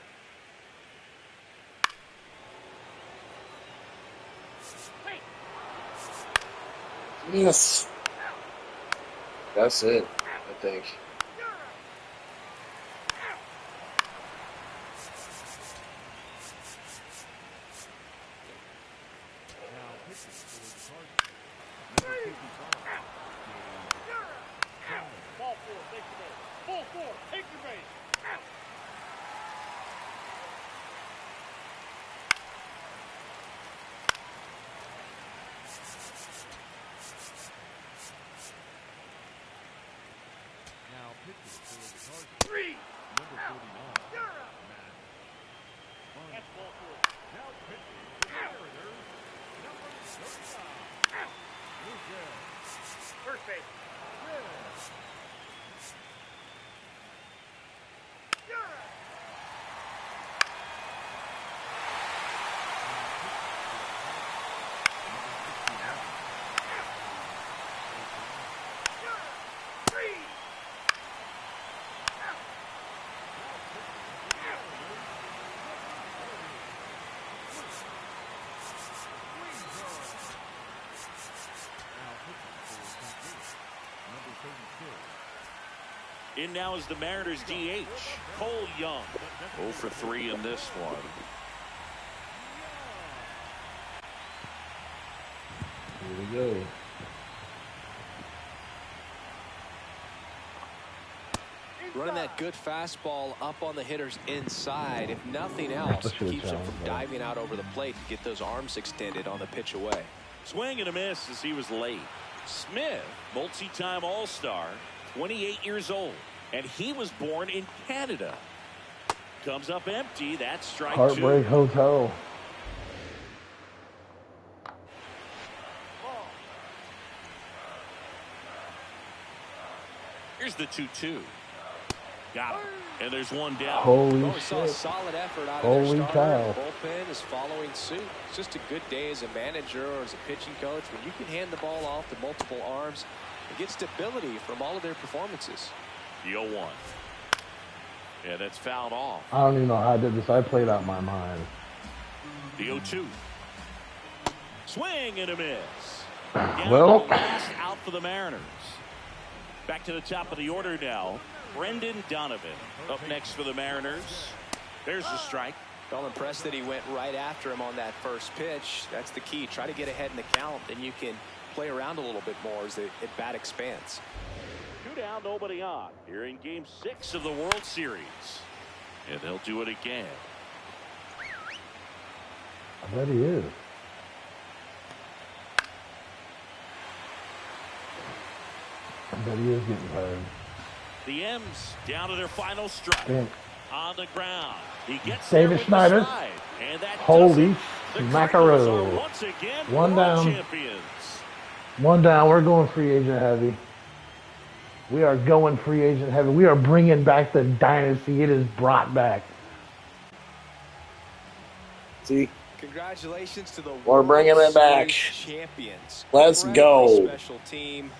[SPEAKER 1] Yes. That's it. I think.
[SPEAKER 3] Ball four, take your base. Ball four, take your base.
[SPEAKER 5] Now pitching for the Cardinals.
[SPEAKER 3] Three.
[SPEAKER 5] Number 39.
[SPEAKER 3] That's ball four.
[SPEAKER 5] Now pitching for the Mariners. Number 35. Lucas.
[SPEAKER 3] First base.
[SPEAKER 2] In now is the Mariners DH, Cole Young. 0 for 3 in this one.
[SPEAKER 6] Here we go.
[SPEAKER 4] Running that good fastball up on the hitter's inside. If nothing else, keeps him from diving out over the plate to get those arms extended on the pitch away.
[SPEAKER 2] Swing and a miss as he was late. Smith, multi-time All-Star, 28 years old, and he was born in Canada. Comes up empty. That's strike
[SPEAKER 6] Heartbreak
[SPEAKER 2] 2.
[SPEAKER 6] Hotel.
[SPEAKER 2] Here's the 2-2. Got him. And there's one down.
[SPEAKER 6] Holy
[SPEAKER 4] We saw a
[SPEAKER 6] shit.
[SPEAKER 4] solid effort out of
[SPEAKER 6] Holy
[SPEAKER 4] their starter.
[SPEAKER 6] cow.
[SPEAKER 4] The bullpen is following suit. It's just a good day as a manager or as a pitching coach when you can hand the ball off to multiple arms and get stability from all of their performances.
[SPEAKER 2] The 0-1. Yeah, that's fouled off.
[SPEAKER 6] I don't even know how I did this. I played out my mind.
[SPEAKER 2] The 0-2. Swing and a miss. Down
[SPEAKER 6] Well.
[SPEAKER 2] to the last out for the Mariners. Back to the top of the order now. Brendan Donovan up next for the Mariners. There's the strike.
[SPEAKER 4] Well, impressed that he went right after him on that first pitch. That's the key. Try to get ahead in the count, then you can play around a little bit more as the at-bat expands.
[SPEAKER 2] 2 down, nobody on. Here in Game 6 of the World Series. And they'll do it again.
[SPEAKER 6] I bet he is. I bet he is getting tired.
[SPEAKER 2] The M's down to their final strike.
[SPEAKER 6] Damn.
[SPEAKER 2] On the ground. He gets
[SPEAKER 6] David
[SPEAKER 2] there with the
[SPEAKER 6] Schneider.
[SPEAKER 2] slide, and that
[SPEAKER 6] Holy
[SPEAKER 2] does it. The Cardinals
[SPEAKER 6] mackerel.
[SPEAKER 2] are once again
[SPEAKER 6] One
[SPEAKER 2] world
[SPEAKER 6] down.
[SPEAKER 2] champions.
[SPEAKER 6] One down. We're going free agent heavy. We are going free agent heavy. We are bringing back the dynasty. It is brought back.
[SPEAKER 1] See,
[SPEAKER 4] Congratulations to the
[SPEAKER 1] We're bringing
[SPEAKER 4] World
[SPEAKER 1] it back.
[SPEAKER 4] Series champions.
[SPEAKER 1] Let's
[SPEAKER 4] Incredibly
[SPEAKER 1] go.
[SPEAKER 4] Special team.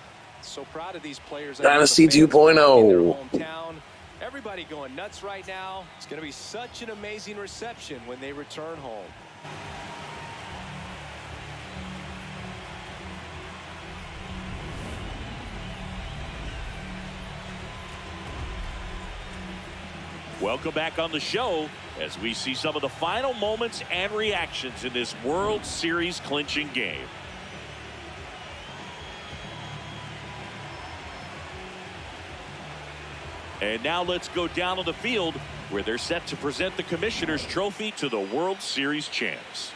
[SPEAKER 4] So proud of these players.
[SPEAKER 1] Dynasty
[SPEAKER 4] I know the fans
[SPEAKER 1] 2.0.
[SPEAKER 4] in their hometown. Everybody going nuts right now. It's going to be such an amazing reception when they return home.
[SPEAKER 2] Welcome back on the show as we see some of the final moments and reactions in this World Series clinching game. And now let's go down on the field where they're set to present the Commissioner's Trophy to the World Series champs.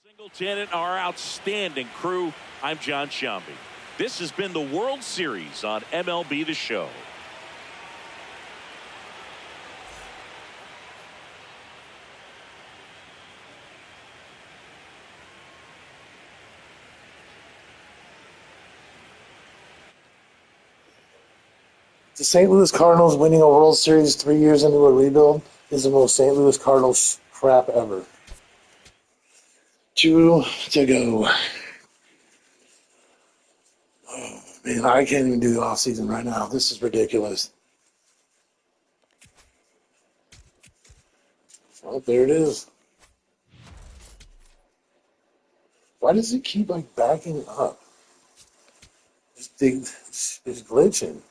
[SPEAKER 2] Singleton and our outstanding crew. I'm John Shambi. This has been the World Series on MLB The Show.
[SPEAKER 1] the St. Louis Cardinals winning a World Series 3 years into a rebuild is the most St. Louis Cardinals crap ever. 2 to go. Man, I can't even do the off season right now. This is ridiculous. Oh, there it is. Why does it keep like backing up? It's glitching.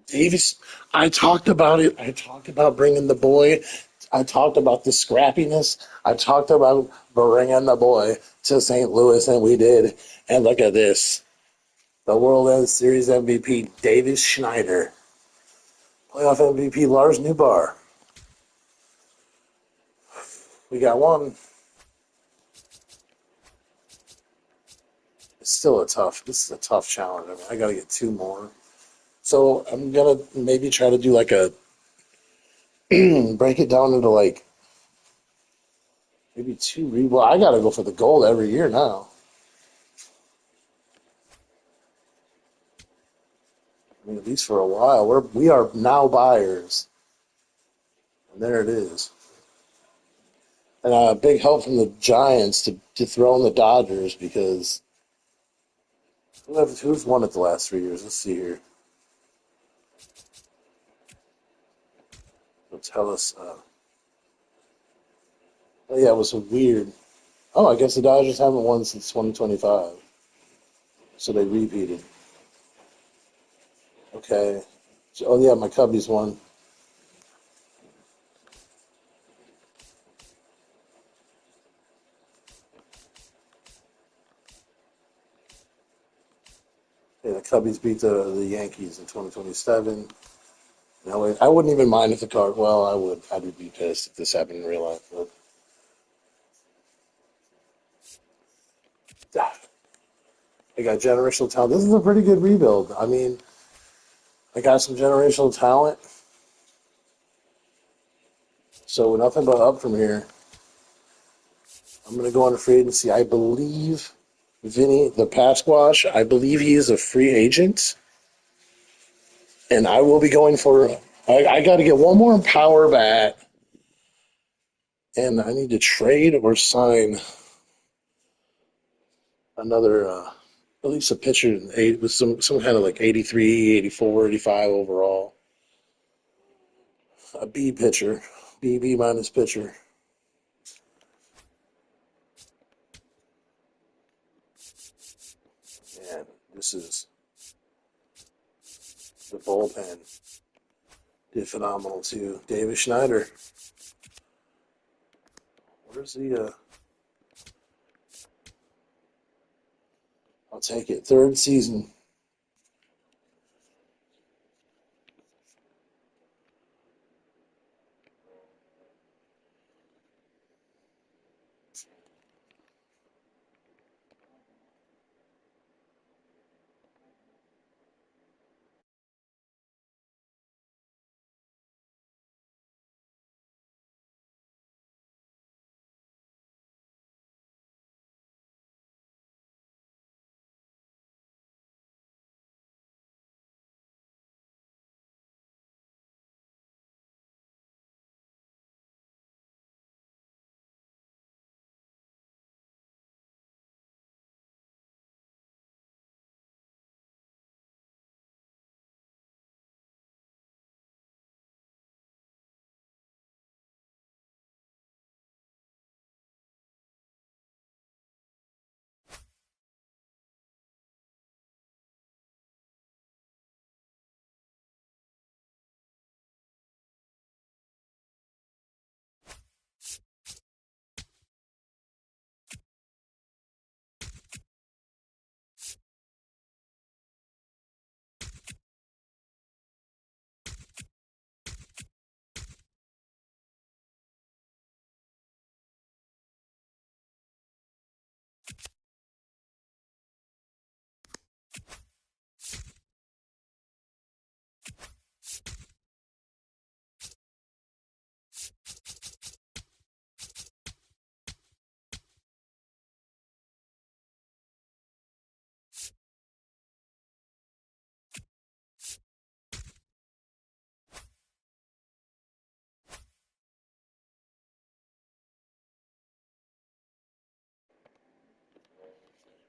[SPEAKER 1] Davis, I talked about it. I talked about bringing the boy. I talked about the scrappiness. I talked about bringing the boy to St. Louis, and we did. And look at this. The World Series MVP, Davis Schneider. Playoff MVP, Lars Newbar. We got one. It's still this is a tough challenge. I mean, I got to get two more. So I'm going to maybe try to do like a, break it down into like maybe well, I got to go for the gold every year now. I mean, at least for a while. We are now buyers. And there it is. And a big help from the Giants to throw in the Dodgers because who's won it the last 3 years? Let's see here. They'll tell us. Oh, yeah, it was weird. Oh, I guess the Dodgers haven't won since 2025. So they repeated. Okay. So, oh, yeah, my Cubbies won. Yeah, the Cubbies beat the Yankees in 2027. No, I wouldn't even mind if the card. Well, I would. I'd be pissed if this happened in real life. But they got generational talent. This is a pretty good rebuild. I mean, I got some generational talent. So nothing but up from here. I'm going to go on a free agency. I believe Vinny, the Pasquash, I believe he is a free agent. And I will be going for, I got to get one more power bat. And I need to trade or sign another, at least a pitcher with some kind of like 83, 84, 85 overall. A B pitcher, B minus pitcher. And this is the bullpen. Did phenomenal too. David Schneider. Where's the, I'll take it. Third season.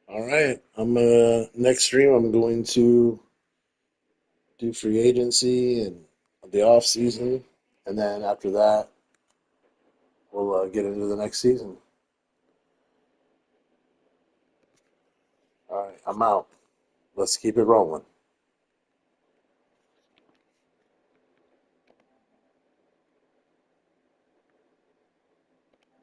[SPEAKER 1] All right. Next stream. I'm going to do free agency and the off season, and then after that, we'll get into the next season. All right. I'm out. Let's keep it rolling.